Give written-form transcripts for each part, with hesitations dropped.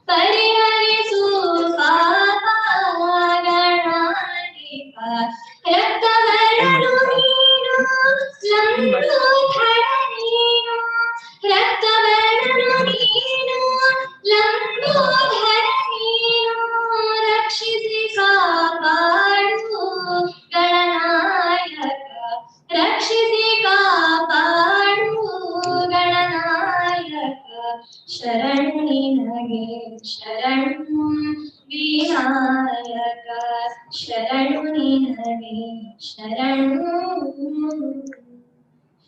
ಪರಿಹರಿಸು ಪಾಪಗಳಾರಿಪ ರಕ್ತವರಳು ನೀನು ಲಂಬೋಧರ ನೀನು ರಕ್ತವರಳು ನೀನು ಲಂಬೋಧರ ನೀನು ರಕ್ಷಿಸಿ ಕಾಪಾಡು ಗಣನಾಯಕ ರಕ್ಷಿಸಿ ಕಾಪಾಡು ಗಣನಾಯಕ ಶರಣು ನಿನಗೆ ಶರಣು ವಿನಾಯಕ ಶರಣು ನಿನಗೆ ಶರಣು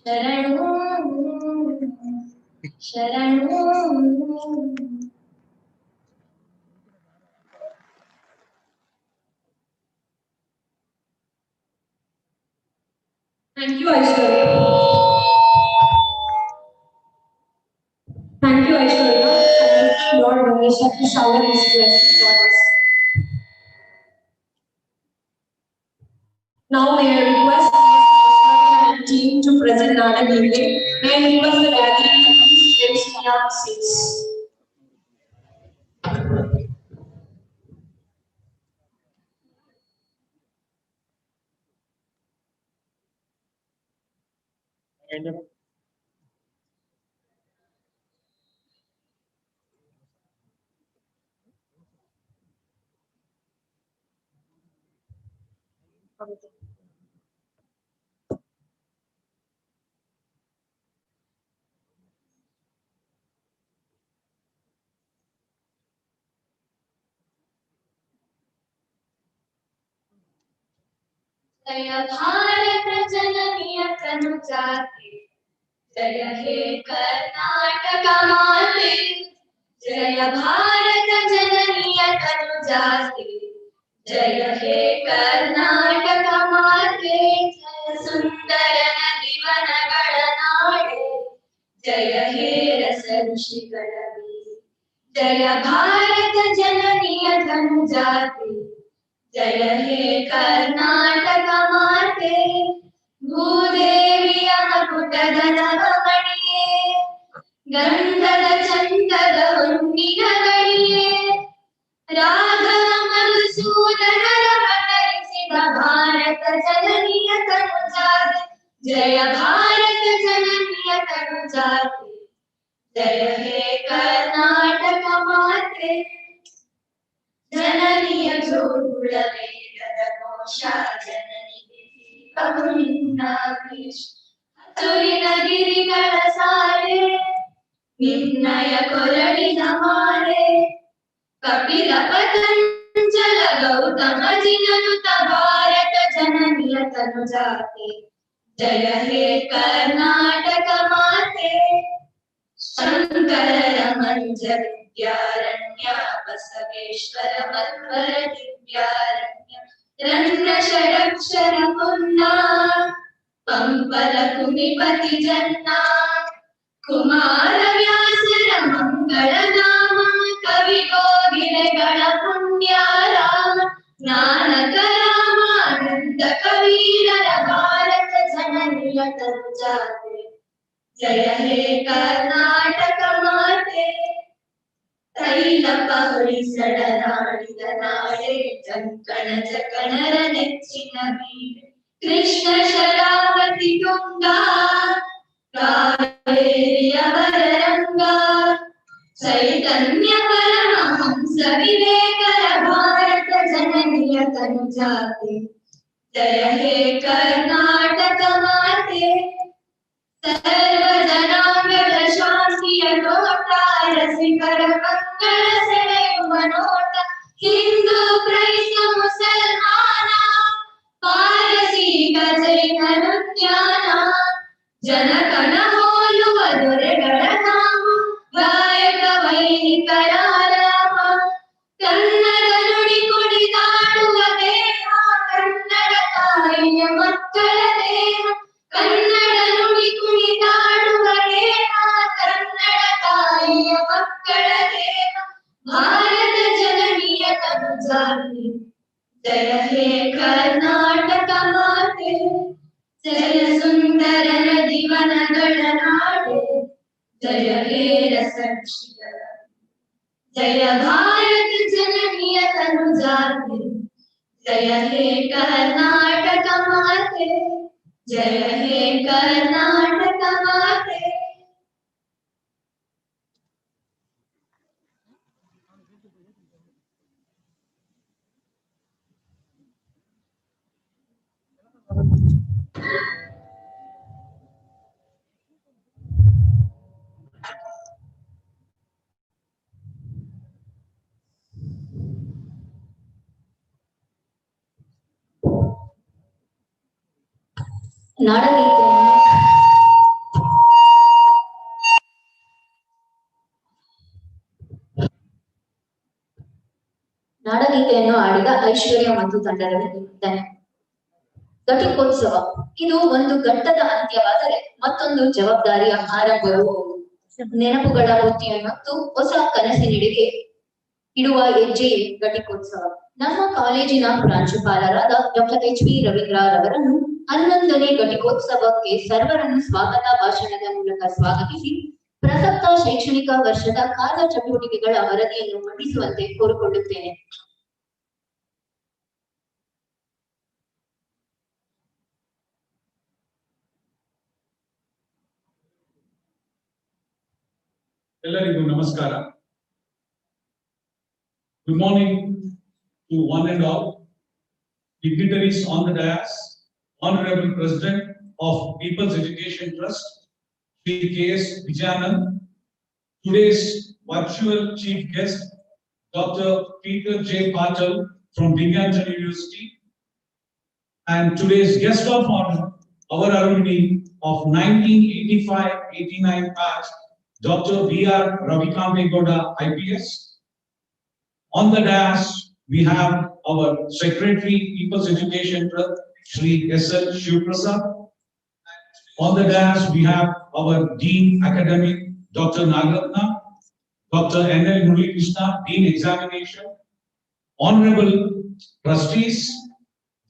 ಶರಣು ಶರಣು. Thank you, Aishwarya. Thank you, Aishwarya. And Lord Ganesha to shower His blessings on us. Now may I request the team to present Nadak evening. May I request the gathering to please place your seats. जय भारत जननीय तनु जाते जय हे कर्नाटक माते जय भारत जननीय तनु जाते जय हे कर्नाटक माते जय सुंदर नदी वनಗಳ ನಾಡೆ जय हे रस ಋಷಿಗಳ जय भारत जननीय तनु जाते जय हे कर्नाटक माते भूदेविಯ ಮಕುಟದ ನವಮಣಿಯೇ ಗಂಧದ ಚಂದದ ಹೊನ್ನಿನ ಗಣಿಯೇ ರಾಘವ ಮಧುಸೂದನರ ಅವತರಿಸಿದ ಭಾರತ ಜನನಿಯ ತನು ಜಾತೆ ಜಯ ಭಾರತ ಜನನಿಯ ತನು ಜಾತೆ जय हे कर्नाटक माते जननीय जोगुಳ ವೇದದ ಕೋಶ ಜನನಿಗೆ ಕರುಣಿನಾಗ್ರೀಶ್ ಹಸುರಿನ ಗಿರಿಗಳ ಸಾರೆ ನಿನ್ನಯ ಕೊರಳಿನ ಮಾರೆ ಕಪಿಲ ಪತಂಜಲ ಗೌತಮ ಜಿನನುತ ಭಾರತ ಜನನಿಯ ತನು ಜಾತೆ जय हे कर्नाटक माते शंकर मंज विद्यारण्य बसवेश्वर मध्वर दिव्यारण्य रन्न षडक्षर पुन्ना पंपल कुमिपति जन्ना कुमार व्यासर मंगल नाम कवि कोगिಲೆಗಳ पुण्य राम ज्ञानक रामानंद कबीरर भारत जननिय तनु जाते जय हे कर्नाटक माते तैಲ ಪಹುಳಿಸಡನಾಡಿದ ನಾಡೆ ಕಂಕಣ ಜಕಣರ ನೆಚ್ಚಿನ ಬೀಡೆ ಕೃಷ್ಣ ಶರಾವತಿ ತುಂಗಾ ಕಾವೇರಿಯವರ ರಂಗ ಚೈತನ್ಯ ಪರಮಹಂಸ ವಿವೇಕರ ಭಾರತ ಜನನಿಯ ತನು ಜಾತೆ जय हे कर्नाटक माते सर्व जनांगದ ಶಾಂತಿಯ ತೋಟ ರಸಿಕರ ಮಂಗಳ ಸೆಳೆಯುವ ನೋಟ ಹಿಂದೂ ಕ್ರೈಸ್ತ ಮುಸಲ್ಮಾನ ಪಾರಸೀಕ ಜೈನರು ಜ್ಞಾನ ಜನಕನ ಹೋಲುವ ದೊರೆಗಳ ನಾಮ ಗಾಯಕ ವೈಣಿಕರ ರಾಮ ಕನ್ನಡ ನುಡಿ ಕುಣಿದಾಡುವ ದೇಹ ಕನ್ನಡ ತಾಯಿಯ ಮಕ್ಕಳ ದೇಹ ಕನ್ನಡ ನುಡಿ ಕುಣಿದಾಡುವ ದೇಹ ಕನ್ನಡ ತಾಯಿಯ ಮಕ್ಕಳ ದೇಹ ಭಾರತ ಜನನಿಯ ತನು ಜಾತೆ जय हे कर्नाटक माते जय सुंदर नदी वनಗಳ ನಾಡೆ जय हे ರಸ ಋಷಿಗಳ जय भारत जननी तनुजाते, जय हे कर्नाटक माते, जय हे कर्नाटक माते. ನಾಡಗೀತೆಯನ್ನು ಆಡಿದ ಐಶ್ವರ್ಯ ಮತ್ತು ತಂಡಗಳಿಗೆ ಘಟಿಕೋತ್ಸವ ಇದು ಒಂದು ಘಟ್ಟದ ಅಂತ್ಯವಾದರೆ ಮತ್ತೊಂದು ಜವಾಬ್ದಾರಿಯ ಆರಂಭವು ನೆನಪುಗಳ ಬುತ್ತಿಯ ಮತ್ತು ಹೊಸ ಕನಸಿನೆಡೆಗೆ ಇಡುವ ಹೆಜ್ಜೆಯೇ ಘಟಿಕೋತ್ಸವ. ನಮ್ಮ ಕಾಲೇಜಿನ ಪ್ರಾಂಶುಪಾಲರಾದ ಡಾಕ್ಟರ್ H.V. ರವೀಂದ್ರರವರನ್ನು 11ನೇ ಘಟಿಕೋತ್ಸವಕ್ಕೆ ಸರ್ವರನ್ನು ಸ್ವಾಗತ ಭಾಷಣದ ಮೂಲಕ ಸ್ವಾಗತಿಸಿ ಪ್ರಸಕ್ತ ಶೈಕ್ಷಣಿಕ ವರ್ಷದ ಕಾರ್ಯ ಚಟುವಟಿಕೆಗಳ ವರದಿಯನ್ನು ಮಂಡಿಸುವಂತೆ ಕೋರಿಕೊಳ್ಳುತ್ತೇನೆ. ಎಲ್ಲರಿಗೂ ನಮಸ್ಕಾರ. Good morning to one and all, dignitaries on the dais, Honorable President of People's Education Trust, Shri K.S. Vijayanand, today's virtual chief guest, Dr. Peter J. Patel from Binghamton University, and today's guest of honor, our alumni of 1985-89 batch, Dr. B.R. Ravikante-Gowda, IPS. On the dais, we have our Secretary, People's Education Trust, Shri S.L. Shivprasad. On the dais, we have our Dean Academic, Dr. Nagaratna, Dr. N.L. Murali Krishna, Dean Examination, Honorable Trustees,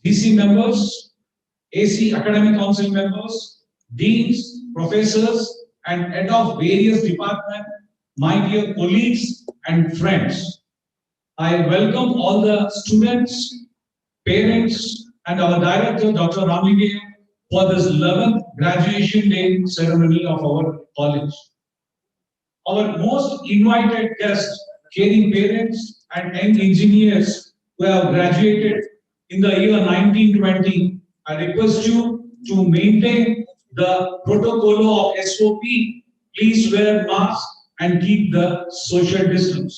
DC members, AC Academic Council members, Deans, Professors, and head of various departments, my dear colleagues and friends. I welcome all the students, parents, and our director, Dr. Ramlige, for this 11th graduation day ceremony of our college. Our most invited guests, caring parents and young engineers who have graduated in the year 1920, I request you to maintain the protocol of SOP, please wear masks and keep the social distance.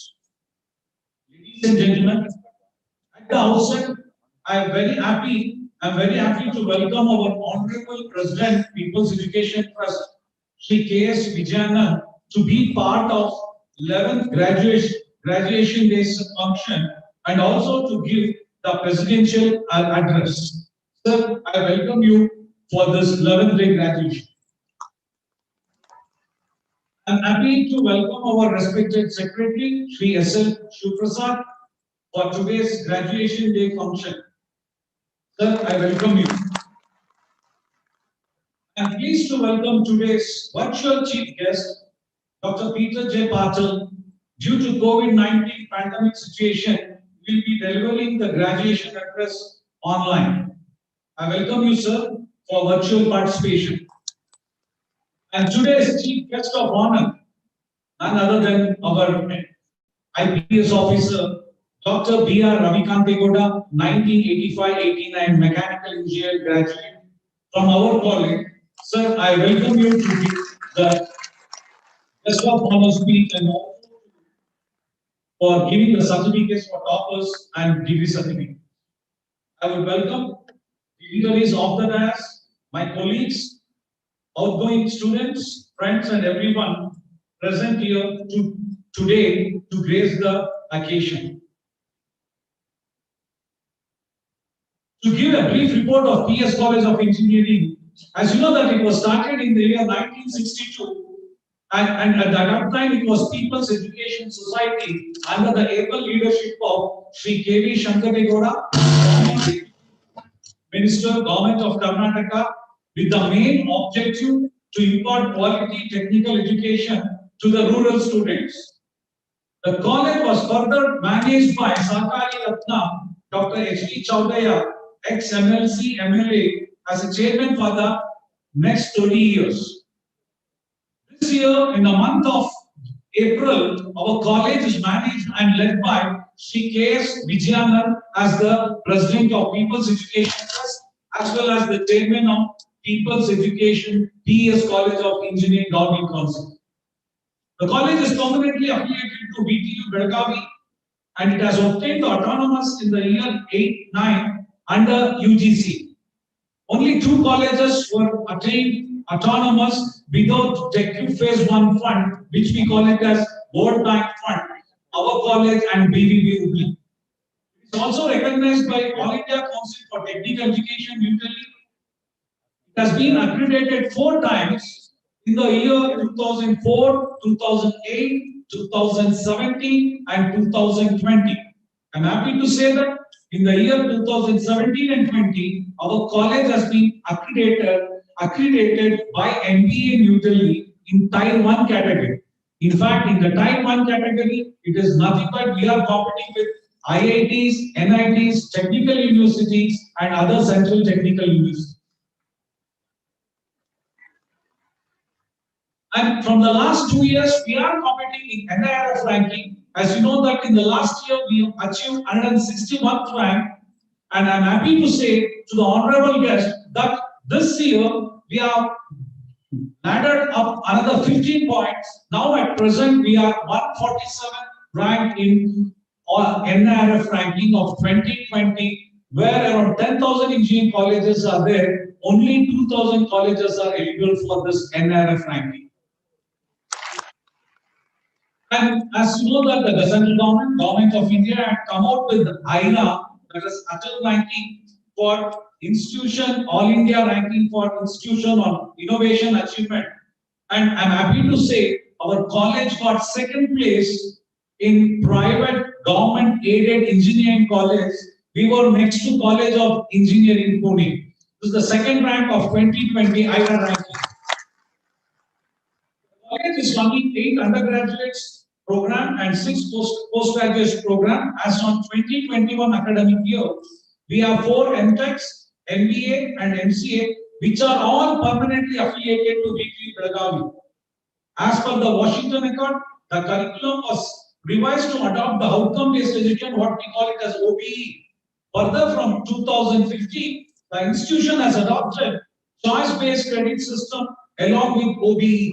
Ladies and gentlemen, at the outset, I'm very happy to welcome our Honorable President, People's Education Trust, Shri K.S. Vijayanand, to be part of 11th graduation day function and also to give the presidential address. Sir, I welcome you for this 11th day graduation. I'm happy to welcome our respected Secretary, Shri S.L. Shivprasad, for today's graduation day function. Sir, I welcome you. I'm pleased to welcome today's virtual chief guest, Dr. Peter J. Patel. Due to COVID-19 pandemic situation, we'll be delivering the graduation address online. I welcome you, sir, for virtual participation. And today's chief guest of honor, none other than our IPS officer, Dr. B.R. Ravikante-Gowda, 1985-89 mechanical engineer graduate from our college. Sir, I welcome you to be the guest of honor speech and also for giving the certificates for toppers and degree certificate. I will welcome dignitaries of the dais, my colleagues, outgoing students, friends, and everyone present here today to grace the occasion. To give a brief report of PS College of Engineering, as you know that it was started in the year 1962, and at that time it was People's Education Society under the able leadership of Shri K.V. Shankaregowda, Minister, Government of Karnataka, with the main objective to impart quality technical education to the rural students. The college was further managed by Sarkari Ratna, Dr. H.D. Chaudhaya, ex-MLC MLA, as a chairman for the next 20 years. This year, in the month of April, our college is managed and led by Sri K.S. Vijayanand as the President of People's Education Trust, as well as the Chairman of People's Education P.S. College of Engineering Government Council. The college is permanently affiliated to VTU Belgavi, and it has obtained the autonomous in the year 8-9 under UGC. Only 2 colleges were attained autonomous without TechU Phase 1 fund, which we call it as World Bank Fund, our college and BVB Hubli. It is also recognized by All India Council for Technical Education, New Delhi. It has been accredited 4 times in the year 2004, 2008, 2017 and 2020. I'm happy to say that in the year 2017 and 20, our college has been accredited by NBA New Delhi in Tier 1 category. In fact, in the Tier 1 category, it is nothing but we are competing with IITs, NITs, technical universities and other central technical universities. And from the last 2 years, we are competing in NIRF ranking. As you know that in the last year, we achieved 161th rank. And I'm happy to say to the honorable guest that this year, we have laddered up another 15 points. Now at present, we are 147 ranked in NIRF ranking of 2020, where around 10,000 engineering colleges are there. Only 2,000 colleges are eligible for this NIRF ranking. And as you know that the central government of India had come out with IRA, that is Atal ranking for institution, all India ranking for institution on innovation achievement. And I'm happy to say our college got 2nd place in private government aided engineering college. We were next to College of Engineering Pune. This is the 2nd rank of 2020 IRA ranking. The college is running 8 undergraduates program and 6 postgraduate program. As on 2021 academic year, we have 4 MTechs, MBA and MCA, which are all permanently affiliated to VTU Belgavi. As per the Washington Accord, the curriculum was revised to adopt the outcome-based education, what we call it as OBE. Further, from 2015, the institution has adopted choice-based credit system along with OBE.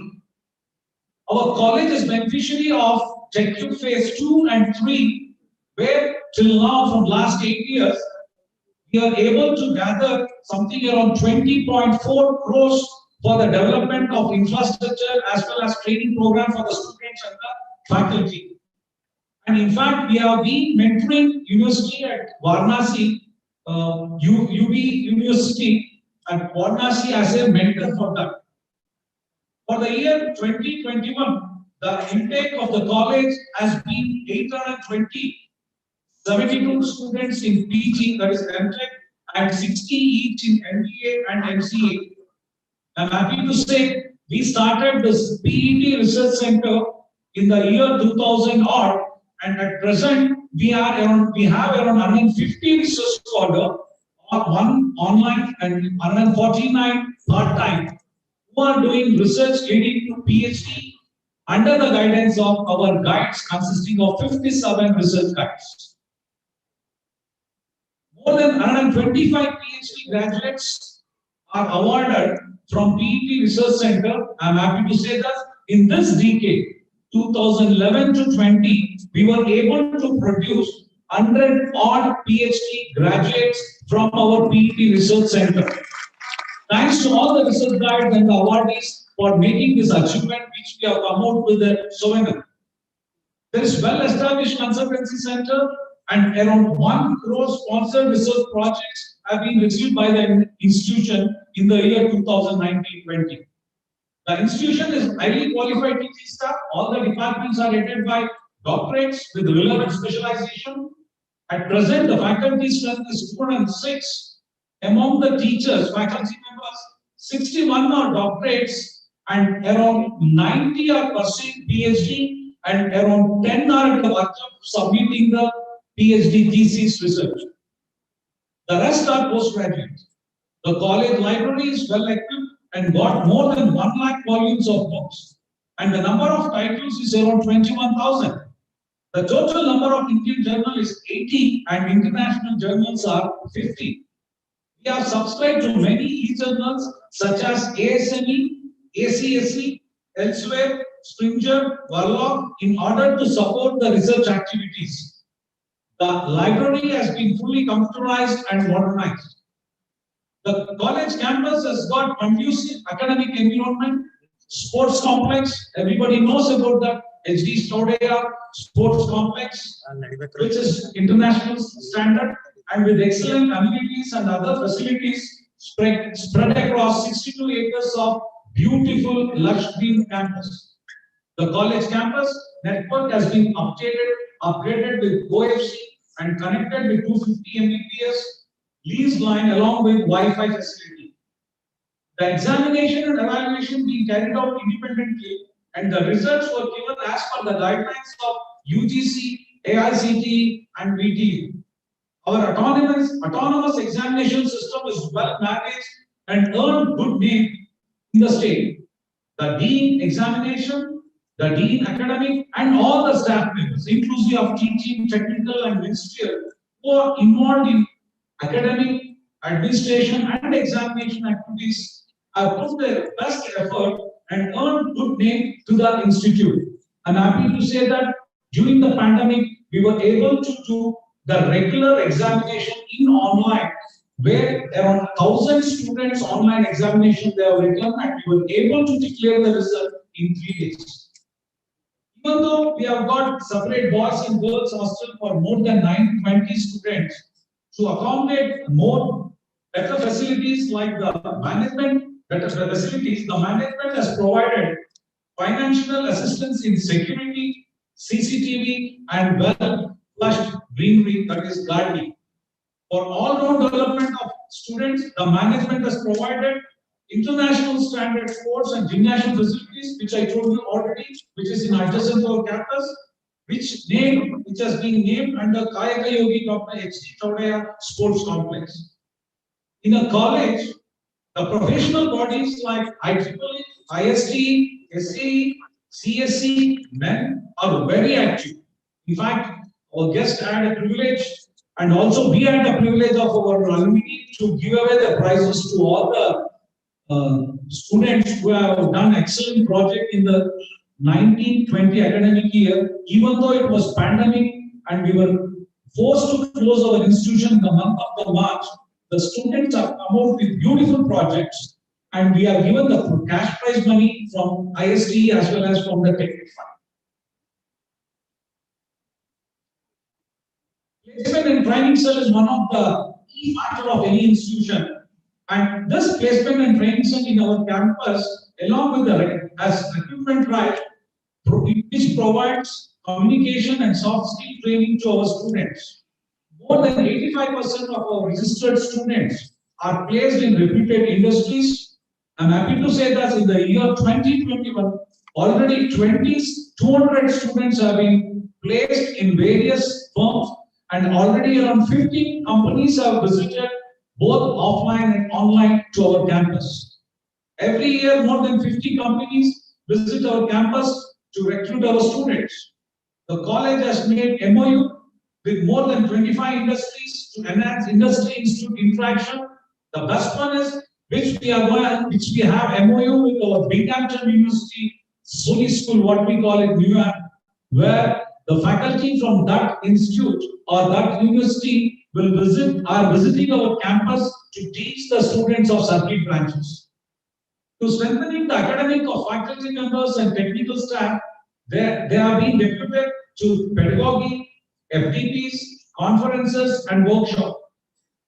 Our college is beneficiary of TechU Phase 2 and 3, where till now, from last 8 years, we are able to gather something around 20.4 crores for the development of infrastructure as well as training program for the students and the faculty. And in fact, we have been mentoring university at Varanasi, UB University at Varanasi as a mentor for them. For the year 2021, the intake of the college has been 820, 72 students in PG, that is MTech, and 60 each in MBA and MCA. I'm happy to say we started this PET Research Center in the year 2000 odd, and at present we have around 150 research scholars, 1 online and 149 part-time, who are doing research leading to PhD under the guidance of our guides consisting of 57 research guides. More than 125 PhD graduates are awarded from PET Research Center. I'm happy to say that in this decade, 2011 to 20, we were able to produce 100 odd PhD graduates from our PET Research Center. Thanks to all the research guides and the awardees for making this achievement, which we have come out with a souvenir. There is well-established consultancy center, and around 1 crore sponsored research projects have been received by the institution in the year 2019-20. The institution is highly qualified teaching staff. All the departments are headed by doctorates with relevant specialization. At present, the faculty strength is 206. Among the teachers, faculty members, 61 are doctorates and around 90 are pursuing PhD and around 10 are at the workshop submitting the PhD thesis research. The rest are postgraduates. The college library is well equipped and got more than 1 lakh volumes of books. And the number of titles is around 21,000. The total number of Indian journals is 80 and international journals are 50. We have subscribed to many e-journals such as ASME, ACSE, elsewhere, Springer, Warlock in order to support the research activities. The library has been fully computerized and modernized. The college campus has got conducive academic environment, sports complex, everybody knows about that HD Stodea sports complex, which is international standard and with excellent amenities and other facilities spread across 62 acres of beautiful lush green campus. The college campus network has been upgraded with OFC and connected with 250 Mbps lease line along with Wi-Fi facility. The examination and evaluation being carried out independently and the results were given as per the guidelines of UGC, AICTE and VTU. Our autonomous examination system is well managed and earned good name in the state. The Dean examination, the Dean academic and all the staff members, inclusive of teaching, technical and ministerial, who are involved in academic, administration and examination activities have put their best effort and earned good name to the institute. I'm happy to say that during the pandemic, we were able to do the regular examination in online, where around 1,000 students online examination they have written and we were able to declare the result in 3 days. Even though we have got separate boys and girls hostel for more than 920 students, to accommodate more better facilities like the management, the management has provided financial assistance in security, CCTV, and well-flushed greenery, that is gardening. For all-round development of students, the management has provided international standard sports and gymnasium facilities, which I told you already, which is in adjacent to our campus, which has been named under Kayaka Yogi HD Chaudhaya Sports Complex. In a college, the professional bodies like IEEE, IST, SAE, CSE, men are very active. In fact, our guest had a privilege, and also we had the privilege of our alumni to give away the prizes to all the students who have done excellent project in the 1920 academic year, even though it was pandemic and we were forced to close our institution in the month of the March, the students have come out with beautiful projects and we are given the cash prize money from IST as well as from the technical fund. Placement and training cell is one of the key factors of any institution. And this placement and training cell in our campus, along with the equipment right, which provides communication and soft skill training to our students. More than 85% of our registered students are placed in reputed industries. I'm happy to say that in the year 2021, already 200 students have been placed in various firms and already around 50 companies have visited both offline and online to our campus. Every year, more than 50 companies visit our campus to recruit our students. The college has made MOU with more than 25 industries to enhance industry-institute interaction. The best one is which we have MOU with our Binghamton University Sony School, what we call it New York, where the faculty from that institute or that university are visiting our campus to teach the students of circuit branches. To strengthening the academic of faculty members and technical staff, they are being deputed to pedagogy, FDPs, conferences, and workshops.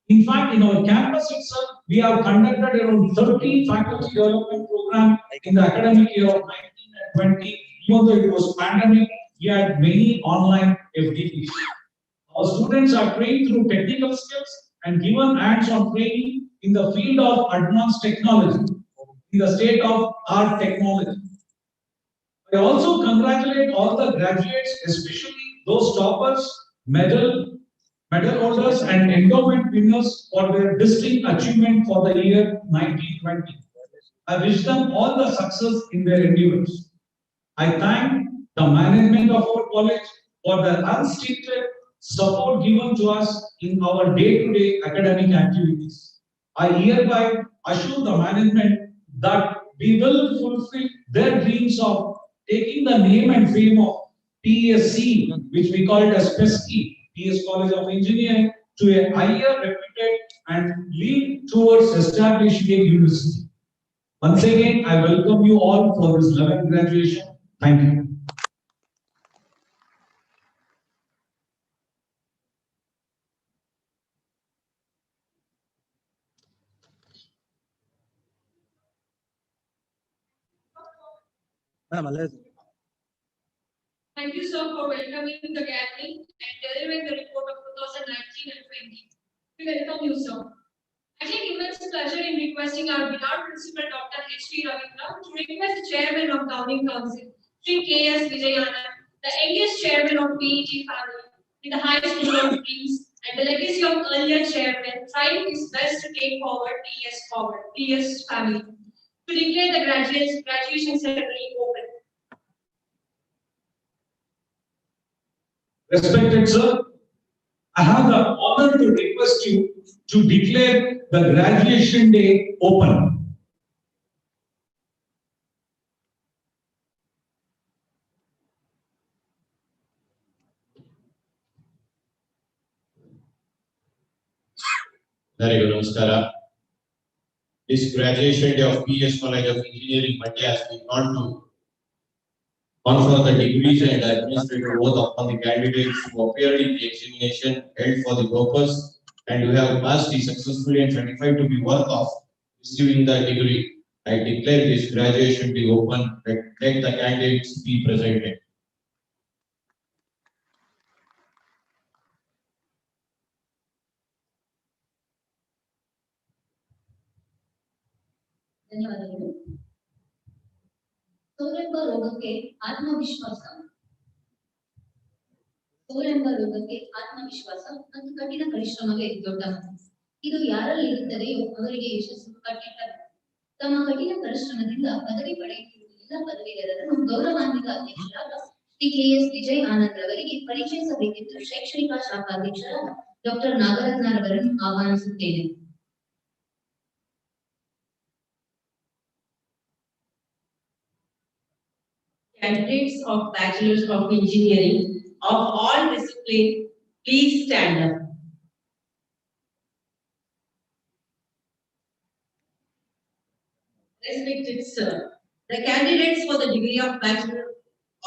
In fact, in our campus itself, we have conducted around 30 faculty development programs in the academic year of 19 and 20. Even though it was pandemic, we had many online FDPs. Our students are trained through technical skills and given hands-on training in the field of advanced technology, in the state of art technology. I also congratulate all the graduates, especially those toppers, medal holders and endowment winners for their distinct achievement for the year 1920. I wish them all the success in their endeavors. I thank the management of our college for the unstinted support given to us in our day-to-day academic activities. I hereby assure the management that we will fulfill their dreams of taking the name and fame of PSC, which we call it as PESCI, PS College of Engineering, to a higher reputed and lead towards establishing a university. Once again, I welcome you all for this 11th graduation. Thank you. Thank you, sir, for welcoming the gathering and delivering the report of 2019 and 20. We welcome you, sir. I take immense pleasure in requesting our beloved Principal Dr. H.P. Ravindra to request the Chairman of Governing Council, Sri K.S. Vijayana, the youngest Chairman of PET family, with the highest number of dreams and the legacy of earlier Chairman, trying his best to take forward, PS family, to declare the graduation ceremony open. Respected sir, I have the honor to request you to declare the graduation day open. Very good, Namaskara. This graduation day of PS College of Engineering, Mandya has been on to confer the degrees and administrative oath upon the candidates who appeared in the examination held for the purpose and who have passed the successfully and certified to be worth of receiving the degree. I declare this graduation day open. Let the candidates be presented. ಧನ್ಯವಾದಗಳು. ಸೋಲೆಂಬ ರೋಗಕ್ಕೆ ಆತ್ಮವಿಶ್ವಾಸ ಮತ್ತು ಕಠಿಣ ಪರಿಶ್ರಮವೇ ದೊಡ್ಡ ಮತ. ಇದು ಯಾರಲ್ಲಿ ಇರುತ್ತದೆಯೋ ಅವರಿಗೆ ಯಶಸ್ಸು ಕಟ್ಟಿಟ್ಟ. ತಮ್ಮ ಕಠಿಣ ಪರಿಶ್ರಮದಿಂದ ಪದವಿ ಪಡೆಯುತ್ತಿರುವ ಎಲ್ಲ ಪದವೀಧರರನ್ನು ಗೌರವಾನ್ವಿತ ಅಧ್ಯಕ್ಷರಾದ ಶ್ರೀ ಕೆ.ಎಸ್. ವಿಜಯ್ ಆನಂದ್ ರವರಿಗೆ ಪರಿಚಯಿಸಬೇಕೆಂದು ಶೈಕ್ಷಣಿಕ ಶಾಖಾಧ್ಯಕ್ಷರಾದ doctor ನಾಗರತ್ನರವರನ್ನು ಆಹ್ವಾನಿಸುತ್ತೇನೆ. Candidates of Bachelors of Engineering of all disciplines, please stand up. Respected sir, the candidates for the degree of Bachelor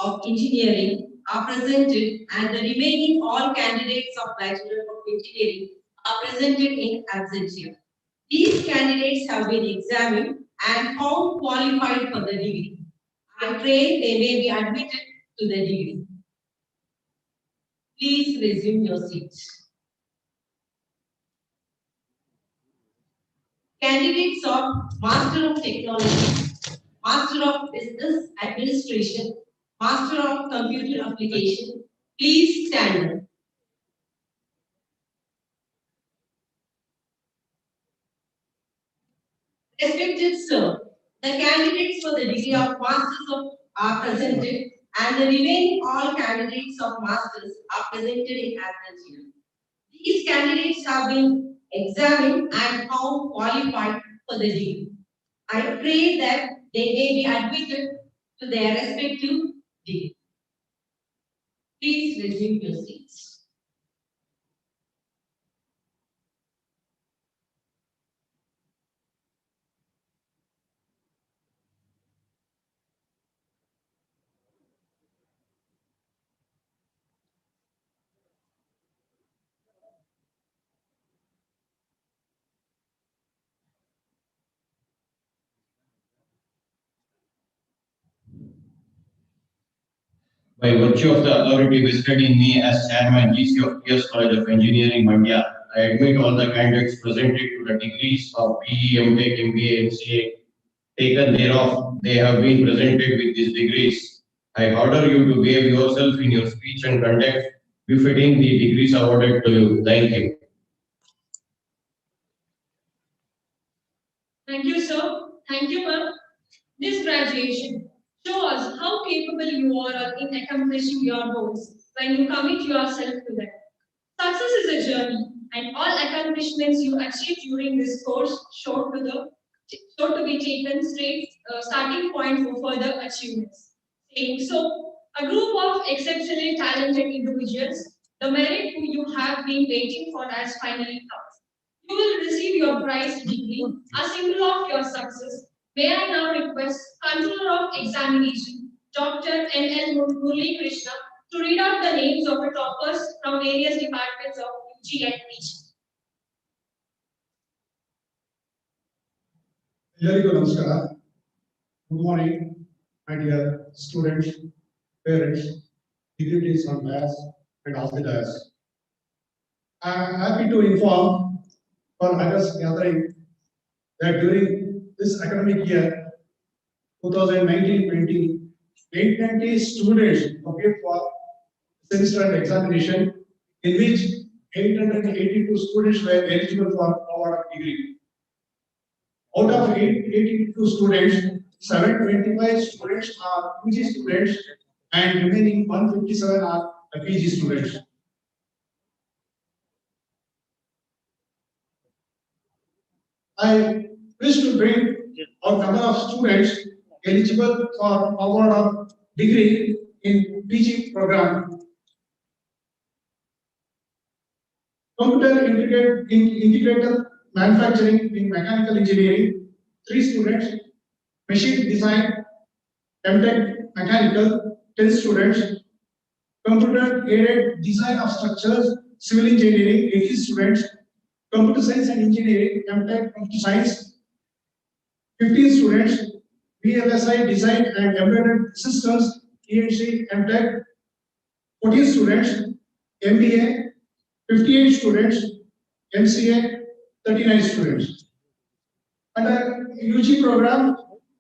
of Engineering are presented and the remaining all candidates of Bachelor of Engineering are presented in absentia. These candidates have been examined and found qualified for the degree. I pray they may be admitted to the degree. Please resume your seats. Candidates of Master of Technology, Master of Business Administration, Master of Computer Application, please stand up. Respected sir, the candidates for the degree of Masters are presented and the remaining all candidates of Masters are presented in absentia. These candidates have been examined and found qualified for the degree. I pray that they may be admitted to their respective degree. Please resume your seats. By virtue of the authority vested in me as Chairman GC of PS College of Engineering, Mandya, I admit all the candidates presented to the degrees of BE, MTech, MBA, MCA taken thereof. They have been presented with these degrees. I order you to behave yourself in your speech and conduct befitting the degrees awarded to you. Thank you. Thank you, sir. Thank you, ma'am. This graduation shows us how capable you are in accomplishing your goals when you commit yourself to them. Success is a journey, and all accomplishments you achieve during this course show to be taken straight starting point for further achievements. Saying so, a group of exceptionally talented individuals, the merit who you have been waiting for has finally come. You will receive your prize degree, a symbol of your success. May I now request Controller of Examination, Dr. N.L. Murli Krishna, to read out the names of the toppers from various departments of UG and PG. ಎಲ್ಲರಿಗೂ ನಮಸ್ಕಾರ. Good morning, my dear students, parents, dignitaries on dais and off the dais. I am happy to inform for August gathering that during this academic year 2019-20, 890 students appeared for semester examination, in which 882 students were eligible for award of degree. Out of 882 students, 725 students are PG students and remaining 157 are PG students. I wish to bring our number of students eligible for award of degree in PG program. Computer integrated manufacturing in mechanical engineering, 3 students. Machine design, MTech mechanical, 10 students. Computer aided design of structures, civil engineering, 80 students. Computer science and engineering, MTech computer science, 15 students. VLSI design and embedded systems, ENC, MTech, 14 students. MBA, 58 students. MCA, 39 students. Under UG program,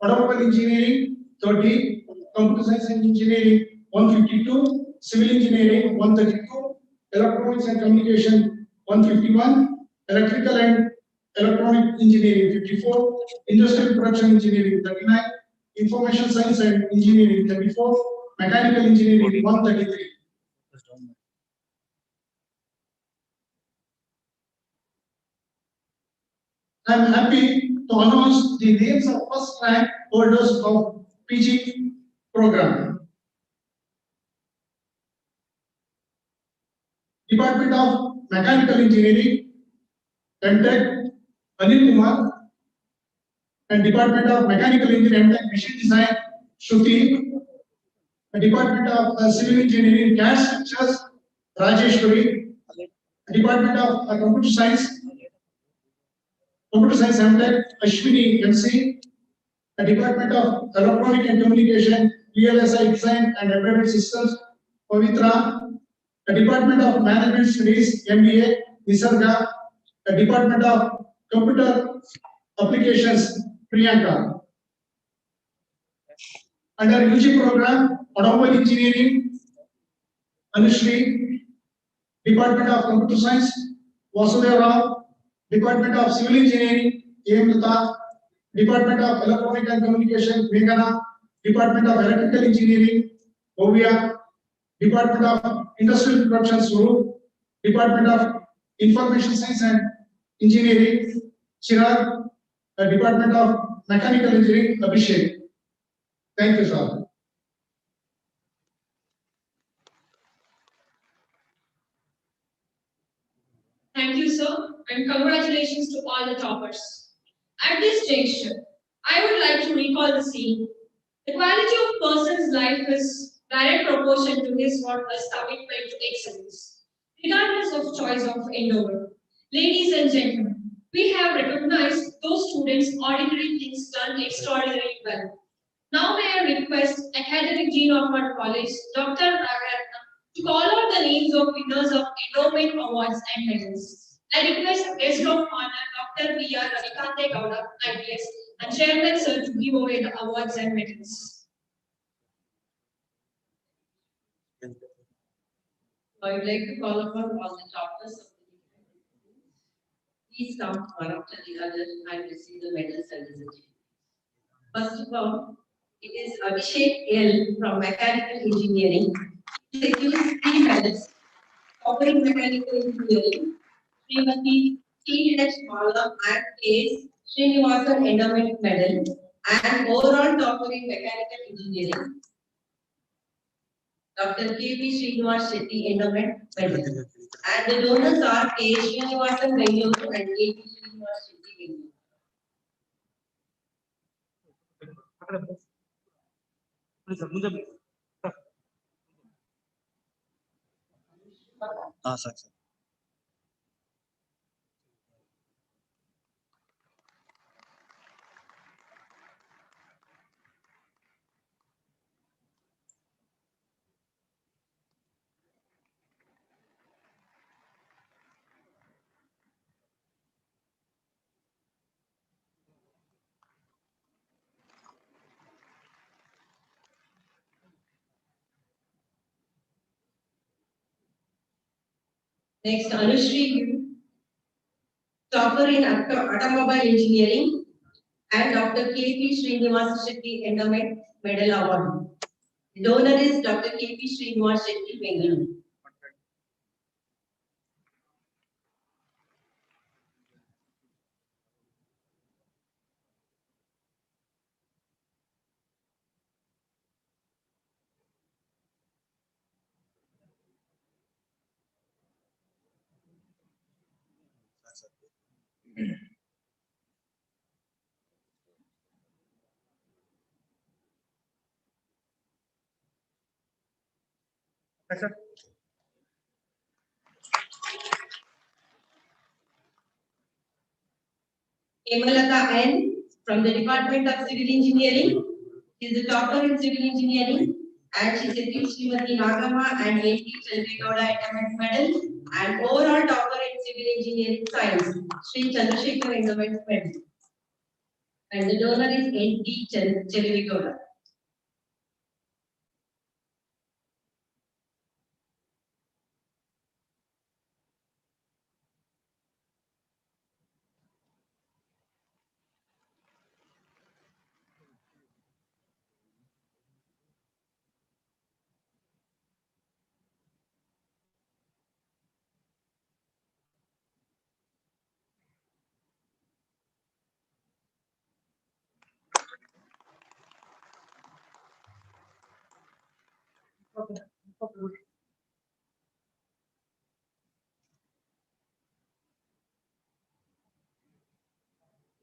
automobile engineering 30, computer science and engineering 152, civil engineering 132, electronics and communication 151, electrical and electronic engineering 54, industrial production engineering 39, information science and engineering 34, mechanical engineering 133. I am happy to announce the names of first rank holders of PG program. Department of Mechanical Engineering, MTech, Anil Kumar, and Department of Mechanical Engineering, MTech, Machine Design, Shruti, and Department of Civil Engineering, Gas Structures, Rajeshwari, Department of Computer Science, MTech, Ashwini, MC, the Department of Electronic and Communication, VLSI Design and Embedded Systems, Pavitra, the Department of Management Studies, MBA, Nisarga, the Department of Computer Applications, Priyanka. Under UG program, Automobile Engineering, Anushri, Department of Computer Science, Vasudeva Rao, Department of Civil Engineering, A.M. Lata, Department of Electronic and Communication, Meghana, Department of Electrical Engineering, Ovia, Department of Industrial Production, Suru, Department of Information Science and Engineering, Chirag, Department of Mechanical Engineering, Abhishek. Thank you, sir. Thank you, sir, and congratulations to all the toppers. At this juncture, I would like to recall the scene. The quality of person's life is direct proportion to his or her commitment to excellence, regardless of choice of endeavor. Ladies and gentlemen, we have recognized those students' ordinary things done extraordinarily well. Now may I request Academic Dean of our college, Dr. Ragaratna, to call out the names of winners of endowment awards and medals. I request guest of honor Dr. V.R. Ravikante Gowda, IPS, and Chairman Sir to give away the awards and medals. I would like to call upon all the chapters of the please come one after the other and receive the medals and the certificates. First of all, it is Abhishek L from Mechanical Engineering. He secured 3 medals, covering Mechanical Engineering, Srimati T.H. Mala and K. Srinivasan Endowment Medal, and overall topper in Mechanical Engineering, Dr. K.V. Srinivas Shetty Endowment Medal. And the donors are K. Srinivasan Bengaluru and K.V. Srinivas Shetty Bengaluru. Sir Next, Anushri, topper in automobile engineering, and Dr. K.P. Srinivas Shetty Endowment Medal Award. The donor is Dr. K.P. Srinivas Shetty Bengaluru. Hemalata N from the Department of Civil Engineering. She is the topper in Civil Engineering, and she secured Srimati Nagama and A.T. Chandrakauda Endowment Medal, and overall topper in Civil Engineering Science, Sri Chandrasekhar Endowment Medal. And the donor is N.T. Chandrakauda.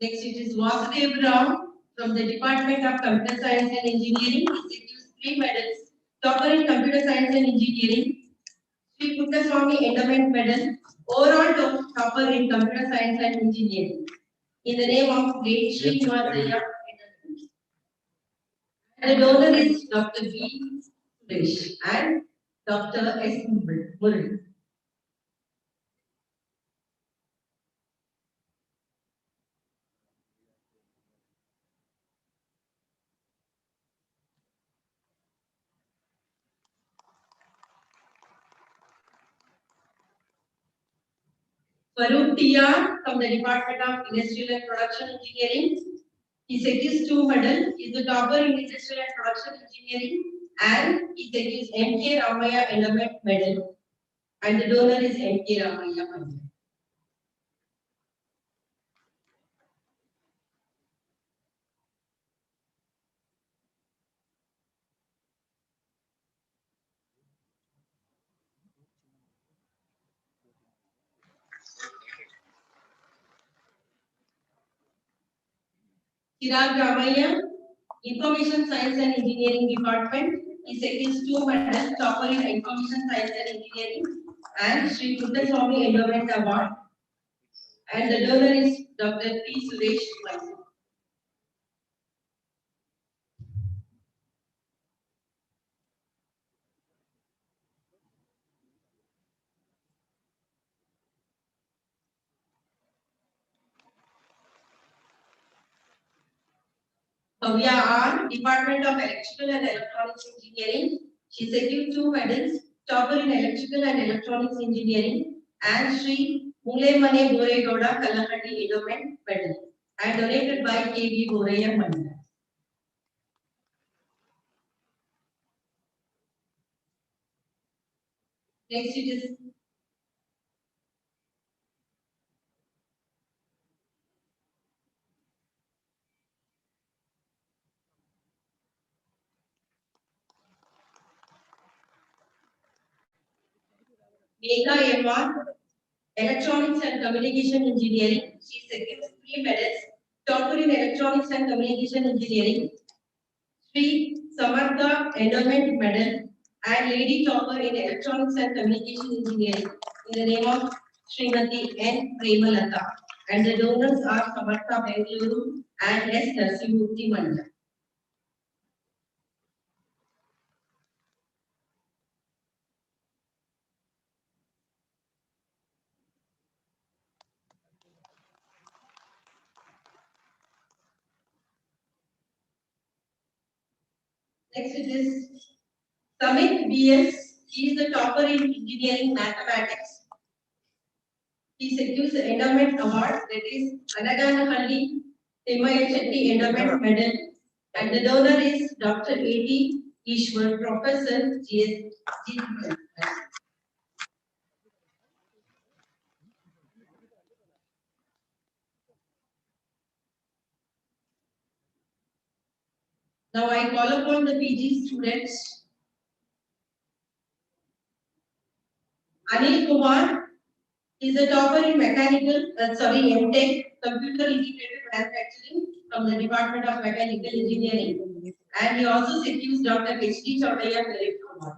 Next, it is Vasudev Rao from the Department of Computer Science and Engineering. He secured 3 medals, topper in Computer Science and Engineering, Sri Puttaswamy Endowment Medal, overall topper in Computer Science and Engineering, in the name of late Sri Nivasaya. And the donor is Dr. V. Suresh and Dr. S. Murali. Farooq T.R. from the Department of Industrial and Production Engineering. He secured 2 medals. He is the topper in Industrial and Production Engineering, and he secured M.K. Ramaya Endowment Medal, and the donor is M.K. Ramaya. Chirag Ramaya, Information Science and Engineering Department. He secured 2 medals, topper in Information Science and Engineering, and Sri Puttaswamy Endowment Award, and the donor is Dr. P. Suresh Mysore. Bhavya R, Department of Electrical and Electronics Engineering. She secured 2 medals, topper in electrical and electronics engineering, and Sri Mulemane Boregowda Kalahati Endowment Medal, and donated by K.V. Boraya Mandya. Next it is Megha M.R. Electronics and Communication Engineering. She secured 3 medals. Topper in Electronics and Communication Engineering, Sri Samartha Endowment Medal, and Lady Topper in Electronics and Communication Engineering in the name of Srimati N. Premalata. And the donors are Samartha Bengaluru and S. Narsimurthy Mandya. Next it is Samit B.S. He is the topper in engineering mathematics. He secures the endowment award, that is Anaganahalli Timaya Chetty Endowment Medal, and the donor is Dr. A.T. Ishwar, Professor GS. Now I call upon the PG students. Anil Kumar is a topper in MTech, Computer Integrated Manufacturing from the Department of Mechanical Engineering, and he also secures Dr. H.D. Chaudhary Merit Award.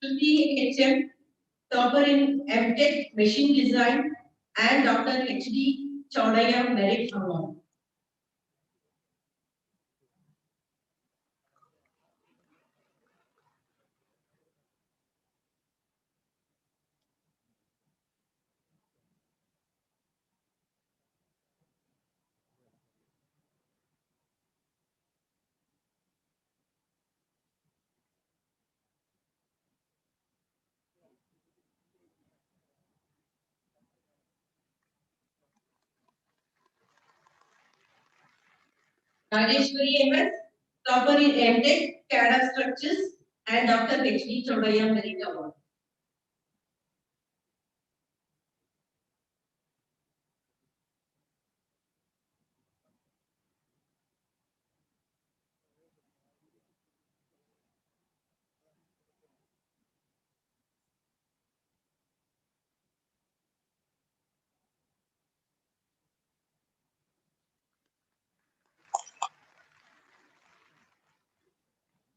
Shruti H.M. topper in MTech Machine Design, and Dr. H.D. Chaudhary Merit Award. Rajeshwari M.S. topper in MTech CAD Structures, and Dr. H.D. Chaudhary Merit Award.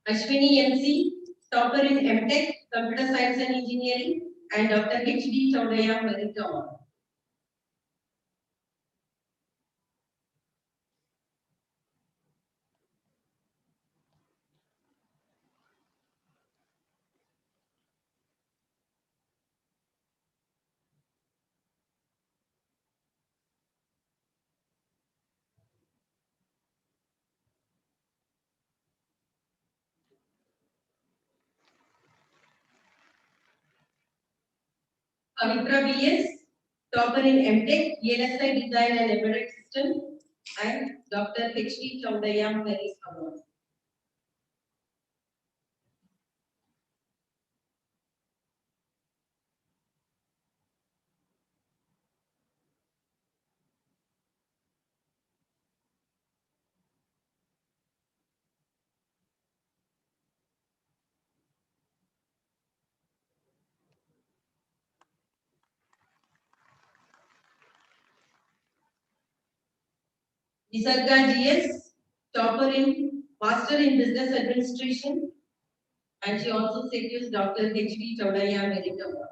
Ashwini MC, topper in MTech, Computer Science and Engineering, and Dr. H.D. Chaudhary Merit Award. Pavitra B.S., topper in MTech, VLSI Design and Embedded System, and Dr. H.D. Chaudhary Merit Award. Nisarga G.S., topper in Master in Business Administration, and she also secures Dr. H.D. Chaudhary Merit Award.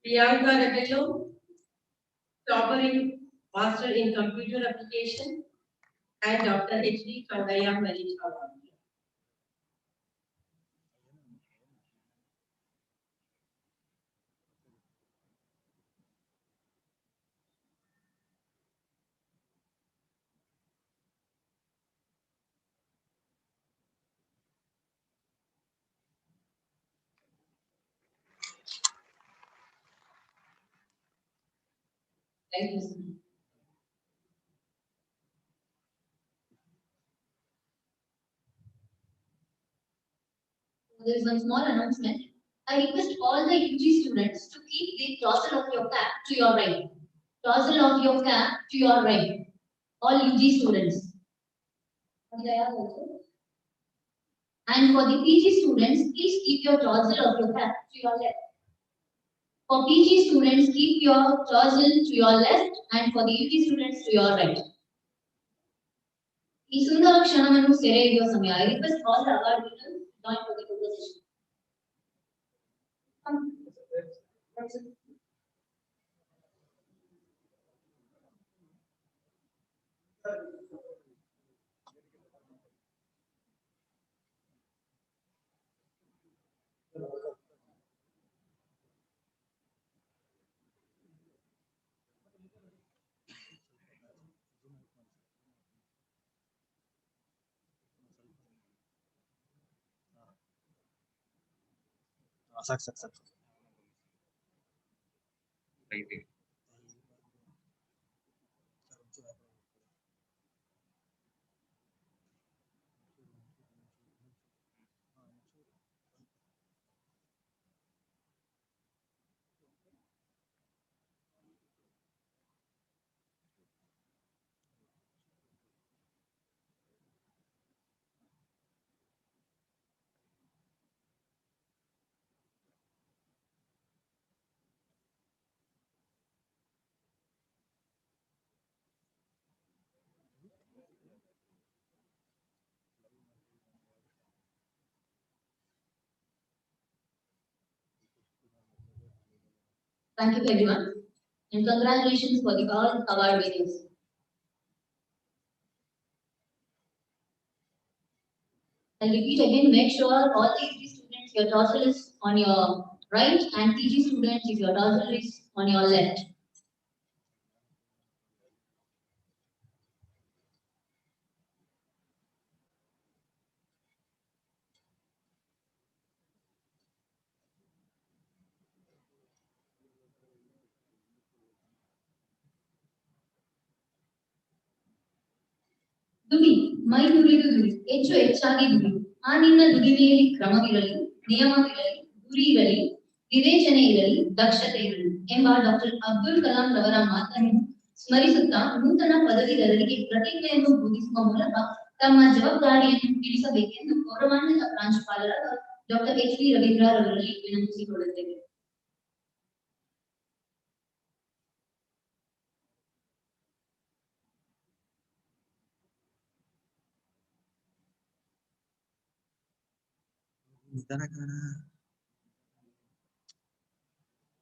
Priyanka Rebello, topper in Master in Computer Application, and Dr. H.D. Kandaya Merit Award. Thank you, sir. There is one small announcement. I request all the UG students to keep the tossle of your cap to your right. Tossle of your cap to your right. All UG students. And for the PG students, please keep your tossle of your cap to your left. For PG students, keep your tossle to your left, and for the UG students to your right. ಈ ಸುಂದರ ಕ್ಷಣವನ್ನು ಸೆರೆ ಹಿಡಿಯುವ ಸಮಯ. I request all the award winners join for the photo session. ಸಾಕು. Thank you everyone, and congratulations for the all award winners. I repeat again, make sure all the UG students, your tossle is on your right, and PG students, if your tossle is on your left. ದುಡಿ ಮೈ ನುರಿದು ದುಡಿ ಹೆಚ್ಚು ಹೆಚ್ಚಾಗಿ ದುಡಿ ಆ ನಿನ್ನ ದುಡಿಮೆಯಲ್ಲಿ ಕ್ರಮವಿರಲಿ ನಿಯಮವಿರಲಿ ಗುರಿ ಇರಲಿ ವಿವೇಚನೆ ಇರಲಿ ದಕ್ಷತೆ ಇರಲಿ ಎಂಬ ಡಾಕ್ಟರ್ ಅಬ್ದುಲ್ ಕಲಾಂ ರವರ ಮಾತನ್ನು ಸ್ಮರಿಸುತ್ತಾ ನೂತನ ಪದವೀಧರರಿಗೆ ಪ್ರತಿಜ್ಞೆಯನ್ನು ಬೋಧಿಸುವ ಮೂಲಕ ತಮ್ಮ ಜವಾಬ್ದಾರಿಯನ್ನು ತಿಳಿಸಬೇಕೆಂದು ಗೌರವಾನ್ವಿತ ಪ್ರಾಂಶುಪಾಲರಾದ ಡಾಕ್ಟರ್ ಎಚ್ ಡಿ ರವೀಂದ್ರರವರಲ್ಲಿ ವಿನಂತಿಸಿಕೊಳ್ಳುತ್ತೇವೆ.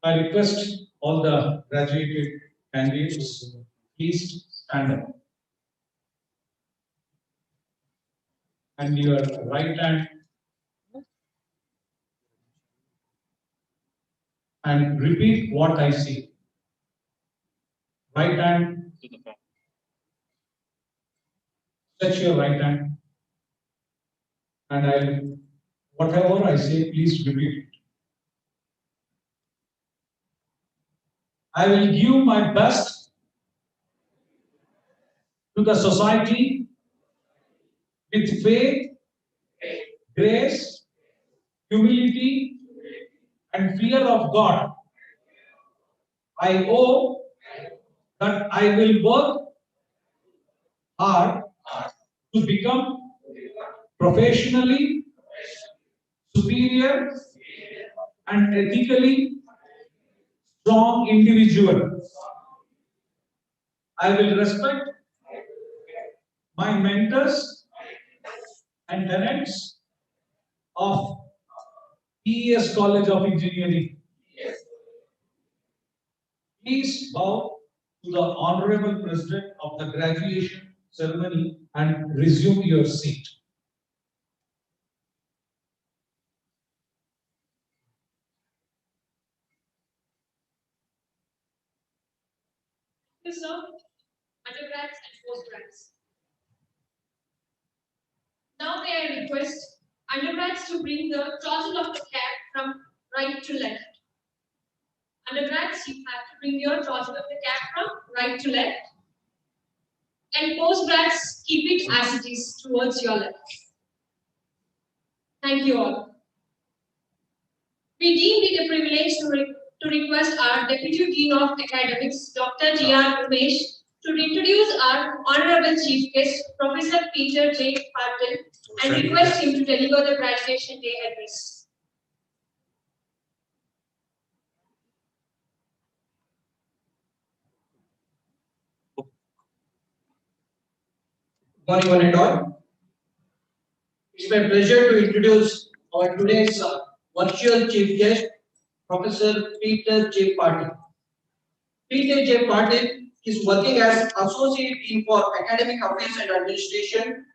I request all the graduated candidates, please stand up. And your right hand and repeat what I say. Right hand, touch your right hand. And whatever I say, please repeat it. I will give my best to the society with faith, grace, humility, and fear of God. I owe that I will work hard to become professionally superior and ethically strong individual. I will respect my mentors and tenants of PES College of Engineering. Please bow to the Honorable President of the graduation ceremony and resume your seat. Thank you, sir. Undergrads and postgrads. Now may I request undergrads to bring the total of the cap from right to left. Undergrads, you have to bring your total of the cap from right to left. And postgrads, keep it as it is towards your left. Thank you all. We deem it a privilege to request our Deputy Dean of Academics, Dr. G.R. Umesh, to introduce our Honorable Chief Guest, Professor Peter J. Patil, and request him to deliver the graduation day address. Morning, one and all. It's my pleasure to introduce our today's virtual chief guest, Professor Peter J. Patil. Peter J. Patil is working as Associate Dean for Academic Affairs and Administration,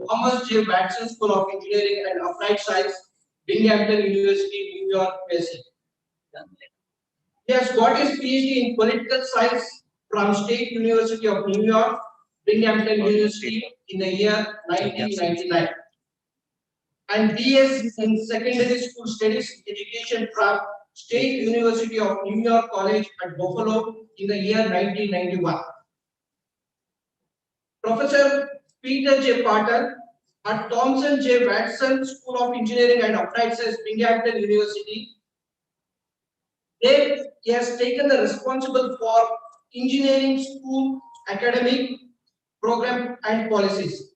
Thomas J. Watson School of Engineering and Applied Science, Binghamton University, New York, USA. He has got his PhD in Political Science from State University of New York, Binghamton University in the year 1999. And BS in Secondary School Studies Education from State University of New York College at Buffalo in the year 1991. Professor Peter J. Patil at Thomson J. Watson School of Engineering and Applied Science, Binghamton University. There he has taken the responsible for engineering school academic program and policies,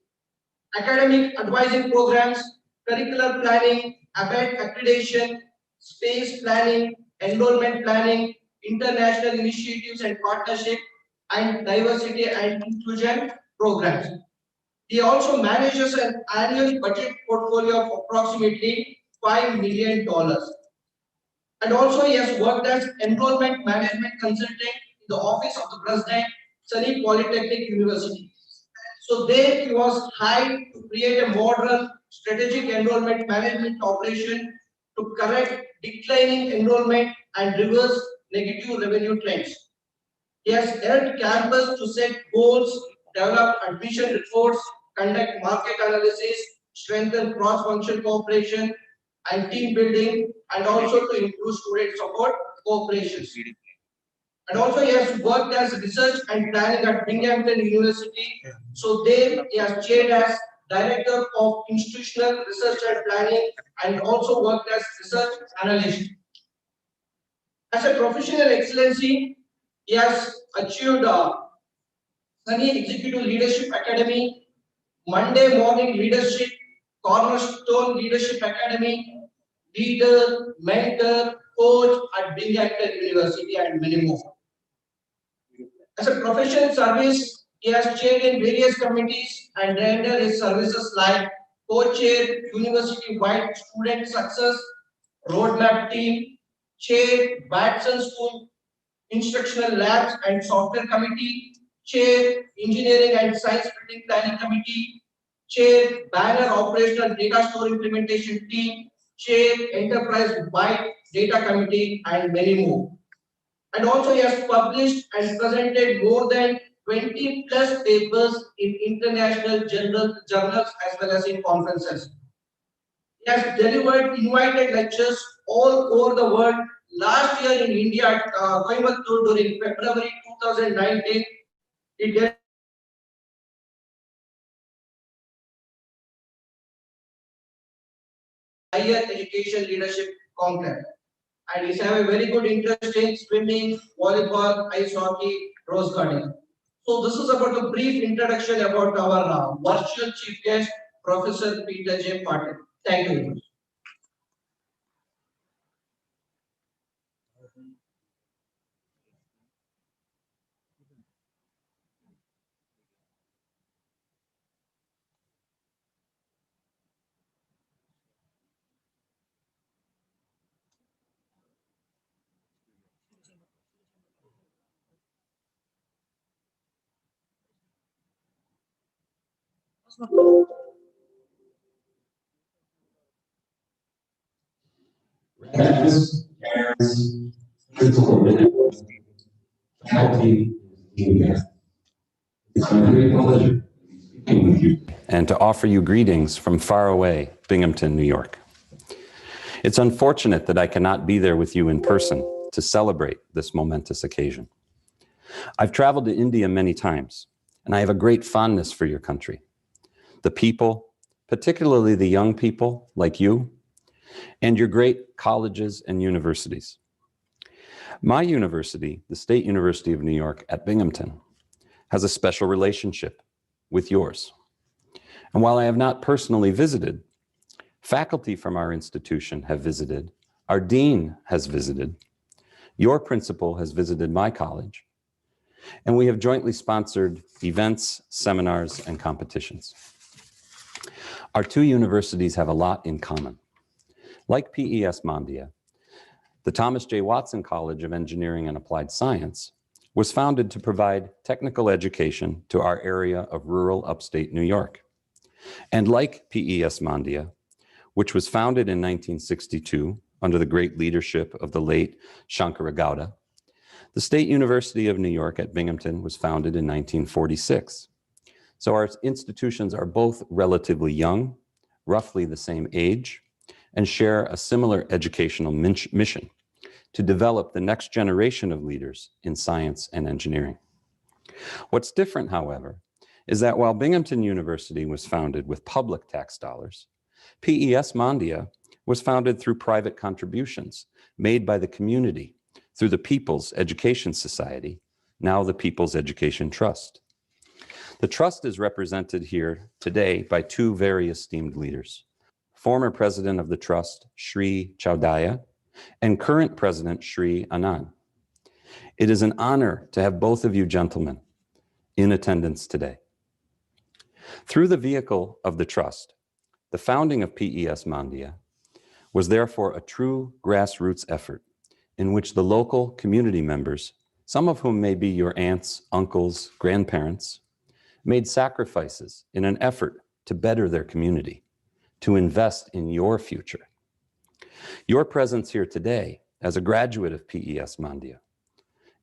academic advising programs, curricular planning, ABET accreditation, space planning, enrollment planning, international initiatives and partnership, and diversity and inclusion programs. He also manages an annual budget portfolio of approximately $5 million. And also he has worked as enrollment management consultant in the office of the president, Sunny Polytechnic University. So there he was hired to create a modern strategic enrollment management operation to correct declining enrollment and reverse negative revenue trends. He has helped campus to set goals, develop admission reports, conduct market analysis, strengthen cross-function cooperation and team building, and also to improve student support cooperation. And also he has worked as research and planning at Binghamton University. So there he has chaired as Director of Institutional Research and Planning and also worked as research analyst. As a professional excellency, he has achieved Sunny Executive Leadership Academy, Monday Morning Leadership, Cornerstone Leadership Academy, Leader, Mentor, Coach at Binghamton University, and many more. As a professional service, he has chaired in various committees and rendered his services like co-chair university-wide student success roadmap team, chair Watson School instructional labs and software committee, chair engineering and science building planning committee, chair banner operational data store implementation team, chair enterprise-wide data committee, and many more. And also he has published and presented more than 20 plus papers in international journals as well as in conferences. He has delivered invited lectures all over the world. Last year in India at Coimbatore during February 2019, he did higher education leadership conclave. And he have a very good interest in swimming, volleyball, ice hockey, rose garden. So this is about a brief introduction about our virtual chief guest, Professor Peter J. Patil. Thank you very much. Graduates, parents, principal administrators, faculty, and staff. It's my great pleasure to be speaking with you and to offer you greetings from far away Binghamton, New York. It's unfortunate that I cannot be there with you in person to celebrate this momentous occasion. I've traveled to India many times, and I have a great fondness for your country. The people, particularly the young people like you, and your great colleges and universities. My university, the State University of New York at Binghamton, has a special relationship with yours. And while I have not personally visited, faculty from our institution have visited, our dean has visited, your principal has visited my college, and we have jointly sponsored events, seminars, and competitions. Our two universities have a lot in common. Like PES Mandya, the Thomas J. Watson College of Engineering and Applied Science was founded to provide technical education to our area of rural upstate New York. And like PES Mandya, which was founded in 1962 under the great leadership of the late Shankara Gowda, the State University of New York at Binghamton was founded in 1946. So our institutions are both relatively young, roughly the same age, and share a similar educational mission to develop the next generation of leaders in science and engineering. What's different, however, is that while Binghamton University was founded with public tax dollars, PES Mandya was founded through private contributions made by the community through the People's Education Society, now the People's Education Trust. The trust is represented here today by two very esteemed leaders. Former president of the trust, Shri Chaudhaya, and current president, Shri Anand. It is an honor to have both of you gentlemen in attendance today. Through the vehicle of the trust, the founding of PES Mandya was therefore a true grassroots effort in which the local community members, some of whom may be your aunts, uncles, grandparents, made sacrifices in an effort to better their community, to invest in your future. Your presence here today as a graduate of PES Mandya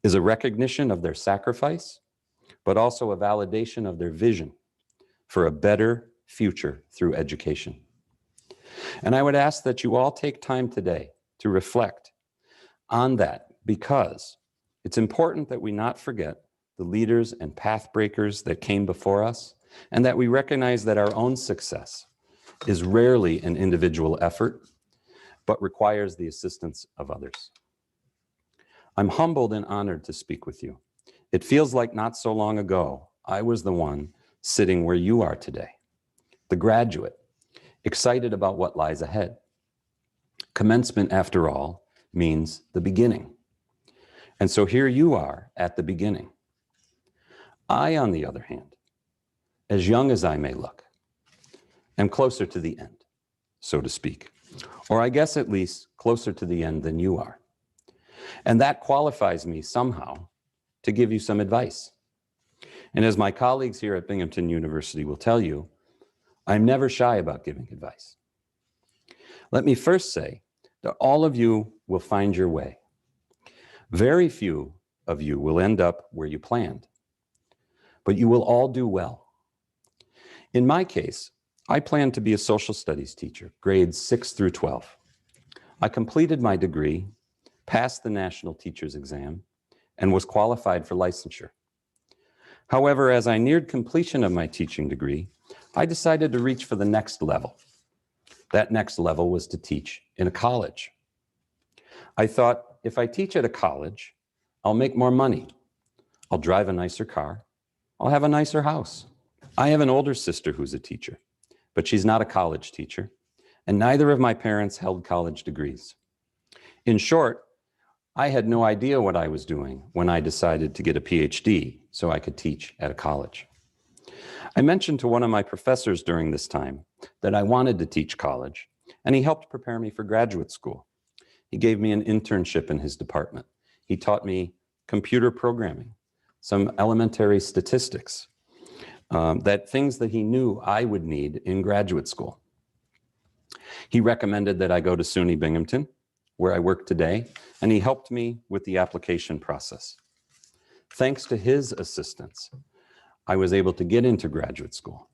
is a recognition of their sacrifice, but also a validation of their vision for a better future through education. And I would ask that you all take time today to reflect on that, because it's important that we not forget the leaders and path breakers that came before us, and that we recognize that our own success is rarely an individual effort, but requires the assistance of others. I'm humbled and honored to speak with you. It feels like not so long ago, I was the one sitting where you are today, the graduate, excited about what lies ahead. Commencement, after all, means the beginning. And so here you are at the beginning. I, on the other hand, as young as I may look, am closer to the end, so to speak. Or I guess at least closer to the end than you are. And that qualifies me somehow to give you some advice. And as my colleagues here at Binghamton University will tell you, I'm never shy about giving advice. Let me first say that all of you will find your way. Very few of you will end up where you planned, but you will all do well. In my case, I plan to be a social studies teacher, grades 6 through 12. I completed my degree, passed the national teacher's exam, and was qualified for licensure. However, as I neared completion of my teaching degree, I decided to reach for the next level. That next level was to teach in a college. I thought, if I teach at a college, I'll make more money. I'll drive a nicer car. I'll have a nicer house. I have an older sister who's a teacher, but she's not a college teacher, and neither of my parents held college degrees. In short, I had no idea what I was doing when I decided to get a PhD so I could teach at a college. I mentioned to one of my professors during this time that I wanted to teach college, and he helped prepare me for graduate school. He gave me an internship in his department. He taught me computer programming, some elementary statistics, that things that he knew I would need in graduate school. He recommended that I go to SUNY Binghamton, where I work today, and he helped me with the application process. Thanks to his assistance, I was able to get into graduate school,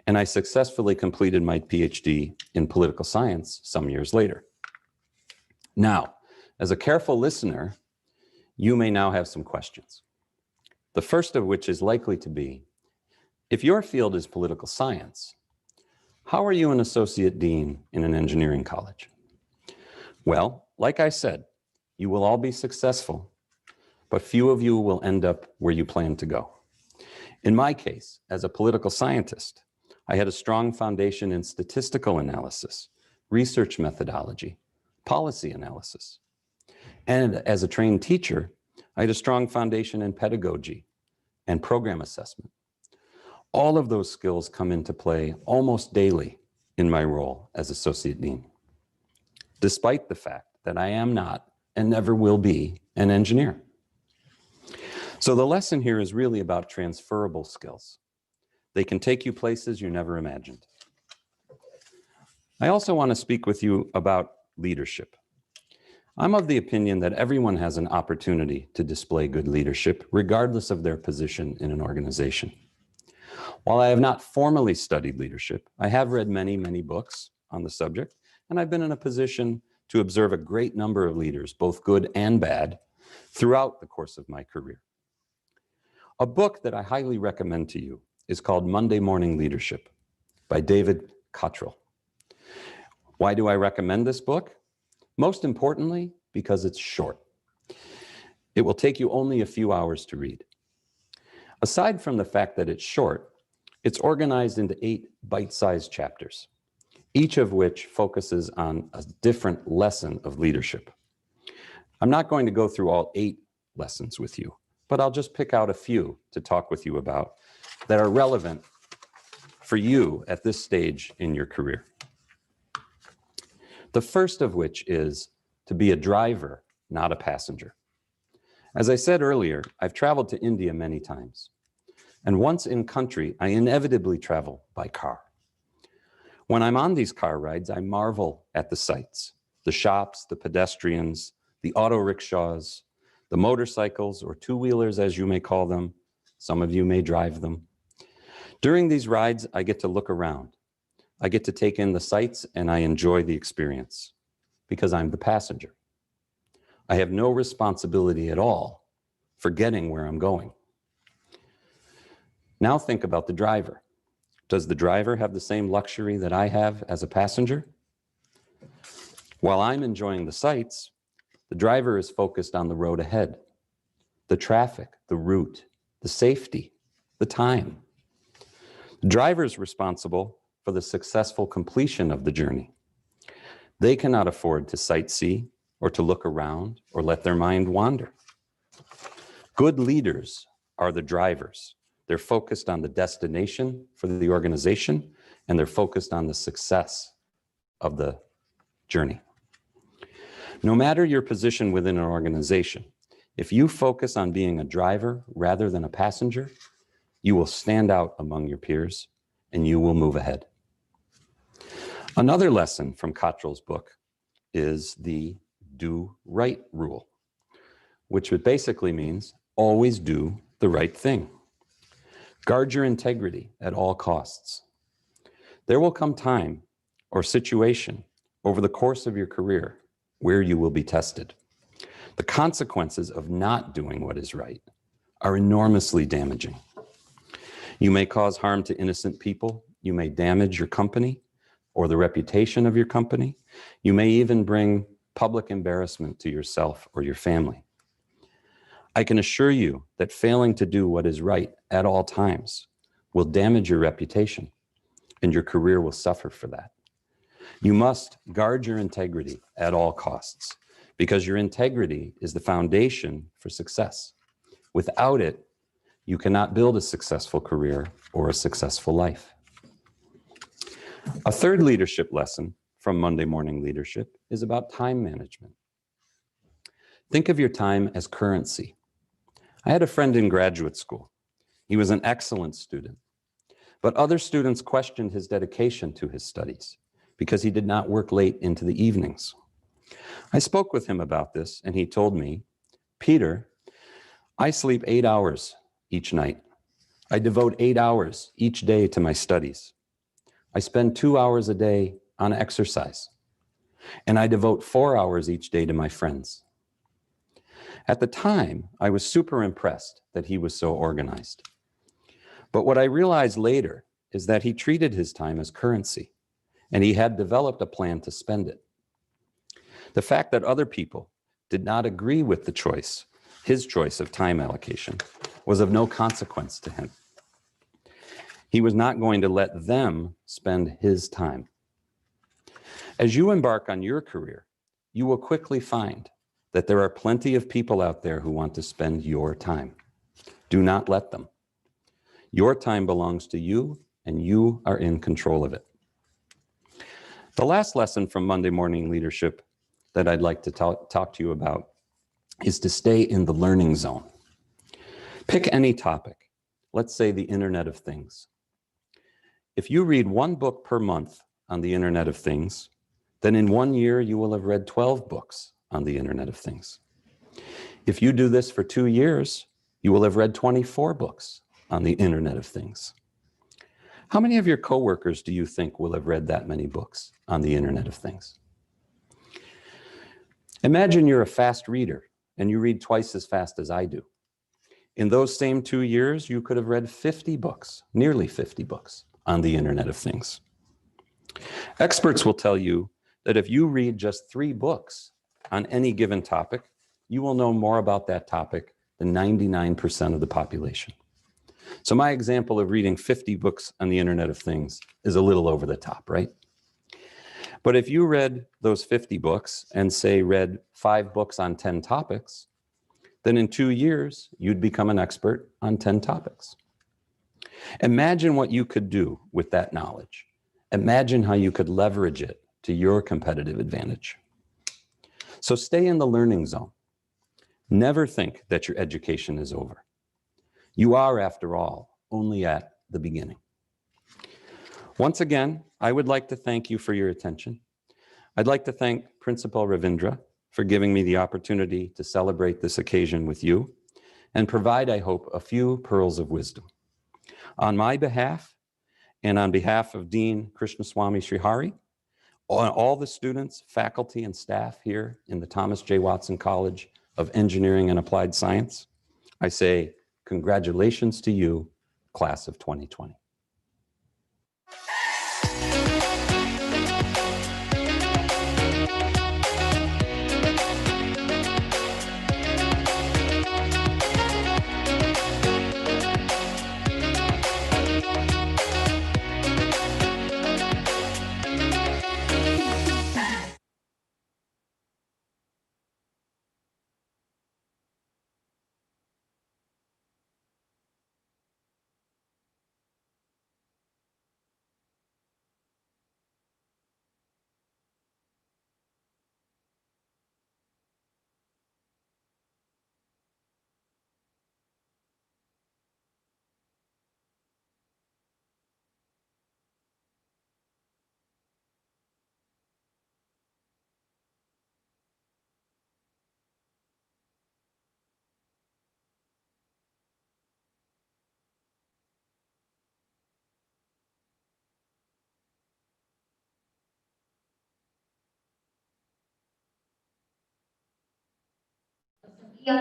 and I successfully completed my PhD in political science some years later. Now, as a careful listener, you may now have some questions. The first of which is likely to be, if your field is political science, how are you an associate dean in an engineering college? Well, like I said, you will all be successful, but few of you will end up where you plan to go. In my case, as a political scientist, I had a strong foundation in statistical analysis, research methodology, policy analysis. And as a trained teacher, I had a strong foundation in pedagogy and program assessment. All of those skills come into play almost daily in my role as associate dean, despite the fact that I am not and never will be an engineer. So the lesson here is really about transferable skills. They can take you places you never imagined. I also want to speak with you about leadership. I'm of the opinion that everyone has an opportunity to display good leadership, regardless of their position in an organization. While I have not formally studied leadership, I have read many, many books on the subject, and I've been in a position to observe a great number of leaders, both good and bad, throughout the course of my career. A book that I highly recommend to you is called Monday Morning Leadership by David Cottrell. Why do I recommend this book? Most importantly, because it's short. It will take you only a few hours to read. Aside from the fact that it's short, it's organized into 8 bite-sized chapters, each of which focuses on a different lesson of leadership. I'm not going to go through all 8 lessons with you, but I'll just pick out a few to talk with you about that are relevant for you at this stage in your career. The first of which is to be a driver, not a passenger. As I said earlier, I've traveled to India many times. And once in country, I inevitably travel by car. When I'm on these car rides, I marvel at the sights, the shops, the pedestrians, the auto rickshaws, the motorcycles or two-wheelers, as you may call them. Some of you may drive them. During these rides, I get to look around. I get to take in the sights and I enjoy the experience because I'm the passenger. I have no responsibility at all for getting where I'm going. Now think about the driver. Does the driver have the same luxury that I have as a passenger? While I'm enjoying the sights, the driver is focused on the road ahead, the traffic, the route, the safety, the time. The driver is responsible for the successful completion of the journey. They cannot afford to sightsee or to look around or let their mind wander. Good leaders are the drivers. They're focused on the destination for the organization, and they're focused on the success of the journey. No matter your position within an organization, if you focus on being a driver rather than a passenger, you will stand out among your peers and you will move ahead. Another lesson from Cottrell's book is the do right rule, which basically means always do the right thing. Guard your integrity at all costs. There will come time or situation over the course of your career where you will be tested. The consequences of not doing what is right are enormously damaging. You may cause harm to innocent people. You may damage your company or the reputation of your company. You may even bring public embarrassment to yourself or your family. I can assure you that failing to do what is right at all times will damage your reputation, and your career will suffer for that. You must guard your integrity at all costs, because your integrity is the foundation for success. Without it, you cannot build a successful career or a successful life. A third leadership lesson from Monday Morning Leadership is about time management. Think of your time as currency. I had a friend in graduate school. He was an excellent student. But other students questioned his dedication to his studies because he did not work late into the evenings. I spoke with him about this, and he told me, "Peter, I sleep 8 hours each night. I devote 8 hours each day to my studies. I spend 2 hours a day on exercise, and I devote 4 hours each day to my friends." At the time, I was super impressed that he was so organized. But what I realized later is that he treated his time as currency, and he had developed a plan to spend it. The fact that other people did not agree with the choice, his choice of time allocation, was of no consequence to him. He was not going to let them spend his time. As you embark on your career, you will quickly find that there are plenty of people out there who want to spend your time. Do not let them. Your time belongs to you, and you are in control of it. The last lesson from Monday Morning Leadership that I'd like to talk to you about is to stay in the learning zone. Pick any topic, let's say the Internet of Things. If you read one book per month on the Internet of Things, then in 1 year you will have read 12 books on the Internet of Things. If you do this for 2 years, you will have read 24 books on the Internet of Things. How many of your coworkers do you think will have read that many books on the Internet of Things? Imagine you're a fast reader and you read twice as fast as I do. In those same 2 years, you could have read 50 books, nearly 50 books on the Internet of Things. Experts will tell you that if you read just 3 books on any given topic, you will know more about that topic than 99% of the population. So my example of reading 50 books on the Internet of Things is a little over the top, right? But if you read those 50 books and say read 5 books on 10 topics, then in 2 years, you'd become an expert on 10 topics. Imagine what you could do with that knowledge. Imagine how you could leverage it to your competitive advantage. So stay in the learning zone. Never think that your education is over. You are, after all, only at the beginning. Once again, I would like to thank you for your attention. I'd like to thank Principal Ravindra for giving me the opportunity to celebrate this occasion with you and provide, I hope, a few pearls of wisdom. On my behalf, and on behalf of Dean Krishnaswamy Srihari, all the students, faculty, and staff here in the Thomas J. Watson College of Engineering and Applied Science, I say congratulations to you, class of 2020.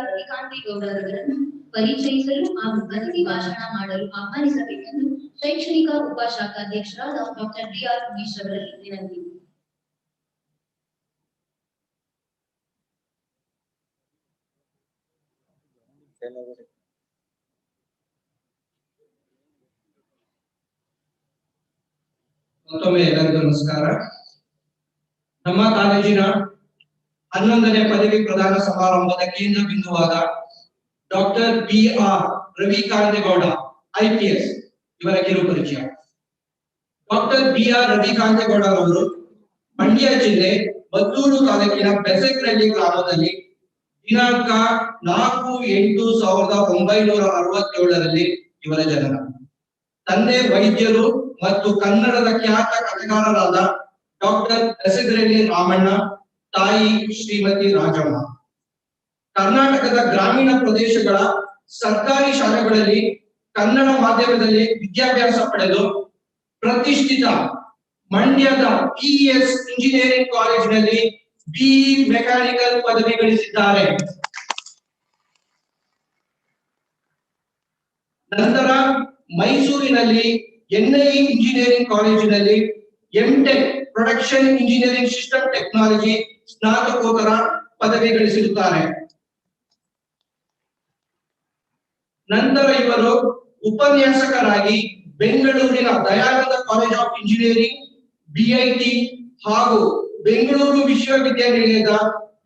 ರವಿಕಾಂತೇಗೌಡರವರನ್ನು ಪರಿಚಯಿಸಲು ಹಾಗೂ ಅತಿಥಿ ಭಾಷಣ ಮಾಡಲು ಆಹ್ವಾನಿಸಬೇಕೆಂದು ಶೈಕ್ಷಣಿಕ ಉಪಶಾಖಾಧ್ಯಕ್ಷರಾದ doctor DR. Umesh ಅವರಲ್ಲಿ ವಿನಂತಿ. ಮತ್ತೊಮ್ಮೆ ಎಲ್ಲರಿಗೂ ನಮಸ್ಕಾರ. ನಮ್ಮ ಕಾಲೇಜಿನ 11ನೇ ಪದವಿ ಪ್ರದಾನ ಸಮಾರಂಭದ ಕೇಂದ್ರ ಬಿಂದುವಾದ ಡಾಕ್ಟರ್ ಬಿ.ಆರ್. ರವಿಕಾಂತೇಗೌಡ IPS ಇವರ ಕಿರು ಪರಿಚಯ. Doctor B R. ರವಿಕಾಂತೇಗೌಡ ಅವರು ಮಂಡ್ಯ ಜಿಲ್ಲೆ ಮದ್ದೂರು ತಾಲೂಕಿನ ಬೆಸಕ್ರಳ್ಳಿ ಗ್ರಾಮದಲ್ಲಿ ದಿನಾಂಕ 4/8/1967 ಇವರ ಜನನ. ತಂದೆ ವೈದ್ಯರು ಮತ್ತು ಕನ್ನಡದ ಖ್ಯಾತ ಕಥೆಗಾರರಾದ ಡಾಕ್ಟರ್ ಎಸಗ್ರೆಡ್ಡಿ ರಾಮಣ್ಣ, ತಾಯಿ ಶ್ರೀಮತಿ ರಾಜಮ್ಮ. ಕರ್ನಾಟಕದ ಗ್ರಾಮೀಣ ಪ್ರದೇಶಗಳ ಸರ್ಕಾರಿ ಶಾಲೆಗಳಲ್ಲಿ ಕನ್ನಡ ಮಾಧ್ಯಮದಲ್ಲಿ ವಿದ್ಯಾಭ್ಯಾಸ ಪಡೆದು ಪ್ರತಿಷ್ಠಿತ ಮಂಡ್ಯದ ಪಿಇಎಸ್ ಇಂಜಿನಿಯರಿಂಗ್ ಕಾಲೇಜಿನಲ್ಲಿ ಬಿಇ ಮೆಕ್ಯಾನಿಕಲ್ ಪದವಿ ಗಳಿಸಿದ್ದಾರೆ. ನಂತರ ಮೈಸೂರಿನಲ್ಲಿ ಎನ್ಐಇ ಇಂಜಿನಿಯರಿಂಗ್ ಕಾಲೇಜಿನಲ್ಲಿ MTech production engineering system technology ಸ್ನಾತಕೋತ್ತರ ಪದವಿ ಗಳಿಸಿರುತ್ತಾರೆ. ನಂತರ ಇವರು ಉಪನ್ಯಾಸಕರಾಗಿ ಬೆಂಗಳೂರಿನ Dayananda college of engineering, BIT ಹಾಗೂ ಬೆಂಗಳೂರು ವಿಶ್ವವಿದ್ಯಾನಿಲಯದ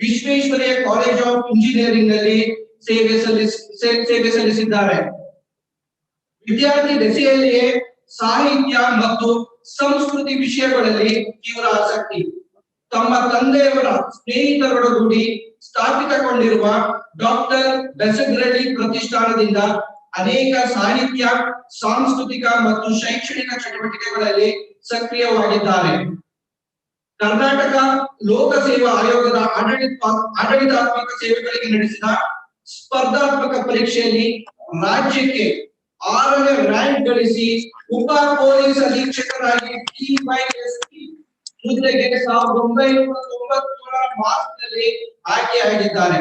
ವಿಶ್ವೇಶ್ವರಯ್ಯ ಕಾಲೇಜ್ ಆಫ್ ಇಂಜಿನಿಯರಿಂಗ್ ನಲ್ಲಿ ಸೇವೆ ಸಲ್ಲಿಸಿದ್ದಾರೆ. ವಿದ್ಯಾರ್ಥಿ ದಶೆಯಲ್ಲಿಯೇ ಸಾಹಿತ್ಯ ಮತ್ತು ಸಂಸ್ಕೃತಿ ವಿಷಯಗಳಲ್ಲಿ ತೀವ್ರ ಆಸಕ್ತಿ. ತಮ್ಮ ತಂದೆಯವರ ಸ್ನೇಹಿತರೊಡಗೂಡಿ ಸ್ಥಾಪಿತಗೊಂಡಿರುವ ಡಾಕ್ಟರ್ ಬೆಸಗ್ರೆಡ್ಡಿ ಪ್ರತಿಷ್ಠಾನದಿಂದ ಅನೇಕ ಸಾಹಿತ್ಯ, ಸಾಂಸ್ಕೃತಿಕ ಮತ್ತು ಶೈಕ್ಷಣಿಕ ಚಟುವಟಿಕೆಗಳಲ್ಲಿ ಸಕ್ರಿಯವಾಗಿದ್ದಾರೆ. ಕರ್ನಾಟಕ ಲೋಕಸೇವಾ ಆಯೋಗದ ಆಡಳಿತಾತ್ಮಕ ಸೇವೆಗಳಿಗೆ ನಡೆಸಿದ ಸ್ಪರ್ಧಾತ್ಮಕ ಪರೀಕ್ಷೆಯಲ್ಲಿ ರಾಜ್ಯಕ್ಕೆ 6ನೇ ರ್ಯಾಂಕ್ ಗಳಿಸಿ ಉಪ ಪೊಲೀಸ್ ಅಧೀಕ್ಷಕರಾಗಿ ಡಿವೈಎಸ್ಪಿ ಹುದ್ದೆಗೆ 1997 ಮಾರ್ಚ್ನಲ್ಲಿ ಆಯ್ಕೆಯಾಗಿದ್ದಾರೆ.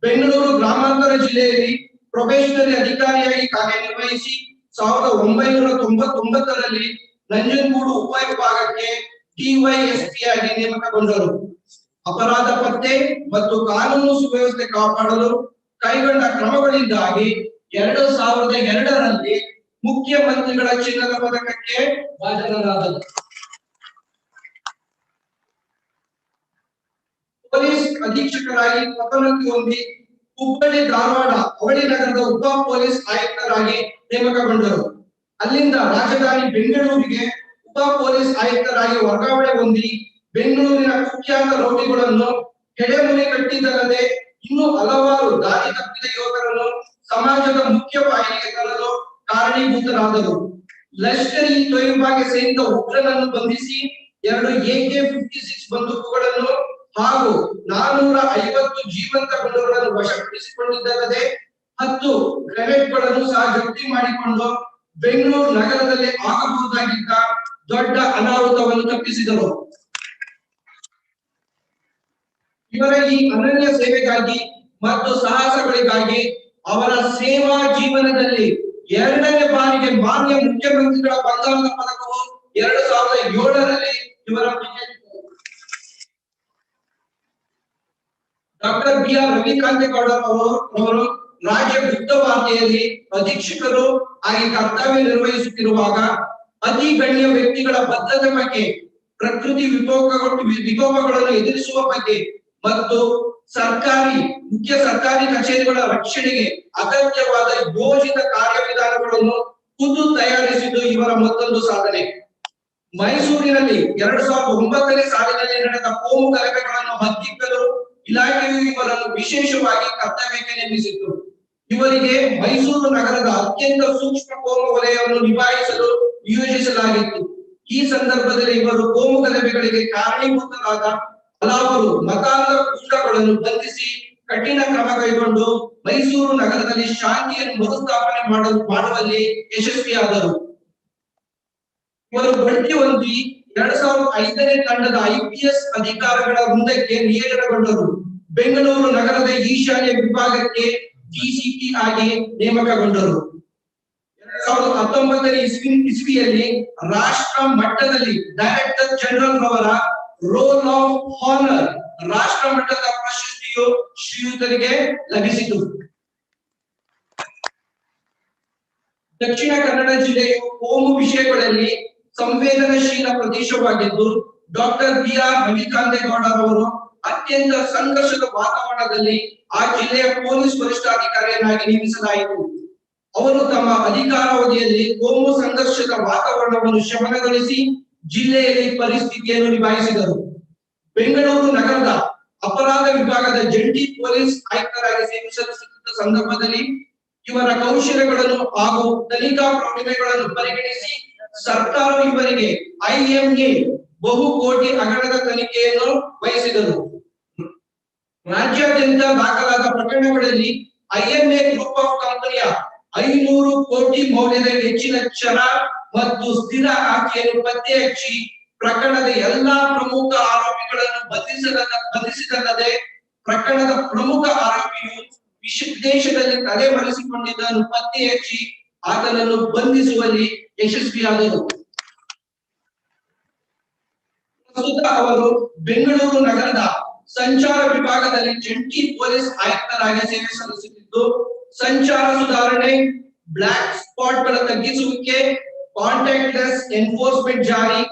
ಬೆಂಗಳೂರು ಗ್ರಾಮಾಂತರ ಜಿಲ್ಲೆಯಲ್ಲಿ ಪ್ರೊಬೇಷನರಿ ಅಧಿಕಾರಿಯಾಗಿ ಕಾರ್ಯನಿರ್ವಹಿಸಿ 1999ರಲ್ಲಿ ನಂಜನಗೂಡು ಉಪವಿಭಾಗಕ್ಕೆ ಡಿವೈಎಸ್ಪಿ ಆಗಿ ನೇಮಕಗೊಂಡರು. ಅಪರಾಧ ಪತ್ತೆ ಮತ್ತು ಕಾನೂನು ಸುವ್ಯವಸ್ಥೆ ಕಾಪಾಡಲು ಕೈಗೊಂಡ ಕ್ರಮಗಳಿಂದಾಗಿ 2002ರಲ್ಲಿ ಮುಖ್ಯಮಂತ್ರಿಗಳ ಚಿನ್ನದ ಪದಕಕ್ಕೆ ಭಾಜನರಾದರು. ಪೊಲೀಸ್ ಅಧೀಕ್ಷಕರಾಗಿ ಪದೋನ್ನತಿ ಹೊಂದಿ ಹುಬ್ಬಳ್ಳಿ ಧಾರವಾಡ ಅವಳಿ ನಗರದ ಉಪ ಪೊಲೀಸ್ ಆಯುಕ್ತರಾಗಿ ನೇಮಕಗೊಂಡರು. ಅಲ್ಲಿಂದ ರಾಜಧಾನಿ ಬೆಂಗಳೂರಿಗೆ ಉಪ ಪೊಲೀಸ್ ಆಯುಕ್ತರಾಗಿ ವರ್ಗಾವಣೆ ಹೊಂದಿ ಬೆಂಗಳೂರಿನ ಕುಖ್ಯಾತ ರೌಡಿಗಳನ್ನು ಹೆಡೆಮುರಿ ಕಟ್ಟಿದ್ದಲ್ಲದೆ ಇನ್ನೂ ಹಲವಾರು ದಾರಿ ತಪ್ಪಿದ ಯುವಕರನ್ನು ಸಮಾಜದ ಮುಖ್ಯವಾಹಿನಿಗೆ ತರಲು ಕಾರಣೀಭೂತರಾದರು. ಲಷ್ಕರ್-ಇ ತೊಯ್ಬಾಗೆ ಸೇರಿದ ಉಗ್ರನನ್ನು ಬಂಧಿಸಿ 2 AK-56 ಬಂದೂಕುಗಳನ್ನು ಹಾಗೂ 450 ಜೀವಂತ ಗುಂಡುಗಳನ್ನು ವಶಪಡಿಸಿಕೊಂಡಿದ್ದಲ್ಲದೆ 10 ಗ್ರೆನೇಡ್ಗಳನ್ನು ಸಹ ಜಪ್ತಿ ಮಾಡಿಕೊಂಡು ಬೆಂಗಳೂರು ನಗರದಲ್ಲಿ ಆಗಬಹುದಾಗಿದ್ದ ದೊಡ್ಡ ಅನಾಹುತವನ್ನು ತಪ್ಪಿಸಿದರು. ಇವರ ಈ ಅನನ್ಯ ಸೇವೆಗಾಗಿ ಮತ್ತು ಸಾಹಸಗಳಿಗಾಗಿ ಅವರ ಸೇವಾ ಜೀವನದಲ್ಲಿ 2ನೇ ಬಾರಿಗೆ ಮಾನ್ಯ ಮುಖ್ಯಮಂತ್ರಿಗಳ ಬಂಗಾರದ ಪದಕವು 2007ರಲ್ಲಿ ಇವರ ಡಾಕ್ಟರ್ ಬಿ.ಆರ್. ರವಿಕಾಂತೇಗೌಡ ಅವರು ರಾಜ್ಯ ಗುಪ್ತವಾರ್ತೆಯಲ್ಲಿ ಅಧೀಕ್ಷಕರು ಆಗಿ ಕರ್ತವ್ಯ ನಿರ್ವಹಿಸುತ್ತಿರುವಾಗ ಅತಿ ಗಣ್ಯ ವ್ಯಕ್ತಿಗಳ ಭದ್ರತೆ ಬಗ್ಗೆ, ಪ್ರಕೃತಿ ವಿಕೋಪಗಳನ್ನು ಎದುರಿಸುವ ಬಗ್ಗೆ ಮತ್ತು ಮುಖ್ಯ ಸರ್ಕಾರಿ ಕಚೇರಿಗಳ ರಕ್ಷಣೆಗೆ ಅಗತ್ಯವಾದ ಯೋಜಿತ ಕಾರ್ಯವಿಧಾನಗಳನ್ನು ಖುದ್ದು ತಯಾರಿಸಿದ್ದು ಇವರ ಮತ್ತೊಂದು ಸಾಧನೆ. ಮೈಸೂರಿನಲ್ಲಿ 2009ನೇ ಸಾಲಿನಲ್ಲಿ ನಡೆದ ಕೋಮು ಗಲಭೆಗಳನ್ನು ಹತ್ತಿಕ್ಕಲು ಇಲಾಖೆಯು ಇವರನ್ನು ವಿಶೇಷವಾಗಿ ಕರ್ತವ್ಯಕ್ಕೆ ನೇಮಿಸಿತ್ತು. ಇವರಿಗೆ ಮೈಸೂರು ನಗರದ ಅತ್ಯಂತ ಸೂಕ್ಷ್ಮ ಕೋಮು ವಲಯವನ್ನು ನಿಭಾಯಿಸಲು ನಿಯೋಜಿಸಲಾಗಿತ್ತು. ಈ ಸಂದರ್ಭದಲ್ಲಿ ಇವರು ಕೋಮು ಗಲಭೆಗಳಿಗೆ ಕಾರಣೀಭೂತರಾದ ಹಲವಾರು ಮತಾಂಧ ಗೂಂಡಗಳನ್ನು ಬಂಧಿಸಿ ಕಠಿಣ ಕ್ರಮ ಕೈಗೊಂಡು ಮೈಸೂರು ನಗರದಲ್ಲಿ ಶಾಂತಿಯನ್ನು ಮರುಸ್ಥಾಪನೆ ಮಾಡುವಲ್ಲಿ ಯಶಸ್ವಿಯಾದರು. ಇವರು ಬಡ್ತಿ ಹೊಂದಿ 2005ನೇ ತಂಡದ IPS ಅಧಿಕಾರಿಗಳ ವೃಂದಕ್ಕೆ ನಿಯೋಜನೆಗೊಂಡರು. ಬೆಂಗಳೂರು ನಗರದ ಈಶಾನ್ಯ ವಿಭಾಗಕ್ಕೆ DCP ಆಗಿ ನೇಮಕಗೊಂಡರು. 2019ನೇ ಇಸ್ವಿಯಲ್ಲಿ ರಾಷ್ಟ್ರ ಮಟ್ಟದಲ್ಲಿ ಡೈರೆಕ್ಟರ್ ಜನರಲ್ ರವರ ರೋಲ್ ಆಫ್ ಹಾನರ್ ರಾಷ್ಟ್ರ ಮಟ್ಟದ ಪ್ರಶಸ್ತಿಯು ಶ್ರೀಯುತರಿಗೆ ಲಭಿಸಿತು. ದಕ್ಷಿಣ ಕನ್ನಡ ಜಿಲ್ಲೆಯು ಕೋಮು ವಿಷಯಗಳಲ್ಲಿ ಸಂವೇದನಶೀಲ ಪ್ರದೇಶವಾಗಿದ್ದು ಡಾಕ್ಟರ್ ಬಿ.ಆರ್. ರವಿಕಾಂತೇಗೌಡರವರು ಅತ್ಯಂತ ಸಂಘರ್ಷದ ವಾತಾವರಣದಲ್ಲಿ ಆ ಜಿಲ್ಲೆಯ ಪೊಲೀಸ್ ವರಿಷ್ಠಾಧಿಕಾರಿಯನ್ನಾಗಿ ನೇಮಿಸಲಾಯಿತು. ಅವರು ತಮ್ಮ ಅಧಿಕಾರಾವಧಿಯಲ್ಲಿ ಕೋಮು ಸಂಘರ್ಷದ ವಾತಾವರಣವನ್ನು ಶಮನಗೊಳಿಸಿ ಜಿಲ್ಲೆಯಲ್ಲಿ ಪರಿಸ್ಥಿತಿಯನ್ನು ನಿಭಾಯಿಸಿದರು. ಬೆಂಗಳೂರು ನಗರದ ಅಪರಾಧ ವಿಭಾಗದ ಜಂಟಿ ಪೊಲೀಸ್ ಆಯುಕ್ತರಾಗಿ ಸೇವೆ ಸಲ್ಲಿಸುತ್ತಿದ್ದ ಸಂದರ್ಭದಲ್ಲಿ ಇವರ ಕೌಶಲ್ಯಗಳನ್ನು ಹಾಗೂ ಕಲಿಕಾ ಪ್ರತಿಭೆಗಳನ್ನು ಪರಿಗಣಿಸಿ ಸರ್ಕಾರವು ಇವರಿಗೆ IMA ಬಹುಕೋಟಿ ಹಗರಣದ ತನಿಖೆಯನ್ನು ವಹಿಸಿದರು. ರಾಜ್ಯಾದ್ಯಂತ ದಾಖಲಾದ ಪ್ರಕರಣಗಳಲ್ಲಿ IMA ಗ್ರೂಪ್ ಆಫ್ ಕಂಪನಿಯ 500 ಕೋಟಿ ಮೌಲ್ಯದ ಹೆಚ್ಚಿನ ಚರ ಮತ್ತು ಸ್ಥಿರ ಆಸ್ತಿಯನ್ನು ಪತ್ತೆ ಹಚ್ಚಿ ಪ್ರಕರಣದ ಎಲ್ಲಾ ಪ್ರಮುಖ ಆರೋಪಿಗಳನ್ನು ಬಂಧಿಸಿದಲ್ಲದೆ ಪ್ರಕರಣದ ಪ್ರಮುಖ ಆರೋಪಿಯು ವಿದೇಶದಲ್ಲಿ ತಲೆಮರೆಸಿಕೊಂಡಿದ್ದನ್ನು ಪತ್ತೆ ಹಚ್ಚಿ ಆತನನ್ನು ಬಂಧಿಸುವಲ್ಲಿ ಯಶಸ್ವಿಯಾದರು. ಪ್ರಸ್ತುತ ಅವರು ಬೆಂಗಳೂರು ನಗರದ ಸಂಚಾರ ವಿಭಾಗದಲ್ಲಿ ಜಂಟಿ ಪೊಲೀಸ್ ಆಯುಕ್ತರಾಗಿ ಸೇವೆ ಸಲ್ಲಿಸುತ್ತಿದ್ದು, ಸಂಚಾರ ಸುಧಾರಣೆ, ಬ್ಲಾಕ್ ಸ್ಪಾಟ್ ಗಳ ತಗ್ಗಿಸುವಿಕೆ, ಕಾಂಟ್ಯಾಕ್ಟ್ ಲೆಸ್ ಎನ್ಫೋರ್ಸ್ಮೆಂಟ್ ಜಾರಿ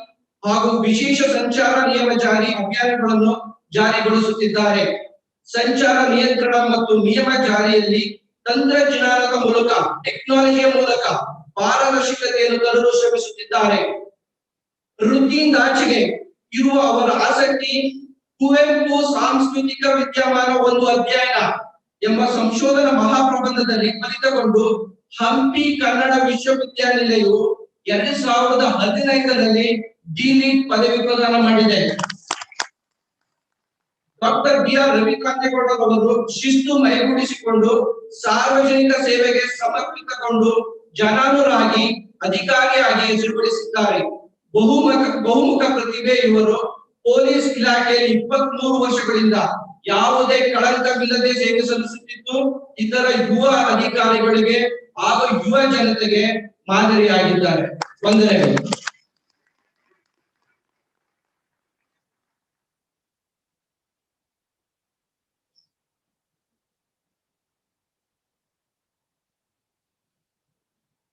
ಹಾಗೂ ವಿಶೇಷ ಸಂಚಾರ ನಿಯಮ ಜಾರಿ ಅಭಿಯಾನಗಳನ್ನು ಜಾರಿಗೊಳಿಸುತ್ತಿದ್ದಾರೆ. ಸಂಚಾರ ನಿಯಂತ್ರಣ ಮತ್ತು ನಿಯಮ ಜಾರಿಯಲ್ಲಿ ತಂತ್ರಜ್ಞಾನದ ಮೂಲಕ, ಟೆಕ್ನಾಲಜಿಯ ಮೂಲಕ ಪಾರದರ್ಶಕತೆಯನ್ನು ತರಲು ಶ್ರಮಿಸುತ್ತಿದ್ದಾರೆ. ವೃತ್ತಿಯಿಂದಾಚೆಗೆ ಇರುವ ಅವರ ಆಸಕ್ತಿ ಕುವೆಂಪು ಸಾಂಸ್ಕೃತಿಕ ವಿದ್ಯಮಾನ ಒಂದು ಅಧ್ಯಯನ ಎಂಬ ಸಂಶೋಧನಾ ಮಹಾಪ್ರಬಂಧದಲ್ಲಿ ಫಲಿತಗೊಂಡು ಹಂಪಿ ಕನ್ನಡ ವಿಶ್ವವಿದ್ಯಾನಿಲಯವು 2015ರಲ್ಲಿ ಡಿಲಿಟ್ ಪದವಿ ಪ್ರದಾನ ಮಾಡಿದೆ. ಡಾಕ್ಟರ್ BR ರವಿಕಾಂತೇಗೌಡ ಅವರು ಶಿಸ್ತು ಮೈಗೂಡಿಸಿಕೊಂಡು ಸಾರ್ವಜನಿಕ ಸೇವೆಗೆ ಸಮರ್ಪಿತಗೊಂಡು ಜನಾನುರಾಗಿ ಅಧಿಕಾರಿಯಾಗಿ ಹೆಸರುಗಳಿಸಿದ್ದಾರೆ. ಬಹುಮುಖ ಪ್ರತಿಭೆ ಇವರು. ಪೊಲೀಸ್ ಇಲಾಖೆಯಲ್ಲಿ 23 ವರ್ಷಗಳಿಂದ ಯಾವುದೇ ಕಳಂಕವಿಲ್ಲದೆ ಸೇವೆ ಸಲ್ಲಿಸುತ್ತಿದ್ದು, ಇತರ ಯುವ ಅಧಿಕಾರಿಗಳಿಗೆ ಹಾಗೂ ಯುವ ಜನತೆಗೆ ಮಾದರಿಯಾಗಿದ್ದಾರೆ. ವಂದನೆಗಳು.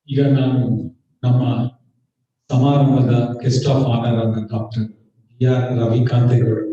ಈಗ ನಾನು ನಮ್ಮ ಸಮಾರಂಭದ ಗೆಸ್ಟ್ ಆಫ್ ಆನರ್ ಆದ doctor BR Ravikante Gowda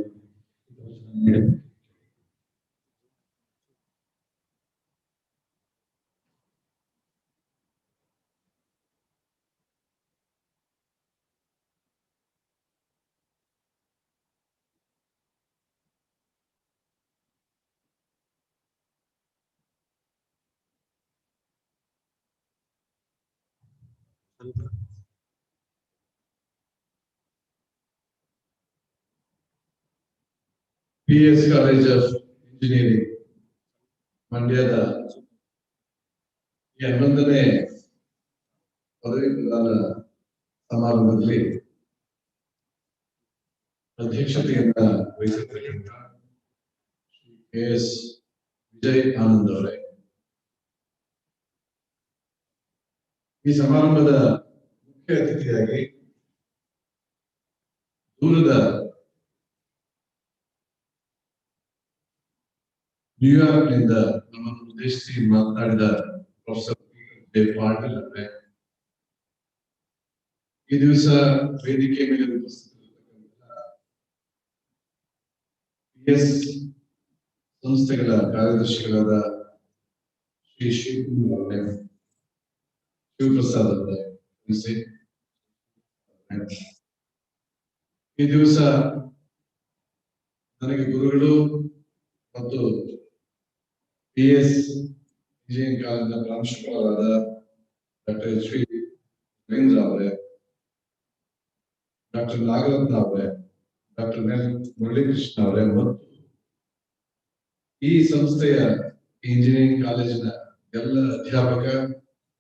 PS College of Engineering, ಮಂಡ್ಯದ 11ನೇ ಪದವಿ ಪ್ರದಾನ ಸಮಾರಂಭದಲ್ಲಿ ಅಧ್ಯಕ್ಷತೆಯನ್ನ ವಹಿಸಿರ್ತಕ್ಕಂಥ ಶ್ರೀ KS ವಿಜಯ್ ಆನಂದ್ ಅವರೇ, ಈ ಸಮಾರಂಭದ ಮುಖ್ಯ ಅತಿಥಿಯಾಗಿ ದೂರದ ನ್ಯೂಯಾರ್ಕ್ ನಿಂದ ನಮ್ಮನ್ನು ಉದ್ದೇಶಿಸಿ ಮಾತನಾಡಿದ ಪ್ರೊಫೆಸರ್ ಪಾಟೀಲ್ ಅವರೇ, ಈ ದಿವಸ ವೇದಿಕೆ ಮೇಲೆ ಉಪಸ್ಥಿತರಿರತಕ್ಕಂತಹ PS ಸಂಸ್ಥೆಗಳ ಕಾರ್ಯದರ್ಶಿಗಳಾದ ಶ್ರೀ ಶಿವಪ್ರಸಾದ್ ಅವರೇ, ಈ ದಿವಸ ನನಗೆ ಗುರುಗಳು ಮತ್ತು PS ಇಂಜಿನಿಯರಿಂಗ್ ಕಾಲೇಜಿನ ಪ್ರಾಂಶುಪಾಲರಾದ ಡಾಕ್ಟರ್ ಶ್ರೀ ರವೀಂದ್ರ ಅವರೇ, ಡಾಕ್ಟರ್ ನಾಗರತ್ನ ಅವರೇ, ಡಾಕ್ಟರ್ ಮುರಳೀಕೃಷ್ಣ ಅವರೇ ಮತ್ತು ಈ ಸಂಸ್ಥೆಯ ಇಂಜಿನಿಯರಿಂಗ್ ಕಾಲೇಜಿನ ಎಲ್ಲ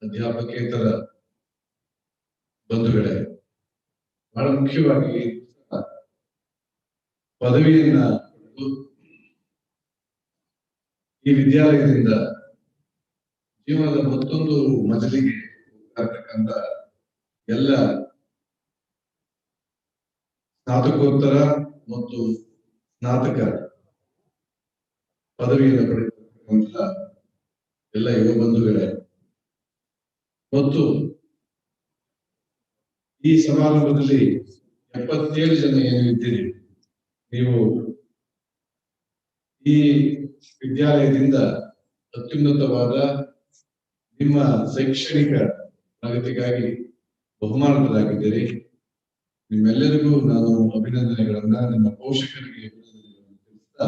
ಅಧ್ಯಾಪಕೇತರ ಬಂಧುಗಳೇ, ಬಹಳ ಮುಖ್ಯವಾಗಿ ಪದವಿಯನ್ನ ಈ ವಿದ್ಯಾಲಯದಿಂದ ಜೀವನದ ಮತ್ತೊಂದು ಮಜಲಿಗೆ ಹೋಗ್ತಕ್ಕಂಥ ಎಲ್ಲ ಸ್ನಾತಕೋತ್ತರ ಮತ್ತು ಸ್ನಾತಕ ಪದವಿಯನ್ನು ಪಡೆದಿರತಕ್ಕಂಥ ಎಲ್ಲ ಯುವ ಬಂಧುಗಳೇ ಮತ್ತು ಈ ಸಮಾರಂಭದಲ್ಲಿ 77 ಜನ ಏನು ಇದ್ದೀರಿ, ನೀವು ಈ ವಿದ್ಯಾಲಯದಿಂದ ಅತ್ಯುನ್ನತವಾದ ನಿಮ್ಮ ಶೈಕ್ಷಣಿಕ ಪ್ರಗತಿಗಾಗಿ ಬಹುಮಾನಿತರಾಗಿದ್ದೀರಿ. ನಿಮ್ಮೆಲ್ಲರಿಗೂ ನಾನು ಅಭಿನಂದನೆಗಳನ್ನ, ನಿಮ್ಮ ಪೋಷಕರಿಗೆ ತಿಳಿಸ್ತಾ,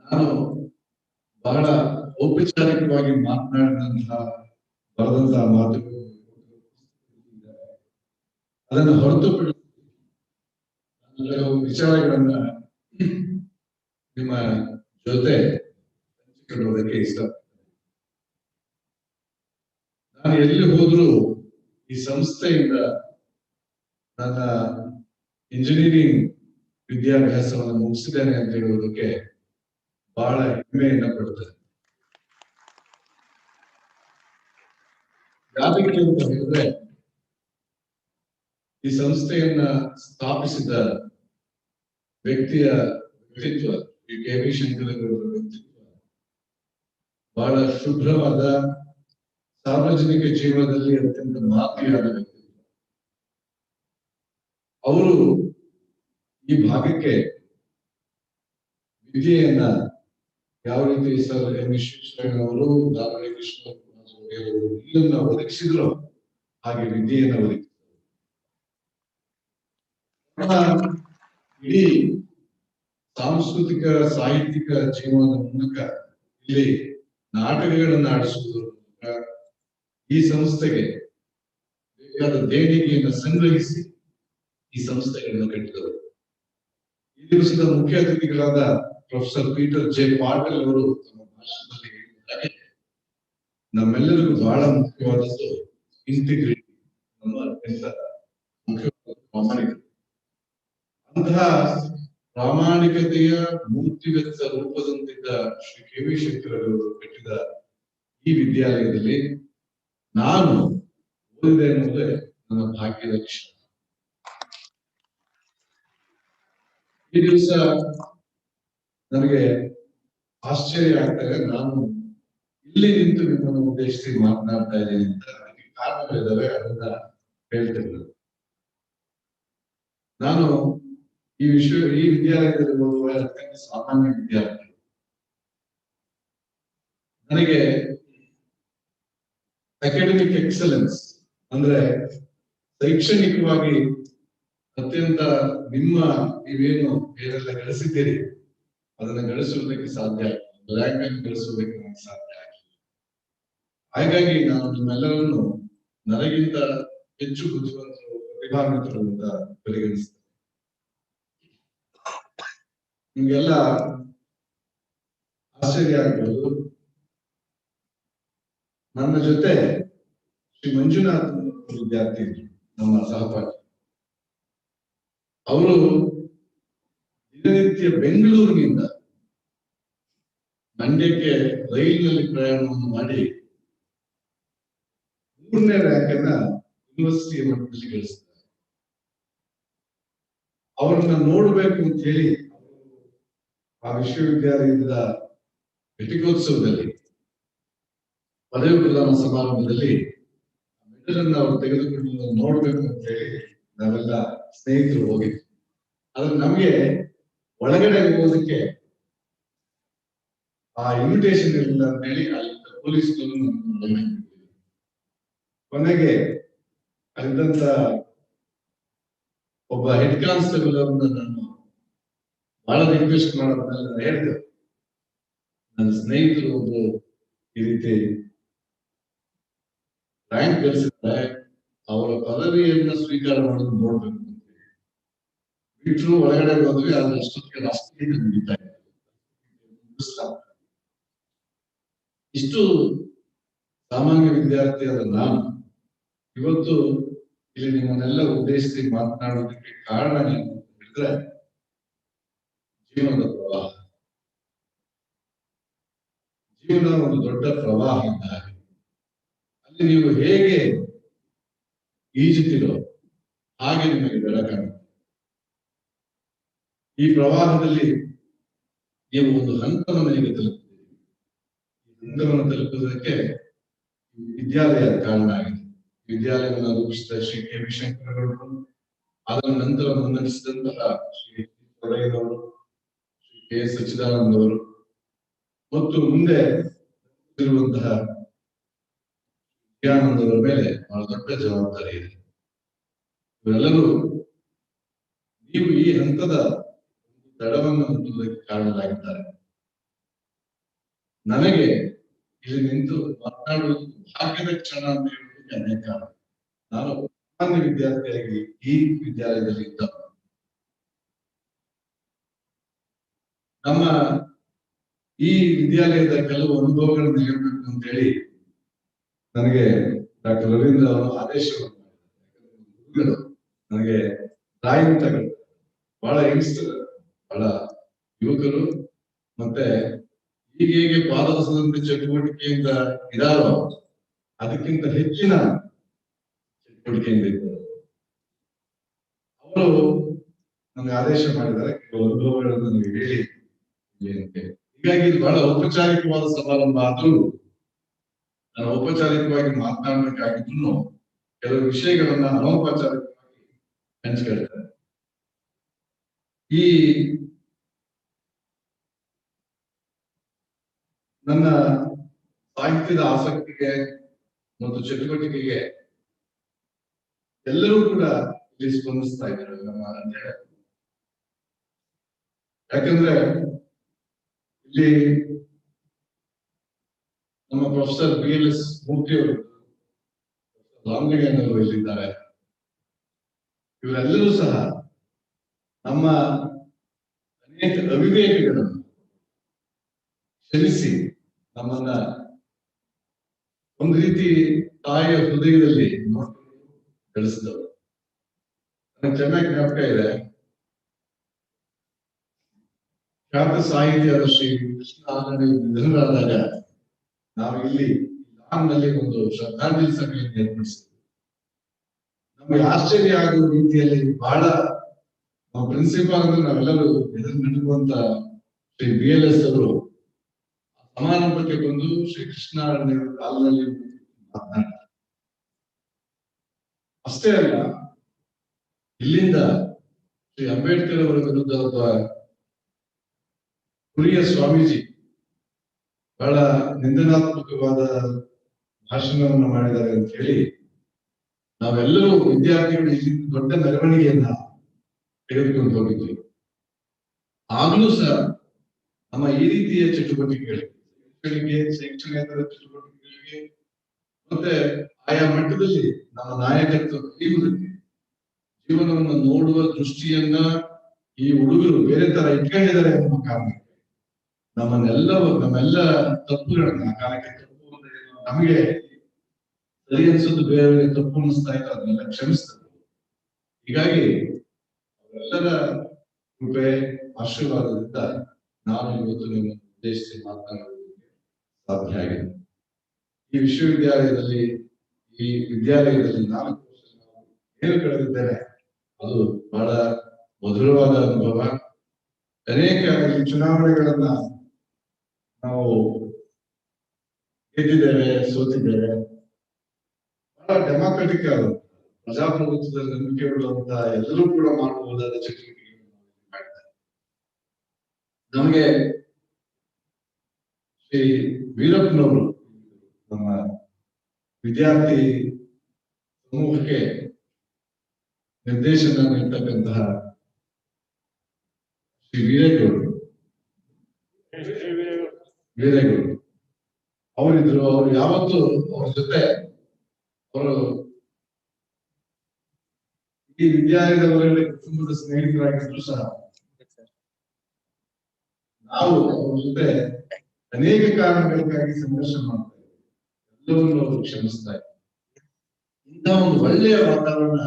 ನಾನು ಬಹಳ ಔಪಚಾರಿಕವಾಗಿ ಮಾತನಾಡಿದಂತಹ ಬರೆದಂತಹ ಮಾತುಗಳು ಅದನ್ನು ಹೊರತುಪಡಿಸಿ ಕೆಲವು ವಿಚಾರಗಳನ್ನ ನಿಮ್ಮ ಜೊತೆ ಹಂಚಿಕೊಳ್ಳುವುದಕ್ಕೆ ಇಷ್ಟ. ನಾನು ಎಲ್ಲಿ ಹೋದ್ರೂ ಈ ಸಂಸ್ಥೆಯಿಂದ ನನ್ನ ಇಂಜಿನಿಯರಿಂಗ್ ವಿದ್ಯಾಭ್ಯಾಸವನ್ನು ಮುಗಿಸಿದ್ದೇನೆ ಅಂತ ಹೇಳುವುದಕ್ಕೆ ಬಹಳ ಹೆಮ್ಮೆಯನ್ನ ಪಡುತ್ತೇನೆ. ಯಾಕೆ ಅಂತ ಹೇಳಿದ್ರೆ ಈ ಸಂಸ್ಥೆಯನ್ನ ಸ್ಥಾಪಿಸಿದ ವ್ಯಕ್ತಿಯ ವ್ಯಕ್ತಿತ್ವ, ಈ ಕೆ.ವಿ. ಶಂಕರಗೌಡರ ವ್ಯಕ್ತಿತ್ವ ಬಹಳ ಶುಭ್ರವಾದ, ಸಾರ್ವಜನಿಕ ಜೀವನದಲ್ಲಿ ಅತ್ಯಂತ ಮಾದರಿಯಾದ ವ್ಯಕ್ತಿತ್ವ. ಅವರು ಈ ಭಾಗಕ್ಕೆ ವಿದ್ಯೆಯನ್ನ ಯಾವ ರೀತಿ ಸರ್ ಎಂ ವಿಶ್ವೇಶ್ವರಯ್ಯನವರು, ದಾವಣಗೆರೆ ಕೃಷ್ಣವರು ಇಲ್ಲನ್ನ ಒದಗಿಸಿದ್ರು, ಹಾಗೆ ವಿದ್ಯೆಯನ್ನ ಒದಗಿಸಿದ್ರು. ಇಡೀ ಸಾಂಸ್ಕೃತಿಕ ಸಾಹಿತ್ಯಿಕ ಜೀವನದ ಮೂಲಕ ಇಲ್ಲಿ ನಾಟಕಗಳನ್ನು ಆಡಿಸುವುದರ ಮೂಲಕ ಈ ಸಂಸ್ಥೆಗೆ ಬೇಕಾದ ದೇಣಿಗೆಯನ್ನು ಸಂಗ್ರಹಿಸಿ ಈ ಸಂಸ್ಥೆಗಳನ್ನು ಕಟ್ಟಿದರು. ಈ ದಿವಸದ ಮುಖ್ಯ ಅತಿಥಿಗಳಾದ ಪ್ರೊಫೆಸರ್ ಪೀಟರ್ ಜೆ ಪಾಟೀಲ್ ಅವರು ತಮ್ಮ ಭಾಷಣದಲ್ಲಿ ಹೇಳಿದ್ದಾರೆ, ನಮ್ಮೆಲ್ಲರಿಗೂ ಬಹಳ ಮುಖ್ಯವಾದದ್ದು ಇಂಟಿಗ್ರಿಟಿ, ನಮ್ಮ ಅತ್ಯಂತ ಮುಖ್ಯವಾದ ಪ್ರಾಮಾಣಿಕತೆ. ಅಂತಹ ಪ್ರಾಮಾಣಿಕತೆಯ ಮೂರ್ತಿಗತ ರೂಪದಂತಿದ್ದ ಶ್ರೀ ಕೆ.ವಿ. ಶಂಕರಗೌಡರು ಕಟ್ಟಿದ ಈ ವಿದ್ಯಾಲಯದಲ್ಲಿ ನಾನು ಓದಿದೆ ಎನ್ನುವುದೇ ನನ್ನ ಭಾಗ್ಯದ ಕ್ಷಣ. ಈ ದಿವಸ ನನಗೆ ಆಶ್ಚರ್ಯ ಆಗ್ತದೆ, ನಾನು ಇಲ್ಲಿ ನಿಂತು ನಿಮ್ಮನ್ನು ಉದ್ದೇಶಿಸಿ ಮಾತನಾಡ್ತಾ ಇದ್ದೀನಿ ಅಂತ. ಅದಕ್ಕೆ ಕಾರಣಗಳಿದ್ದಾವೆ, ಅದನ್ನ ಹೇಳ್ತೇನೆ. ನಾನು ಈ ವಿದ್ಯಾಲಯದಲ್ಲಿ ಓದುವ ಅತ್ಯಂತ ಸಾಮಾನ್ಯ ವಿದ್ಯಾರ್ಥಿ. ನನಗೆ ಅಕಾಡೆಮಿಕ್ ಎಕ್ಸಲೆನ್ಸ್ ಅಂದ್ರೆ ಶೈಕ್ಷಣಿಕವಾಗಿ ಅತ್ಯಂತ ನೀವೇನು ಏನೆಲ್ಲ ಗಳಿಸಿದ್ದೀರಿ ಅದನ್ನ ಗಳಿಸುವುದಕ್ಕೆ ಸಾಧ್ಯ ಆಗಿಲ್ಲ, ರ್ಯಾಂಕ್ ಅನ್ನು ಗಳಿಸುವುದಕ್ಕೆ ನನಗೆ ಸಾಧ್ಯ ಆಗಿಲ್ಲ. ಹಾಗಾಗಿ ನಾನು ನಿಮ್ಮೆಲ್ಲರನ್ನು ನನಗಿಂತ ಹೆಚ್ಚು ಬುದ್ಧಿವಂತರು, ಪ್ರತಿಭಾನ್ವಿತರು ಅಂತ ಪರಿಗಣಿಸ್ತೇನೆ. ನಿಮ್ಗೆಲ್ಲ ಆಶ್ಚರ್ಯ ಆಗ್ಬೋದು, ನನ್ನ ಜೊತೆ ಶ್ರೀ ಮಂಜುನಾಥ್ ವಿದ್ಯಾರ್ಥಿ, ನಮ್ಮ ಸಹಪಾಠಿ. ಅವರು ದಿನನಿತ್ಯ ಬೆಂಗಳೂರಿನಿಂದ ಮಂಡ್ಯಕ್ಕೆ ರೈಲಿನಲ್ಲಿ ಪ್ರಯಾಣವನ್ನು ಮಾಡಿ 3ನೇ ರ್ಯಾಂಕ್ ಅನ್ನ ಯೂನಿವರ್ಸಿಟಿ ಮಟ್ಟದಲ್ಲಿ ಗಳಿಸ್ತಾರೆ. ಅವರನ್ನ ನೋಡ್ಬೇಕು ಅಂತ ಹೇಳಿ ಆ ವಿಶ್ವವಿದ್ಯಾಲಯದ ಘಟಿಕೋತ್ಸವದಲ್ಲಿ ಪದವಿ ಪ್ರದಾನ ಸಮಾರಂಭದಲ್ಲಿ ಮೆಡಲ್ ಅನ್ನ ಅವರು ತೆಗೆದುಕೊಂಡು ನೋಡ್ಬೇಕು ಅಂತ ಹೇಳಿ ನಾವೆಲ್ಲ ಸ್ನೇಹಿತರು ಹೋಗಿದ್ವಿ. ಆದ್ರೆ ನಮ್ಗೆ ಒಳಗಡೆ ಹೋಗೋದಕ್ಕೆ ಆ ಇನ್ವಿಟೇಷನ್ ಇರಲಿಲ್ಲ ಅಂತ ಹೇಳಿ ಅಲ್ಲಿ ಪೊಲೀಸ್ನವರು ಕೊನೆಗೆ ಅಲ್ಲಿದ್ದಂತ ಒಬ್ಬ ಹೆಡ್ ಕಾನ್ಸ್ಟೇಬಲ್ ಅವ್ರನ್ನ ನಾನು ಬಹಳ ರಿಕ್ವೆಸ್ಟ್ ಮಾಡೋದ್ಮೇಲೆ ನಾನು ಹೇಳಿದೆ, ನನ್ನ ಸ್ನೇಹಿತರು ಒಬ್ರು ಈ ರೀತಿ ರ್ಯಾಂಕ್ ಗಳಿಸಿದ್ರೆ ಅವರ ಪದವಿಯನ್ನ ಸ್ವೀಕಾರ ಮಾಡೋದು ನೋಡ್ಬೇಕು ಅಂತ ಬಿಟ್ರು. ಒಳಗಡೆ ಹೋದ್ವಿ, ಆದ್ರೆ ಅಷ್ಟೊತ್ತಿಗೆ ರಾಷ್ಟ್ರೀಯ ನಡೀತಾ ಇದೆ. ಇಷ್ಟು ಸಾಮಾನ್ಯ ವಿದ್ಯಾರ್ಥಿಯಾದ ನಾನು ಇವತ್ತು ಇಲ್ಲಿ ನಿಮ್ಮನ್ನೆಲ್ಲ ಉದ್ದೇಶಿಸಿ ಮಾತನಾಡೋದಕ್ಕೆ ಕಾರಣ ಏನು ಅಂತ ಹೇಳಿದ್ರೆ ಜೀವನದ ಪ್ರವಾಹ. ಜೀವನ ಒಂದು ದೊಡ್ಡ ಪ್ರವಾಹ ಇದ್ದಾಗ ಅಲ್ಲಿ ನೀವು ಹೇಗೆ ಈಜುತ್ತೀರೋ ಹಾಗೆ ನಿಮಗೆ ಬೆಳಕಾಗುತ್ತೆ. ಈ ಪ್ರವಾಹದಲ್ಲಿ ನೀವು ಒಂದು ಹಂತವನ್ನು ಈಗ ತಲುಪಿದ್ದೀರಿ. ಈ ಹಂತವನ್ನು ತಲುಪುವುದಕ್ಕೆ ವಿದ್ಯಾಲಯ ಕಾರಣ ಆಗಿದೆ. ವಿದ್ಯಾಲಯವನ್ನು ರೂಪಿಸಿದ ಶ್ರೀ ಕೆ.ವಿ. ಶಂಕರಗೌಡರು, ಅದರ ನಂತರ ಮುನ್ನಡೆಸಿದಂತಹ ಶ್ರೀ ಕೊಡಯ್ಯನವರು, ಶ್ರೀ ಕೆ. ಸಚ್ಚಿದಾನಂದ ಅವರು ಮತ್ತು ಮುಂದೆ ಇರುವಂತಹ ವಿದ್ಯಾನಂದವರ ಮೇಲೆ ಬಹಳ ದೊಡ್ಡ ಜವಾಬ್ದಾರಿ ಇದೆ. ಇವರೆಲ್ಲರೂ ನೀವು ಈ ಹಂತದ ತಡವನ್ನು ಹೊಂದುವುದಕ್ಕೆ ಕಾರಣರಾಗಿದ್ದಾರೆ. ನನಗೆ ಇಲ್ಲಿ ನಿಂತು ಮಾತನಾಡುವುದು ಭಾಗ್ಯದ ಕ್ಷಣ ಅಂತ ಹೇಳುವುದಕ್ಕೆ ಅನೇಕ ಕಾರಣ. ನಾನು ಸಾಮಾನ್ಯ ವಿದ್ಯಾರ್ಥಿಯಾಗಿ ಈ ವಿದ್ಯಾಲಯದಲ್ಲಿ ಇದ್ದ ನಮ್ಮ ಈ ವಿದ್ಯಾಲಯದ ಕೆಲವು ಅನುಭವಗಳನ್ನು ಹೇಳಬೇಕು ಅಂತ ಹೇಳಿ ನನಗೆ ಡಾಕ್ಟರ್ ರವೀಂದ್ರ ಅವರು ಆದೇಶವನ್ನು ಮಾಡಿದ್ದಾರೆ. ನನಗೆ ಡ್ರಾಯಿಂಗ್ ತಗೊಂಡು ಬಹಳ ಯಂಗ್ಸ್ಟರ್, ಬಹಳ ಯುವಕರು ಮತ್ತೆ ಈಗ ಹೇಗೆ ಪಾದರಸದಂತೆ ಚಟುವಟಿಕೆಯಿಂದ ಇದಾರೋ ಅದಕ್ಕಿಂತ ಹೆಚ್ಚಿನ ಚಟುವಟಿಕೆಯಿಂದ ಇದ್ದಾರೆ. ಅವರು ನನಗೆ ಆದೇಶ ಮಾಡಿದ್ದಾರೆ ಕೆಲವು ಅನುಭವಗಳನ್ನು ನನಗೆ ಹೇಳಿ ಅಂತ. ಹೀಗಾಗಿ ಇದು ಬಹಳ ಔಪಚಾರಿಕವಾದ ಸಮಾರಂಭ ಆದ್ರೂ ನಾನು ಔಪಚಾರಿಕವಾಗಿ ಮಾತನಾಡಬೇಕಾಗಿದ್ರು ಕೆಲವು ವಿಷಯಗಳನ್ನ ಅನೌಪಚಾರಿಕವಾಗಿ ಹಂಚಿಕೊಳ್ತಾರೆ. ಈ ನನ್ನ ಸಾಹಿತ್ಯದ ಆಸಕ್ತಿಗೆ ಮತ್ತು ಚಟುವಟಿಕೆಗೆ ಎಲ್ಲರೂ ಕೂಡ ಇಲ್ಲಿ ಸ್ಪಂದಿಸ್ತಾ ಇದ್ದಾರೆ ನಮ್ಮ ಯಾಕಂದ್ರೆ ಇಲ್ಲಿ ನಮ್ಮ ಪ್ರೊಫೆಸರ್ BLS ಮೂರ್ತಿ ಅವರು, ರಾಮಲಿಂಗಯ್ಯನವರು ಇಲ್ಲಿದ್ದಾರೆ. ಇವರೆಲ್ಲರೂ ಸಹ ನಮ್ಮ ಅನೇಕ ಅವಿವೇಕಗಳನ್ನು ಕ್ಷಮಿಸಿ ನಮ್ಮನ್ನ ಒಂದು ರೀತಿ ತಾಯಿಯ ಹೃದಯದಲ್ಲಿ ನೋಡ್ಕೊಂಡು ಬೆಳೆಸಿದವರು. ನನಗೆ ಚೆನ್ನಾಗಿ ಜ್ಞಾಪಕ ಇದೆ, ಖ್ಯಾತ ಸಾಹಿತ್ಯದ ಶ್ರೀ ಕೃಷ್ಣ ನಿಧನರಾದಾಗ ನಾವು ಇಲ್ಲಿ ಲಾನ್ನಲ್ಲಿ ಒಂದು ಶ್ರದ್ಧಾಂಜಲಿ ಸಭೆಯನ್ನು ಏರ್ಪಡಿಸಿದ್ವಿ. ನಮಗೆ ಆಶ್ಚರ್ಯ ಆಗುವ ರೀತಿಯಲ್ಲಿ ಬಹಳ ನಮ್ಮ ಪ್ರಿನ್ಸಿಪಾಲ್ ಅಂದ್ರೆ ನಾವೆಲ್ಲರೂ ಎದುರು ನಡುವಂತ ಶ್ರೀ BLS ಅವರು ಸಮಾರಂಭಕ್ಕೆ ಬಂದು ಶ್ರೀ ಕೃಷ್ಣ ಕಾಲದಲ್ಲಿ ಮಾತನಾಡ್ತಾರೆ. ಅಷ್ಟೇ ಅಲ್ಲ, ಇಲ್ಲಿಂದ ಶ್ರೀ ಅಂಬೇಡ್ಕರ್ ಅವರ ವಿರುದ್ಧ ಒಬ್ಬ ಕುರಿಯ ಸ್ವಾಮೀಜಿ ಬಹಳ ನಿಂದನಾತ್ಮಕವಾದ ಭಾಷಣವನ್ನು ಮಾಡಿದ್ದಾರೆ ಅಂತ ಹೇಳಿ ನಾವೆಲ್ಲರೂ ವಿದ್ಯಾರ್ಥಿಗಳು ಇಲ್ಲಿ ದೊಡ್ಡ ಮೆರವಣಿಗೆಯನ್ನ ತೆಗೆದುಕೊಂಡು ಹೋಗಿದ್ವಿ. ಆಗ್ಲೂ ಸಹ ನಮ್ಮ ಈ ರೀತಿಯ ಚಟುವಟಿಕೆಗಳಿಗೆ ಶೈಕ್ಷಣಿಕ ಚಟುವಟಿಕೆಗಳಿಗೆ ಮತ್ತೆ ಆಯಾ ಮಟ್ಟದಲ್ಲಿ ನಮ್ಮ ನಾಯಕತ್ವ ಕಲಿಯುವುದಕ್ಕೆ ಜೀವನವನ್ನು ನೋಡುವ ದೃಷ್ಟಿಯನ್ನ ಈ ಹುಡುಗರು ಬೇರೆ ತರ ಇಟ್ಕೊಂಡಿದ್ದಾರೆ ಅನ್ನುವ ಕಾರಣಕ್ಕೆ ನಮ್ಮೆಲ್ಲ ತಪ್ಪುಗಳನ್ನ ಆ ಕಾಲಕ್ಕೆ ತಪ್ಪು ಅಂದ್ರೆ ನಮಗೆ ಸರಿ ಅನ್ಸೋದು ಬೇರೆ ತಪ್ಪು ಅನಿಸ್ತಾ ಇತ್ತು, ಅದನ್ನೆಲ್ಲ ಕ್ಷಮಿಸ್ತದೆ. ಹೀಗಾಗಿ ಅವರೆಲ್ಲರ ಕೃಪೆ ಆಶೀರ್ವಾದದಿಂದ ನಾನು ಇವತ್ತು ನಿಮ್ಮ ಉದ್ದೇಶಿಸಿ ಮಾತನಾಡುವುದಕ್ಕೆ ಸಾಧ್ಯ ಆಗಿದೆ. ಈ ವಿಶ್ವವಿದ್ಯಾಲಯದಲ್ಲಿ ಈ ವಿದ್ಯಾಲಯದಲ್ಲಿ 4 ವರ್ಷ ಏನು ಕಳೆದಿದ್ದೇನೆ ಅದು ಬಹಳ ಮಧುರವಾದ ಅನುಭವ. ಅನೇಕ ಈ ಚುನಾವಣೆಗಳನ್ನ ನಾವು ಗೆದ್ದಿದ್ದೇವೆ, ಸೋತಿದ್ದೇವೆ. ಬಹಳ ಡೆಮಾಕ್ರೆಟಿಕ್ ಆದ ಪ್ರಜಾಪ್ರಭುತ್ವದಲ್ಲಿ ನಂಬಿಕೆ ಉಳ್ಳುವಂತ ಎಲ್ಲರೂ ಕೂಡ ಮಾಡಬಹುದಾದ ಚಟುವಟಿಕೆಗಳನ್ನು ಮಾಡಿದ್ದಾರೆ. ನಮಗೆ ಶ್ರೀ ವೀರಪ್ಪನವರು ನಮ್ಮ ವಿದ್ಯಾರ್ಥಿ ಸಮೂಹಕ್ಕೆ ನಿರ್ದೇಶನ ನೀಡತಕ್ಕಂತಹ ಶ್ರೀ ವೀರೇಗೌಡರು ಅವರಿದ್ರು. ಅವರು ಯಾವತ್ತೂ ಅವ್ರ ಜೊತೆ ಅವರು ಈ ವಿದ್ಯಾಲಯದ ಒಳಗಡೆ ಕುಟುಂಬದ ಸ್ನೇಹಿತರಾಗಿದ್ರು ಸಹ ನಾವು ಅವ್ರ ಜೊತೆ ಅನೇಕ ಕಾರಣಗಳಿಗಾಗಿ ಸಂಘರ್ಷ ಮಾಡ್ತಾ ಇದ್ದೀವಿ. ಎಲ್ಲವನ್ನೂ ಅವರು ಕ್ಷಮಿಸ್ತಾ ಇದ್ದಾರೆ. ಇಂತಹ ಒಂದು ಒಳ್ಳೆಯ ವಾತಾವರಣ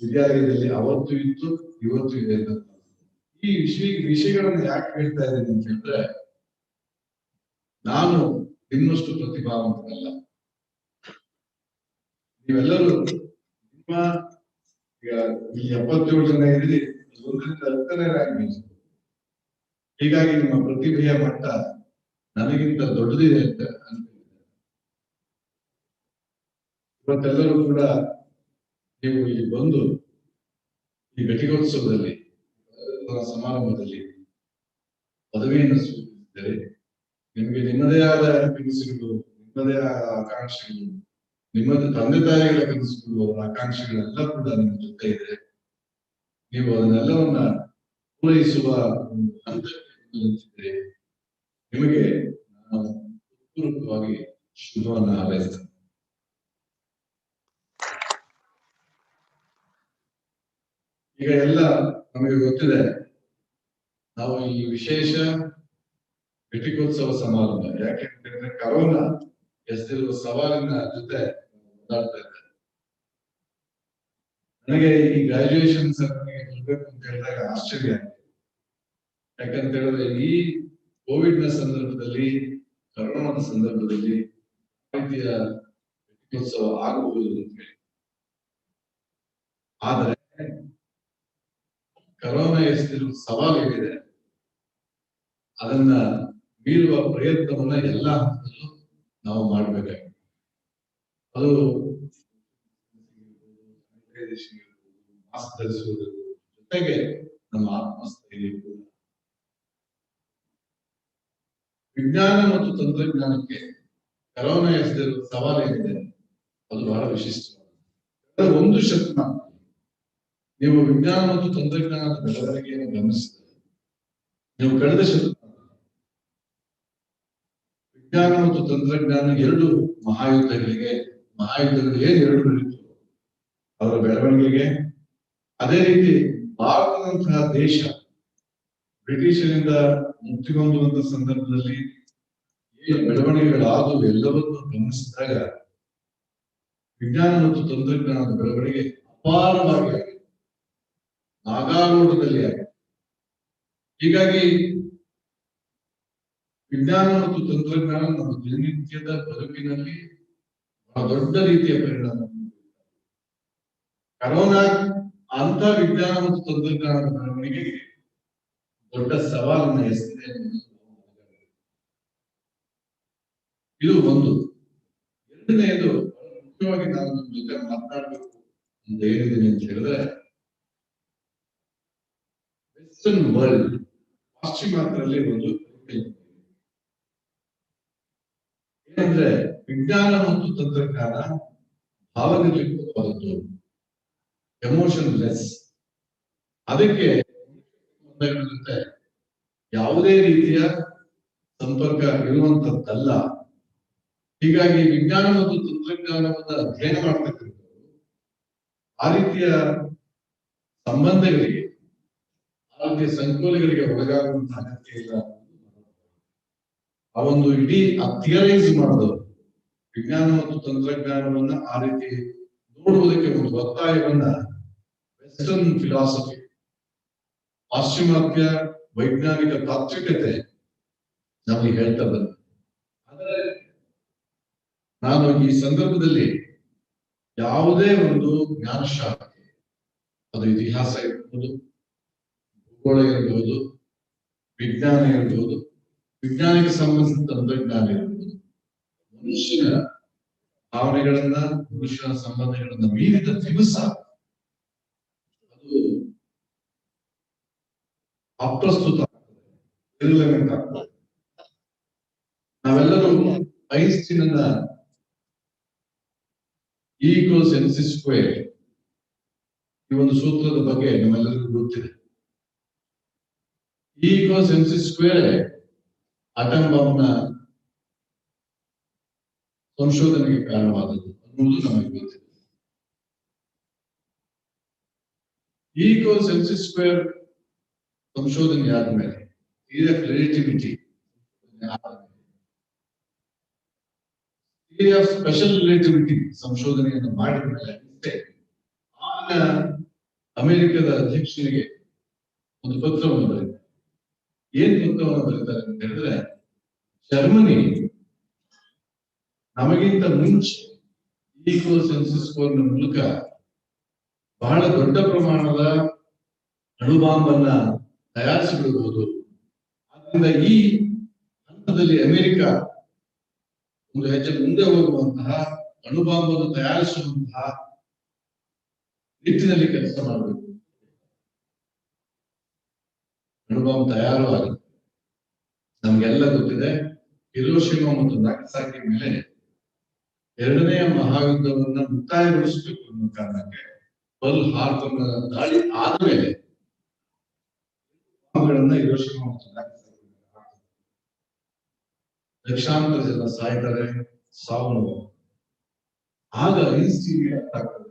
ವಿದ್ಯಾಲಯದಲ್ಲಿ ಅವತ್ತು ಇತ್ತು, ಇವತ್ತು ಇದೆ ಅಂತ. ಈ ವಿಷಯಗಳನ್ನು ಯಾಕೆ ಹೇಳ್ತಾ ಇದ್ದೀನಿ ಅಂತ ಹೇಳಿದ್ರೆ, ನಾನು ಇನ್ನಷ್ಟು ಪ್ರತಿಭಾವಂತನಲ್ಲ. ನೀವೆಲ್ಲರೂ ನಿಮ್ಮ ಈಗ ಈ 77 ಜನ ಇರಲಿ 1ರಿಂದ 10ನೇ ರ್ಯಾಂಕ್. ಹೀಗಾಗಿ ನಿಮ್ಮ ಪ್ರತಿಭೆಯ ಮಟ್ಟ ನನಗಿಂತ ದೊಡ್ಡದಿದೆ ಅಂತ ಅನ್ಕೊಂಡಿದ್ದೇನೆ. ಇವತ್ತೆಲ್ಲರೂ ಕೂಡ ನೀವು ಇಲ್ಲಿ ಬಂದು ಈ ಘಟಿಕೋತ್ಸವದಲ್ಲಿ ಸಮಾರಂಭದಲ್ಲಿ ಪದವಿಯನ್ನು ಸ್ವೀಕರಿಸಿದರೆ ನಿಮಗೆ ನಿಮ್ಮದೇ ಆದ ಕನಸುಗಳು, ನಿಮ್ಮದೇ ಆದ ಆಕಾಂಕ್ಷೆಗಳು, ನಿಮ್ಮದು ತಂದೆ ತಾಯಿಗಳ ಕನಸುಗಳು, ಆಕಾಂಕ್ಷೆಗಳೆಲ್ಲ ಕೂಡ ನಿಮ್ಮ ಜೊತೆ ಇದೆ. ನೀವು ಅದನ್ನೆಲ್ಲವನ್ನ ಪೂರೈಸುವ ಹಂತಕ್ಕೆ ನಿಮಗೆ ನಾನು ಪೂರ್ವಕವಾಗಿ ಶುಭವನ್ನು ಹಾರೈಸ್ತೇನೆ. ಈಗ ಎಲ್ಲ ನಮಗೆ ಗೊತ್ತಿದೆ, ನಾವು ಈ ವಿಶೇಷ ಘಟಿಕೋತ್ಸವ ಸಮಾರಂಭ ಯಾಕೆಂದ್ರೆ ಕರೋನಾ ಎಸೆದಿರುವ ಸವಾಲಿನ ಜೊತೆ ಮಾತಾಡ್ತಾ ಇದ್ದಾರೆ. ನನಗೆ ಈ ಗ್ರಾಜುಯೇಷನ್ ಸೆರೆಮನಿಗೆ ಬರ್ಬೇಕು ಅಂತ ಹೇಳಿದಾಗ ಆಶ್ಚರ್ಯ ಆಗಿದೆ. ಯಾಕಂತ ಹೇಳಿದ್ರೆ ಈ ಕೋವಿಡ್ ನ ಸಂದರ್ಭದಲ್ಲಿ, ಕರೋನಾದ ಸಂದರ್ಭದಲ್ಲಿ ರೀತಿಯ ಘಟಿಕೋತ್ಸವ ಆಗಬಹುದು ಅಂತ ಹೇಳಿ. ಆದರೆ ಕರೋನಾ ಎಸೆದಿರುವ ಸವಾಲು ಏನಿದೆ ಅದನ್ನ ಮೀರುವ ಪ್ರಯತ್ನವನ್ನ ಎಲ್ಲ ಹಂತದಲ್ಲೂ ನಾವು ಮಾಡಬೇಕಾಗಿದೆ. ಅದು ಮಾಸ್ಕ್ ಧರಿಸುವುದು ಜೊತೆಗೆ ನಮ್ಮ ಆತ್ಮಸ್ಥೈರ್ಯ ಕೂಡ. ವಿಜ್ಞಾನ ಮತ್ತು ತಂತ್ರಜ್ಞಾನಕ್ಕೆ ಕರೋನಾ ಎಸೆದಿರುವ ಸವಾಲು ಏನಿದೆ ಅದು ಬಹಳ ವಿಶಿಷ್ಟವಾದ ಒಂದು ಶತಮಾನ ನೀವು ವಿಜ್ಞಾನ ಮತ್ತು ತಂತ್ರಜ್ಞಾನದ ಬೆಳವಣಿಗೆಯನ್ನು ಗಮನಿಸಿದರೆ, ನೀವು ಕಳೆದ ಶತಮಾನ ವಿಜ್ಞಾನ ಮತ್ತು ತಂತ್ರಜ್ಞಾನ ಎರಡು ಮಹಾಯುದ್ಧಗಳು ಏನು ಎರಡು ನಡೀತು ಅವರ ಬೆಳವಣಿಗೆಗೆ, ಅದೇ ರೀತಿ ಭಾರತದಂತಹ ದೇಶ ಬ್ರಿಟಿಷರಿಂದ ಮುಕ್ತಿಗೊಂಡುವಂತ ಸಂದರ್ಭದಲ್ಲಿ ಏನು ಬೆಳವಣಿಗೆಗಳಾದವು ಎಲ್ಲವನ್ನೂ ಗಮನಿಸಿದಾಗ ವಿಜ್ಞಾನ ಮತ್ತು ತಂತ್ರಜ್ಞಾನದ ಬೆಳವಣಿಗೆ ಅಪಾರವಾಗಿ ಆಗಿದೆ, ನಾಗಾಲೋಟದಲ್ಲಿ ಆಗಿದೆ. ಹೀಗಾಗಿ ವಿಜ್ಞಾನ ಮತ್ತು ತಂತ್ರಜ್ಞಾನ ನಮ್ಮ ದಿನನಿತ್ಯದ ಬದುಕಿನಲ್ಲಿ ಬಹಳ ದೊಡ್ಡ ರೀತಿಯ ಪರಿಣಾಮ. ಕರೋನಾ ಅಂತ ವಿಜ್ಞಾನ ಮತ್ತು ತಂತ್ರಜ್ಞಾನದ ಬೆಳವಣಿಗೆಗೆ ದೊಡ್ಡ ಸವಾಲನ್ನು ಎಸೆದಿದೆ. ಇದು ಒಂದು. ಎರಡನೆಯದು ಮುಖ್ಯವಾಗಿ ನಾನು ನಿಮ್ಮ ಜೊತೆ ಮಾತನಾಡಬೇಕು ಅಂತ ಹೇಳಿದ್ದೀನಿ ಅಂತ ಹೇಳಿದ್ರೆ, ವೆಸ್ಟರ್ನ್ ವರ್ಲ್ಡ್, ಪಾಶ್ಚಿಮಾತ್ಯರಲ್ಲಿ ಒಂದು ಏನಂದ್ರೆ ವಿಜ್ಞಾನ ಮತ್ತು ತಂತ್ರಜ್ಞಾನ ಭಾವನೆಯುಕ್ತವಾದದ್ದು, ಎಮೋಷನ್ ಲೆಸ್. ಅದಕ್ಕೆ ಜೊತೆ ಯಾವುದೇ ರೀತಿಯ ಸಂಪರ್ಕ ಇರುವಂತದ್ದಲ್ಲ. ಹೀಗಾಗಿ ವಿಜ್ಞಾನ ಮತ್ತು ತಂತ್ರಜ್ಞಾನವನ್ನ ಅಧ್ಯಯನ ಮಾಡ್ತಕ್ಕಂಥದ್ದು ಆ ರೀತಿಯ ಸಂಬಂಧಗಳಿಗೆ, ಆ ರೀತಿಯ ಸಂಕೋಲೆಗಳಿಗೆ ಒಳಗಾಗುವಂತಹ ಅಗತ್ಯ ಇಲ್ಲ. ಆ ಒಂದು ಇಡೀ ಥಿಯರೈಸ್ ಮಾಡೋದು ವಿಜ್ಞಾನ ಮತ್ತು ತಂತ್ರಜ್ಞಾನವನ್ನ ಆ ರೀತಿ ನೋಡುವುದಕ್ಕೆ ಒಂದು ಒತ್ತಾಯವನ್ನ ವೆಸ್ಟರ್ನ್ ಫಿಲಾಸಫಿ, ಪಾಶ್ಚಿಮಾತ್ಯ ವೈಜ್ಞಾನಿಕ ತಾತ್ವಿಕತೆ ನಮಗೆ ಹೇಳ್ತಾ ಬಂದ. ಆದರೆ ನಾನು ಈ ಸಂದರ್ಭದಲ್ಲಿ ಯಾವುದೇ ಒಂದು ಜ್ಞಾನಶಾಸ್ತ್ರ, ಅದು ಇತಿಹಾಸ ಇರಬಹುದು, ಭೂಗೋಳ ಇರಬಹುದು, ವಿಜ್ಞಾನ ಇರಬಹುದು, ವಿಜ್ಞಾನಕ್ಕೆ ಸಂಬಂಧಿಸಿದ ತಂತ್ರಜ್ಞಾನ ಇರಬಹುದು, ಮನುಷ್ಯನ ಭಾವನೆಗಳನ್ನ, ಮನುಷ್ಯನ ಸಂಬಂಧಗಳನ್ನ ಮೀರಿದ ದಿವಸ ಅದು ಅಪ್ರಸ್ತುತ ಆಗ್ತದೆ. ನಾವೆಲ್ಲರೂ ಐನ್ಸ್ಟೀನ್ E=mc², ಈ ಒಂದು ಸೂತ್ರದ ಬಗ್ಗೆ ನಮ್ಮೆಲ್ಲರಿಗೂ ಗೊತ್ತಿದೆ. E=mc² ಅಟಮ್ ಬಾಂಬ್ನ ಸಂಶೋಧನೆಗೆ ಕಾರಣವಾದದ್ದು ಅನ್ನುವುದು ನಮಗೆ ಗೊತ್ತಿದೆ. E=mc² ಸಂಶೋಧನೆ ಆದ್ಮೇಲೆ relativity, theory of special relativity ಸಂಶೋಧನೆಯನ್ನು ಮಾಡಿದ ಮೇಲೆ ಆಗ ಅಮೆರಿಕದ ಅಧ್ಯಕ್ಷನಿಗೆ ಒಂದು ಪತ್ರವನ್ನು ಬರೀತಾರೆ. ಏನ್ ಪತ್ರವನ್ನು ಬರೀತಾರೆ ಅಂತ ಹೇಳಿದ್ರೆ, ಜರ್ಮನಿ ನಮಗಿಂತ ಮುಂಚೆ E=mc² ಮೂಲಕ ಬಹಳ ದೊಡ್ಡ ಪ್ರಮಾಣದ ಅಣುಬಾಂಬನ್ನ ತಯಾರಿಸಿ ಬಿಡಬಹುದು. ಆದ್ರಿಂದ ಈ ಹಂತದಲ್ಲಿ ಅಮೆರಿಕ ಒಂದು ಹೆಜ್ಜೆ ಮುಂದೆ ಹೋಗುವಂತಹ, ಅಣುಬಾಂಬನ್ನು ತಯಾರಿಸುವಂತಹ ನಿಟ್ಟಿನಲ್ಲಿ ಕೆಲಸ ಮಾಡಬೇಕು. ಅಣುಬಾಂಬ್ ತಯಾರು ಆಗುತ್ತೆ. ನಮ್ಗೆಲ್ಲ ಗೊತ್ತಿದೆ, ಹಿರೋಶಿಮಾ ಮತ್ತು ನಾಗಸಾಕಿ ಮೇಲೆ ಎರಡನೆಯ ಮಹಾಯುದ್ಧವನ್ನ ಮುಕ್ತಾಯಗೊಳಿಸಬೇಕು ಅನ್ನೋ ಕಾರಣಕ್ಕೆ ಪರ್ಲ್ ಹಾರ್ಬರ್ನ ದಾಳಿ ಆದ್ಮೇಲೆ ಹಿರೋಶಿಮಾ ಮತ್ತು ನಾಗಸಾಕಿ ಲಕ್ಷಾಂತರ ಜನ ಸಾಯ್ತಾರೆ, ಸಾವು ನೋವು. ಆಗ ಐನ್ಸ್ಟೀನ್ಗೆ ಅರ್ಥ ಆಗ್ತದೆ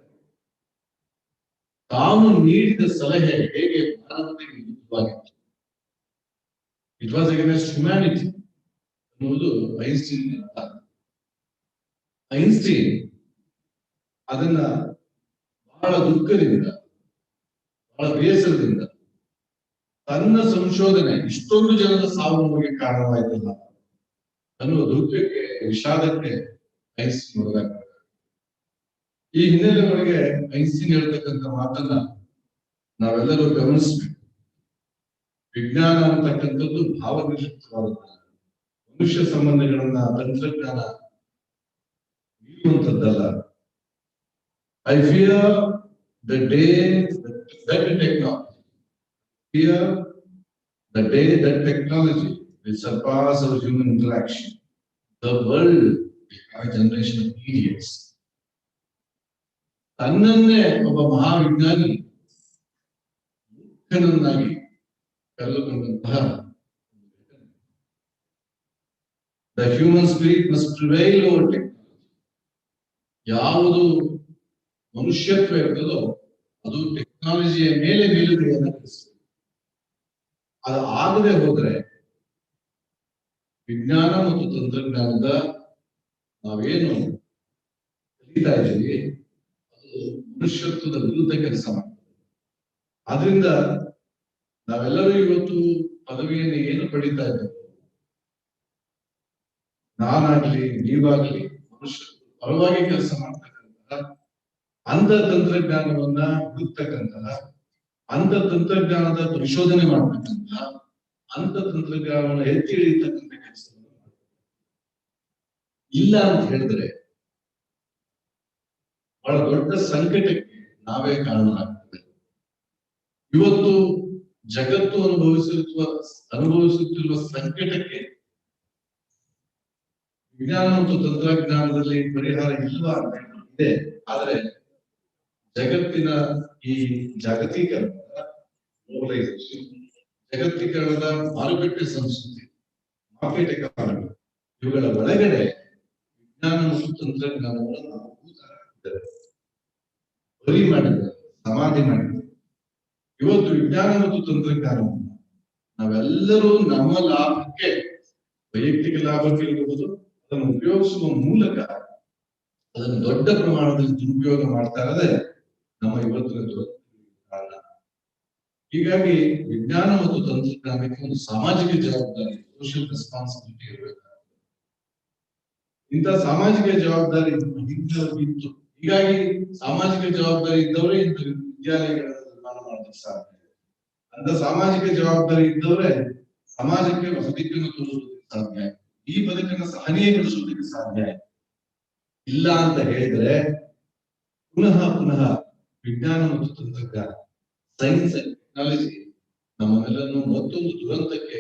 ತಾನು ನೀಡಿದ ಸಲಹೆ ಹೇಗೆ ಮಾನವತೆಗೆ ವಿರುದ್ಧವಾಗಿತ್ತು. ಇಟ್ ವಾಸ್ ಅಗೇನ್ಸ್ಟ್ ಹ್ಯುಮ್ಯಾನಿಟಿ ಅನ್ನುವುದು ಐನ್ಸ್ಟೀನ್ ಅರ್ಥ. ಐನ್ಸ್ಟೀನ್ ಅದನ್ನ ಬಹಳ ದುಃಖದಿಂದ, ಬಹಳ ಬೇಸರದಿಂದ ತನ್ನ ಸಂಶೋಧನೆ ಇಷ್ಟೊಂದು ಜನರ ಸಾವು ನೋವಿಗೆ ಕಾರಣವಾಯ್ತಲ್ಲ ಅನ್ನುವ ದುಃಖಕ್ಕೆ, ವಿಷಾದಕ್ಕೆ ಐನ್ಸ್ಟೀನ್ ಒಳಗಾಗ್ತಾರೆ. ಈ ಹಿನ್ನೆಲೆ ಒಳಗೆ ಐನ್ಸ್ಟೀನ್ ಹೇಳ್ತಕ್ಕಂಥ ಮಾತನ್ನ ನಾವೆಲ್ಲರೂ ಗಮನಿಸ್ಬೇಕು. ವಿಜ್ಞಾನ ಅಂತಕ್ಕಂಥದ್ದು ಭಾವನಿಷ್ಠವಾದದ್ದು, ಮನುಷ್ಯ ಸಂಬಂಧಗಳನ್ನ ತಂತ್ರಜ್ಞಾನ ಮೀರುವಂಥದ್ದಲ್ಲ. I fear the day that technology, fear the day that technology will surpass our human interaction. The world will have a generation of idiots. ತನ್ನನ್ನೇ ಒಬ್ಬ ಮಹಾವಿಜ್ಞಾನಿ ಮೂರ್ಖನನ್ನಾಗಿ ಕರೆದುಕೊಂಡಂತಹ the human spirit must prevail over technology. ಯಾವುದು ಮನುಷ್ಯತ್ವ ಇರ್ತದೋ ಅದು ಟೆಕ್ನಾಲಜಿಯ ಮೇಲೆ ಮೇಲುಗೈಯನ್ನು ನಡೆಸ್ತದೆ. ಅದು ಆಗದೆ ಹೋದ್ರೆ ವಿಜ್ಞಾನ ಮತ್ತು ತಂತ್ರಜ್ಞಾನದ ನಾವೇನು ಕಲಿತಾ ಇದ್ದೀವಿ ಅದು ಮನುಷ್ಯತ್ವದ ವಿರುದ್ಧ ಕೆಲಸ ಮಾಡ್ತದೆ. ಆದ್ರಿಂದ ನಾವೆಲ್ಲರೂ ಇವತ್ತು ಪದವಿಯನ್ನು ಏನು ಪಡಿತಾ ಇದ್ದೇವೆ, ನಾನಾಗ್ಲಿ ನೀವಾಗ್ಲಿ ಮನುಷ್ಯ ಪರವಾಗಿ ಕೆಲಸ ಮಾಡ್ತಕ್ಕಂತಹ ಅಂತ ತಂತ್ರಜ್ಞಾನವನ್ನ ಹುಡುಕ್ತಕ್ಕಂತಹ, ಅಂತ ತಂತ್ರಜ್ಞಾನದ ಪರಿಶೋಧನೆ ಮಾಡ್ತಕ್ಕಂತಹ, ಅಂತ ತಂತ್ರಜ್ಞಾನವನ್ನು ಎತ್ತಿ ಹಿಡಿತಕ್ಕಂಥ ಕೆಲಸವನ್ನು ಇಲ್ಲ ಅಂತ ಹೇಳಿದ್ರೆ ಬಹಳ ದೊಡ್ಡ ಸಂಕಟಕ್ಕೆ ನಾವೇ ಕಾರಣರಾಗ್ತದೆ. ಇವತ್ತು ಜಗತ್ತು ಅನುಭವಿಸುತ್ತಿರುವ ಸಂಕಟಕ್ಕೆ ವಿಜ್ಞಾನ ಮತ್ತು ತಂತ್ರಜ್ಞಾನದಲ್ಲಿ ಪರಿಹಾರ ಇಲ್ವಾ ಅಂತ ಇದೆ. ಆದ್ರೆ ಜಗತ್ತಿನ ಈ ಜಾಗತೀಕರಣದ ಗ್ಲೋಬಲೈಸೇಷನ್, ಜಗತ್ತೀಕರಣದ ಮಾರುಕಟ್ಟೆ ಸಂಸ್ಕೃತಿ, ಮಾರ್ಕೆಟ್ ಎಕಾನಮಿ, ಇವುಗಳ ಒಳಗಡೆ ವಿಜ್ಞಾನ ಮತ್ತು ತಂತ್ರಜ್ಞಾನವನ್ನು ನಾವು ಬರಿ ಮಾಡಿದ್ದೇವೆ, ಸಮಾಧಿ ಮಾಡಿದ್ದೇವೆ. ಇವತ್ತು ವಿಜ್ಞಾನ ಮತ್ತು ತಂತ್ರಜ್ಞಾನವನ್ನು ನಾವೆಲ್ಲರೂ ನಮ್ಮ ಲಾಭಕ್ಕೆ, ವೈಯಕ್ತಿಕ ಲಾಭಕ್ಕೆ ಇರಬಹುದು, ಅದನ್ನು ಉಪಯೋಗಿಸುವ ಮೂಲಕ ಅದನ್ನು ದೊಡ್ಡ ಪ್ರಮಾಣದಲ್ಲಿ ದುರುಪಯೋಗ ಮಾಡ್ತಾ ಇರೋದೇ ನಮ್ಮ ಇವತ್ತಿನ ಕಾರಣ. ಹೀಗಾಗಿ ವಿಜ್ಞಾನ ಮತ್ತು ತಂತ್ರಜ್ಞಾನಕ್ಕೆ ಒಂದು ಸಾಮಾಜಿಕ ಜವಾಬ್ದಾರಿ, ಸೋಷಿಯಲ್ ರೆಸ್ಪಾನ್ಸಿಬಿಲಿಟಿ ಇರಬೇಕಾಗ್ತದೆ. ಇಂಥ ಸಾಮಾಜಿಕ ಜವಾಬ್ದಾರಿ ಇತ್ತು. ಹೀಗಾಗಿ ಸಾಮಾಜಿಕ ಜವಾಬ್ದಾರಿ ಇದ್ದವರೇ ಇಂಥ ವಿದ್ಯಾಲಯಗಳನ್ನು ನಿರ್ಮಾಣ ಮಾಡೋದಕ್ಕೆ ಸಾಧ್ಯ ಇದೆ. ಅಂತ ಸಾಮಾಜಿಕ ಜವಾಬ್ದಾರಿ ಇದ್ದವರೇ ಸಮಾಜಕ್ಕೆ ಹೊಸ ದಿಕ್ಕನ್ನು ತೋರಿಸೋದಕ್ಕೆ ಸಾಧ್ಯ ಇದೆ. ಈ ಬದುಕನ್ನು ಸಹನೀಯಗೊಳಿಸುವುದಕ್ಕೆ ಸಾಧ್ಯ ಇದೆ. ಇಲ್ಲ ಅಂತ ಹೇಳಿದ್ರೆ ಪುನಃ ವಿಜ್ಞಾನ ಮತ್ತು ತಂತ್ರಜ್ಞಾನ, ಸೈನ್ಸ್ ಅಂಡ್ ಟೆಕ್ನಾಲಜಿ ನಮ್ಮನ್ನೆಲ್ಲರನ್ನು ಮತ್ತೊಂದು ದುರಂತಕ್ಕೆ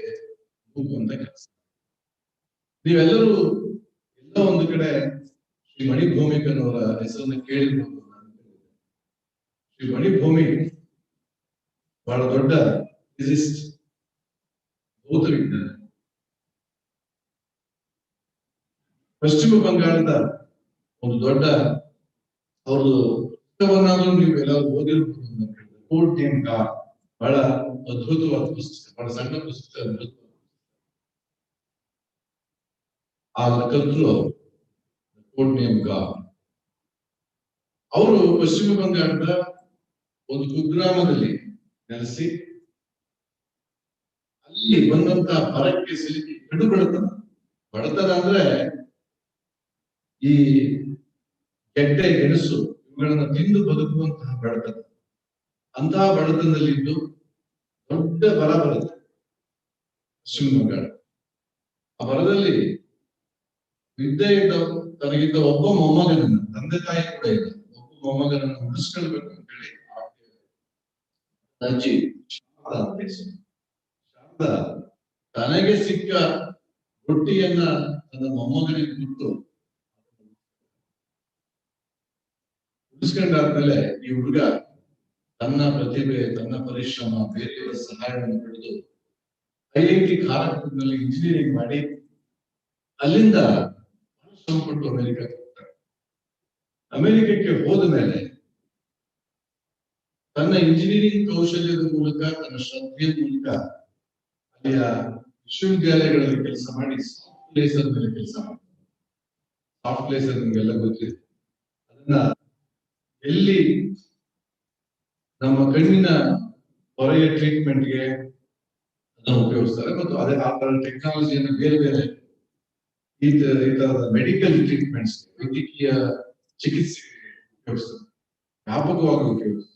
ಹೋಗುವಂತ ಕೆಲಸ. ನೀವೆಲ್ಲರೂ ಎಲ್ಲೋ ಒಂದು ಕಡೆ ಶ್ರೀ ಮಣಿ ಭೌಮಿಕನವರ ಹೆಸರನ್ನು ಕೇಳಿರ್ಬೋದು. ಶ್ರೀ ಮಣಿ ಭೌಮಿಕ್ ಬಹಳ ದೊಡ್ಡ ಫಿಸಿಸ್ಟ್, ಭೌತ ವಿಜ್ಞಾನಿ. ಪಶ್ಚಿಮ ಬಂಗಾಳದ ಒಂದು ದೊಡ್ಡ ಅವ್ರದ್ದು ಪುಸ್ತಕವನ್ನಾದ್ರೂ ನೀವು ಎಲ್ಲರೂ ಓದಿರ್ಬೋದು ಅಂತ ಹೇಳಿದ್ರೆ, ಕೋಡ್ ನೇಮ್ ಗಾಡ್, ಬಹಳ ಅದ್ಭುತವಾದ ಪುಸ್ತಕ, ಬಹಳ ಸಣ್ಣ ಪುಸ್ತಕ. ಆ ಕರ್ತೃ ಕೋಡ್ ನೇಮ್ ಗಾಡ್. ಅವರು ಪಶ್ಚಿಮ ಬಂಗಾಳದ ಒಂದು ಕುಗ್ರಾಮದಲ್ಲಿ ನೆಲೆಸಿ ಅಲ್ಲಿ ಬಂದಂತ ಬರಕ್ಕೆ ಸಿಲುಕಿ ಕಡು ಬಡತನ ಅಂದ್ರೆ ಈ ಗೆಡ್ಡೆ ಗೆಣಸು ಇವುಗಳನ್ನ ತಿಂದು ಬದುಕುವಂತಹ ಬಡತನ. ಅಂತಹ ಬಡತನದಲ್ಲಿದ್ದು ದೊಡ್ಡ ಬರ ಬರುತ್ತೆ ಪಶ್ಚಿಮ ಬಂಗಾಳ. ಆ ಬರದಲ್ಲಿ ವಿದ್ಯೆ ಇದ್ದ ತನಗಿದ್ದ ಒಬ್ಬ ಮೊಮ್ಮಗನನ್ನ, ತಂದೆ ತಾಯಿ ಕೂಡ ಇಲ್ಲ, ಒಬ್ಬ ಮೊಮ್ಮಗನನ್ನು ಉಳಿಸ್ಕೊಳ್ಬೇಕು ಅಂತ ಹೇಳಿ ಅಜ್ಜಿ ಶಾರದಾ ತನಗೆ ಸಿಕ್ಕ ರೊಟ್ಟಿಯನ್ನ ತನ್ನ ಮೊಮ್ಮಗನಿಗೆ ಕೊಟ್ಟು ಉಳಿಸ್ಕೊಂಡಾದ್ಮೇಲೆ ಈ ಹುಡುಗ ತನ್ನ ಪ್ರತಿಭೆ, ತನ್ನ ಪರಿಶ್ರಮ, ಬೇರೆಯವರ ಸಹಾಯವನ್ನು ಪಡೆದು IIT ಖಾರಗ್ಪುರದಲ್ಲಿ ಇಂಜಿನಿಯರಿಂಗ್ ಮಾಡಿ ಅಲ್ಲಿಂದ ಶ್ರಮಪಟ್ಟು ಅಮೆರಿಕಕ್ಕೆ ಹೋಗ್ತಾರೆ. ಅಮೆರಿಕಕ್ಕೆ ಹೋದ ಮೇಲೆ ತನ್ನ ಇಂಜಿನಿಯರಿಂಗ್ ಕೌಶಲ್ಯದ ಮೂಲಕ, ತನ್ನ ಶ್ರದ್ಧೆಯ ಮೂಲಕ ಅಲ್ಲಿಯ ವಿಶ್ವವಿದ್ಯಾಲಯಗಳಲ್ಲಿ ಕೆಲಸ ಮಾಡಿ ಸಾಫ್ಟ್ ಮೇಲೆ ಕೆಲಸ ಮಾಡ್ತಾರೆ. ಸಾಫ್ಟ್ ಲೇಸರ್ ನಿಮ್ಗೆಲ್ಲ ಗೊತ್ತಿದೆ. ಅದನ್ನ ಎಲ್ಲಿ ನಮ್ಮ ಕಣ್ಣಿನ ಹೊರೆಯ ಟ್ರೀಟ್ಮೆಂಟ್ಗೆ ಅದನ್ನು ಉಪಯೋಗಿಸ್ತಾರೆ ಮತ್ತು ಅದೇ ಆ ತರ ಟೆಕ್ನಾಲಜಿಯನ್ನು ಬೇರೆ ಬೇರೆ ಈ ತರದ ಮೆಡಿಕಲ್ ಟ್ರೀಟ್ಮೆಂಟ್ಸ್, ವೈದ್ಯಕೀಯ ಚಿಕಿತ್ಸೆಗೆ ಉಪಯೋಗಿಸ್ತಾರೆ, ವ್ಯಾಪಕವಾಗಿ ಉಪಯೋಗಿಸ್ತಾರೆ.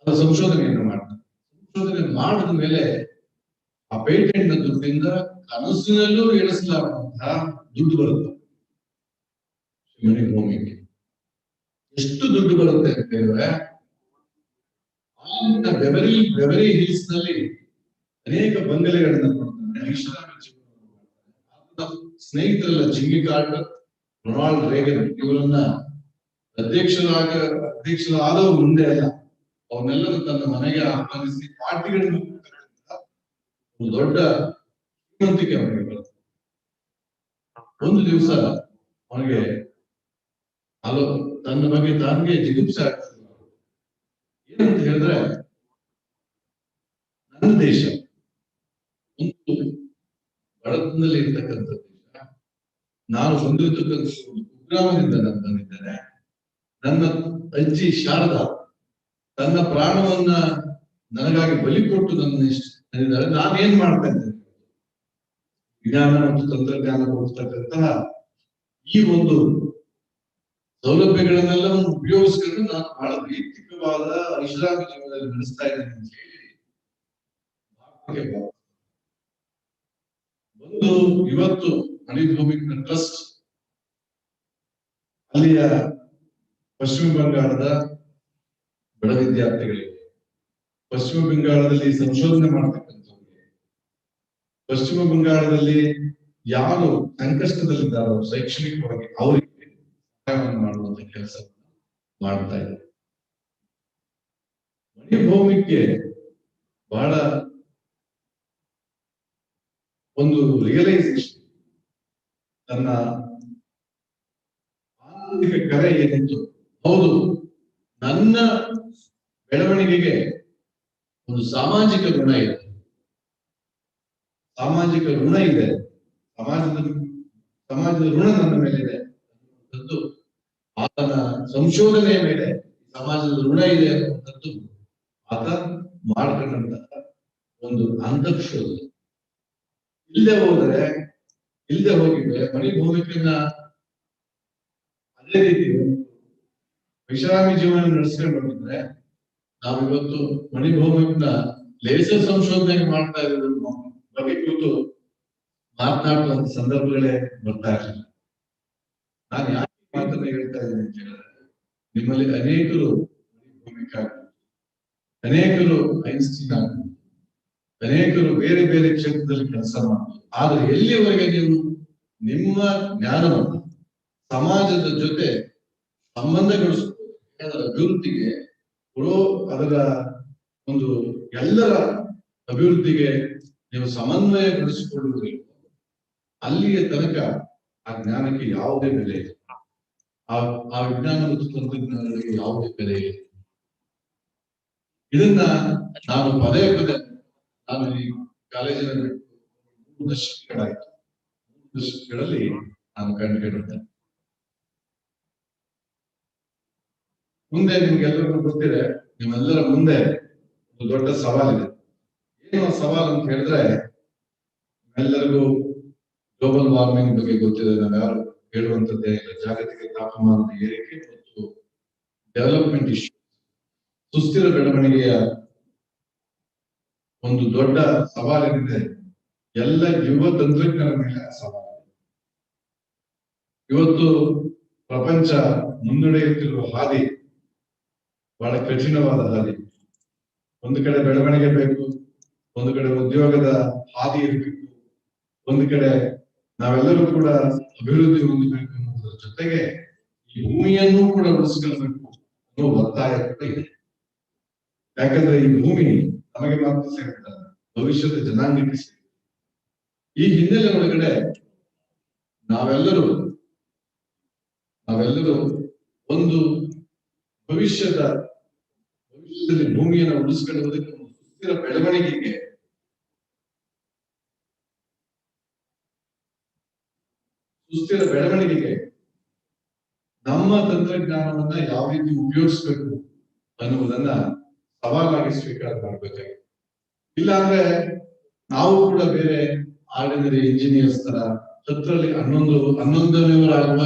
ಅದು ಸಂಶೋಧನೆಯನ್ನು ಮಾಡ್ತಾರೆ. ಸಂಶೋಧನೆ ಮಾಡಿದ ಮೇಲೆ ಆ ಪೇಟೆಂಟ್ ನ ದುಡ್ಡಿಂದ ಕನಸಿನಲ್ಲೂ ಎಣಿಸಲಾಗುವಂತಹ ದುಡ್ಡು ಬರುತ್ತೆ. ಭೂಮಿಗೆ ಎಷ್ಟು ದುಡ್ಡು ಬರುತ್ತೆ ಅಂತ ಹೇಳಿದ್ರೆ, ಬೆವರಿ ಹಿಲ್ಸ್ ನಲ್ಲಿ ಅನೇಕ ಬಂಗಲೆಗಳನ್ನ ಕೊಡ್ತಾನೆ. ಸ್ನೇಹಿತರೆಲ್ಲ ಜಿಮ್ಮಿ ಕಾರ್ಟರ್, ರೊನಾಲ್ಡ್ ರೇಗನ್ ಇವರನ್ನ ಅಧ್ಯಕ್ಷರಾದವರು ಮುಂದೆ ಅಲ್ಲ, ಅವನ್ನೆಲ್ಲರೂ ತನ್ನ ಮನೆಗೆ ಆಹ್ವಾನಿಸಿ ಪಾರ್ಟಿಗಳನ್ನು ಒಂದು ದೊಡ್ಡ ಶ್ರೀಮಂತಿಕೆ ಅವನಿಗೆ ಬರುತ್ತೆ. ಒಂದು ದಿವಸ ಅವನಿಗೆ ತನ್ನ ಬಗ್ಗೆ ತಾನಿಗೆ ಜಿಗುಪ್ಸೆ ಆಗ್ತದೆ. ಏನಂತ ಹೇಳಿದ್ರೆ, ನನ್ನ ದೇಶ ಒಂದು ಬಡತನದಲ್ಲಿ ಇರ್ತಕ್ಕಂಥ ದೇಶ. ನಾನು ಹೊಂದಿರತಕ್ಕಂಥ ಕುಗ್ರಾಮದಿಂದ ನಾನು ಬಂದಿದ್ದೇನೆ. ನನ್ನ ಅಜ್ಜಿ ಶಾರದಾ ತನ್ನ ಪ್ರಾಣವನ್ನ ನನಗಾಗಿ ಬಲಿ ಕೊಟ್ಟು ನನ್ನ ನಾನೇನ್ ಮಾಡ್ತಾ ಇದ್ದೇನೆ? ವಿಜ್ಞಾನ ಮತ್ತು ತಂತ್ರಜ್ಞಾನ ಕೊಡ್ತಕ್ಕಂತಹ ಈ ಒಂದು ಸೌಲಭ್ಯಗಳನ್ನೆಲ್ಲವನ್ನು ಉಪಯೋಗಿಸ್ಕೊಂಡು ನಾನು ಬಹಳ ವೈಯಕ್ತಿಕವಾದ ಐಷಾರಾಮಿ ಜೀವನದಲ್ಲಿ ನಡೆಸ್ತಾ ಇದ್ದೇನೆ ಅಂತ ಹೇಳಿ ಒಂದು ಇವತ್ತು ಮಣಿಭೂಮಿಕ ಟ್ರಸ್ಟ್ ಅಲ್ಲಿಯ ಪಶ್ಚಿಮ ಬಂಗಾಳದ ಬಡ ವಿದ್ಯಾರ್ಥಿಗಳಿಗೆ, ಪಶ್ಚಿಮ ಬಂಗಾಳದಲ್ಲಿ ಸಂಶೋಧನೆ ಮಾಡತಕ್ಕಂಥವ್ರಿಗೆ, ಪಶ್ಚಿಮ ಬಂಗಾಳದಲ್ಲಿ ಯಾರು ಸಂಕಷ್ಟದಲ್ಲಿದ್ದಾರೋ ಶೈಕ್ಷಣಿಕವಾಗಿ ಅವರಿಗೆ ಸಹಾಯವನ್ನು ಮಾಡುವಂತ ಕೆಲಸ ಮಾಡ್ತಾ ಇದೆ. ಮಣಿಭೂಮಿಗೆ ಬಹಳ ಒಂದು ರಿಯಲೈಸೇಷನ್, ತನ್ನ ಆಂತರಿಕ ಕರೆ ಏನಿತ್ತು, ಹೌದು ನನ್ನ ಬೆಳವಣಿಗೆಗೆ ಒಂದು ಸಾಮಾಜಿಕ ಋಣ ಇದೆ, ಸಮಾಜದ ಋಣ ನನ್ನ ಮೇಲಿದೆ, ಆತನ ಸಂಶೋಧನೆಯ ಮೇಲೆ ಸಮಾಜದ ಋಣ ಇದೆ ಅನ್ನುವಂಥದ್ದು ಆತ ಮಾಡ್ಕೊಂಡಂತಹ ಒಂದು ಅಂತರ್ಶೋಧನೆ. ಇಲ್ಲದೆ ಹೋಗಿದ್ರೆ ಮಣಿಭೂಮಿಕನ್ನ ಅದೇ ರೀತಿ ಐಷಾರಾಮಿ ಜೀವನ ನಡೆಸ್ಕೊಂಡು ಹೋಗಿದ್ರೆ ನಾವಿವತ್ತು ಮಣಿಭೂಮಿಕನ ಲೇಸರ್ ಸಂಶೋಧನೆ ಮಾಡ್ತಾ ಇರೋದ್ರ ಬಗ್ಗೆ ಕೂತು ಮಾತನಾಡುವಂತ ಸಂದರ್ಭಗಳೇ ಬರ್ತಾ ಇರಲಿಲ್ಲ. ನಾನು ಯಾಕೆ ಮಾತನ್ನ ಹೇಳ್ತಾ ಇದ್ದೀನಿ ಅಂತ ಹೇಳಿದ್ರೆ, ನಿಮ್ಮಲ್ಲಿ ಅನೇಕರು ಮಣಿಭೂಮಿಕ, ಅನೇಕರು ಐನ್ಸ್ಟೀನ್ ಆಗ್ಬೋದು, ಅನೇಕರು ಬೇರೆ ಬೇರೆ ಕ್ಷೇತ್ರದಲ್ಲಿ ಕೆಲಸ ಮಾಡ್ಬೋದು. ಆದ್ರೆ ಎಲ್ಲಿವರೆಗೆ ನೀವು ನಿಮ್ಮ ಜ್ಞಾನವನ್ನು ಸಮಾಜದ ಜೊತೆ ಸಂಬಂಧಗೊಳಿಸಬಹುದು, ಅದರ ಅಭಿವೃದ್ಧಿಗೆ ಅದರ ಒಂದು ಎಲ್ಲರ ಅಭಿವೃದ್ಧಿಗೆ ನೀವು ಸಮನ್ವಯಗೊಳಿಸಿಕೊಳ್ಳುವುದಿಲ್ಲ, ಅಲ್ಲಿಯ ತನಕ ಆ ಜ್ಞಾನಕ್ಕೆ ಯಾವುದೇ ಬೆಲೆ ಇಲ್ಲ, ಆ ವಿಜ್ಞಾನ ಮತ್ತು ತಂತ್ರಜ್ಞಾನಗಳಿಗೆ ಯಾವುದೇ ಬೆಲೆ ಇಲ್ಲ. ಇದನ್ನ ನಾನು ಪದೇ ನಾನು ಈ ಕಾಲೇಜಿನ 3 ದಶಕಗಳಾಯ್ತು, 3 ದಶಕಗಳಲ್ಲಿ ನಾನು ಕಂಡುಕೊಂಡಿದ್ದೇನೆ. ಮುಂದೆ ನಿಮ್ಗೆಲ್ಲರಿಗೂ ಗೊತ್ತಿದೆ, ನಿಮ್ಮೆಲ್ಲರ ಮುಂದೆ ಒಂದು ದೊಡ್ಡ ಸವಾಲಿದೆ. ಏನು ಸವಾಲು ಅಂತ ಹೇಳಿದ್ರೆ, ಎಲ್ಲರಿಗೂ ಗ್ಲೋಬಲ್ ವಾರ್ಮಿಂಗ್ ಬಗ್ಗೆ ಗೊತ್ತಿದೆ, ನಾವ್ಯಾರು ಹೇಳುವಂತದ್ದೇ ಇಲ್ಲ. ಜಾಗತಿಕ ತಾಪಮಾನದ ಏರಿಕೆ ಮತ್ತು ಡೆವಲಪ್ಮೆಂಟ್ ಇಶ್ಯೂ, ಸುಸ್ಥಿರ ಬೆಳವಣಿಗೆಯ ಒಂದು ದೊಡ್ಡ ಸವಾಲಿನಿದೆ. ಎಲ್ಲ ಯುವ ತಂತ್ರಜ್ಞರ ಮೇಲೆ ಸವಾಲು. ಇವತ್ತು ಪ್ರಪಂಚ ಮುನ್ನಡೆಯುತ್ತಿರುವ ಹಾದಿ ಬಹಳ ಕಠಿಣವಾದ ಹಾದಿ. ಒಂದು ಕಡೆ ಬೆಳವಣಿಗೆ ಬೇಕು, ಒಂದು ಕಡೆ ಉದ್ಯೋಗದ ಹಾದಿ ಇರಬೇಕು, ಒಂದು ಕಡೆ ನಾವೆಲ್ಲರೂ ಕೂಡ ಅಭಿವೃದ್ಧಿ ಹೊಂದಬೇಕು ಅನ್ನೋದ್ರ ಜೊತೆಗೆ ಈ ಭೂಮಿಯನ್ನು ಕೂಡ ಉಳಿಸ್ಕೊಳ್ಬೇಕು ಅನ್ನೋ ಒತ್ತಾಯ ಕೂಡ ಇದೆ. ಯಾಕಂದ್ರೆ ಈ ಭೂಮಿ ನಮಗೆ ಮಾತ್ರ ಸೇರಿಲ್ಲ, ಭವಿಷ್ಯದ ಜನಾಂಗಕ್ಕೆ ಸೇರಿದೆ. ಈ ಹಿನ್ನೆಲೆ ಒಳಗಡೆ ನಾವೆಲ್ಲರೂ ಒಂದು ಭವಿಷ್ಯದಲ್ಲಿ ಭೂಮಿಯನ್ನು ಉಳಿಸ್ಕೊಳ್ಳುವುದಕ್ಕೆ ಒಂದು ಸುಸ್ಥಿರ ಬೆಳವಣಿಗೆಗೆ ನಮ್ಮ ತಂತ್ರಜ್ಞಾನವನ್ನ ಯಾವ ರೀತಿ ಉಪಯೋಗಿಸ್ಬೇಕು ಅನ್ನುವುದನ್ನ ಸವಾಲಾಗಿ ಸ್ವೀಕಾರ ಮಾಡಬೇಕಾಗಿದೆ. ಇಲ್ಲಾಂದ್ರೆ ನಾವು ಕೂಡ ಬೇರೆ ಆರ್ಡಿನರಿ ಇಂಜಿನಿಯರ್ಸ್ ತರ 10ರಲ್ಲಿ 11ಆಗುವ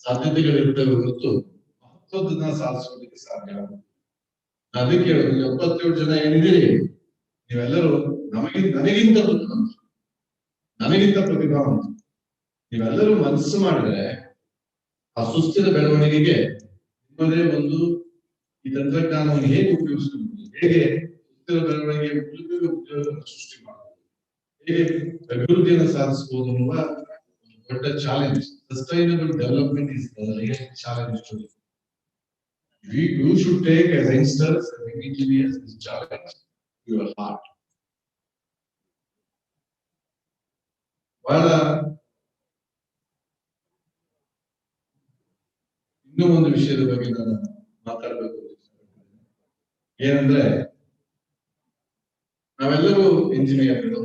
ಸಾಧ್ಯತೆಗಳಿರ್ತವೆ ಹೊರತು ಮಹತ್ವದನ್ನ ಸಾಧಿಸೋದಕ್ಕೆ ಸಾಧ್ಯ ಆಗುತ್ತೆ. ಅದಕ್ಕೆ ಹೇಳೋದು 77 ಜನ ಏನಿದ್ದೀರಿ ನೀವೆಲ್ಲರೂ ನನಗಿಂತ ಪ್ರತಿಭಾವಂತ. ನೀವೆಲ್ಲರೂ ಮನಸ್ಸು ಮಾಡಿದ್ರೆ ಆ ಸುಸ್ಥಿರ ಬೆಳವಣಿಗೆಗೆ ನಿಮ್ಮದೇ ಒಂದು ಈ ತಂತ್ರಜ್ಞಾನವನ್ನು ಹೇಗೆ ಉಪಯೋಗಿಸಬಹುದು, ಹೇಗೆ ಸುಸ್ಥಿರ ಬೆಳವಣಿಗೆ ಉದ್ಯೋಗವನ್ನು ಸೃಷ್ಟಿ ಮಾಡಬಹುದು, ಹೇಗೆ ಅಭಿವೃದ್ಧಿಯನ್ನು ಸಾಧಿಸಬಹುದು ಅನ್ನುವ ಒಂದು ದೊಡ್ಡ challenge. Sustainable development is the real challenge to you should take as youngsters and engineers this challenge to your heart. ಬಹಳ ಇನ್ನೂ ಒಂದು ವಿಷಯದ ಬಗ್ಗೆ ನಾನು ಮಾತಾಡಬೇಕು. ಏನಂದ್ರೆ ನಾವೆಲ್ಲರೂ ಇಂಜಿನಿಯರ್ಗಳು,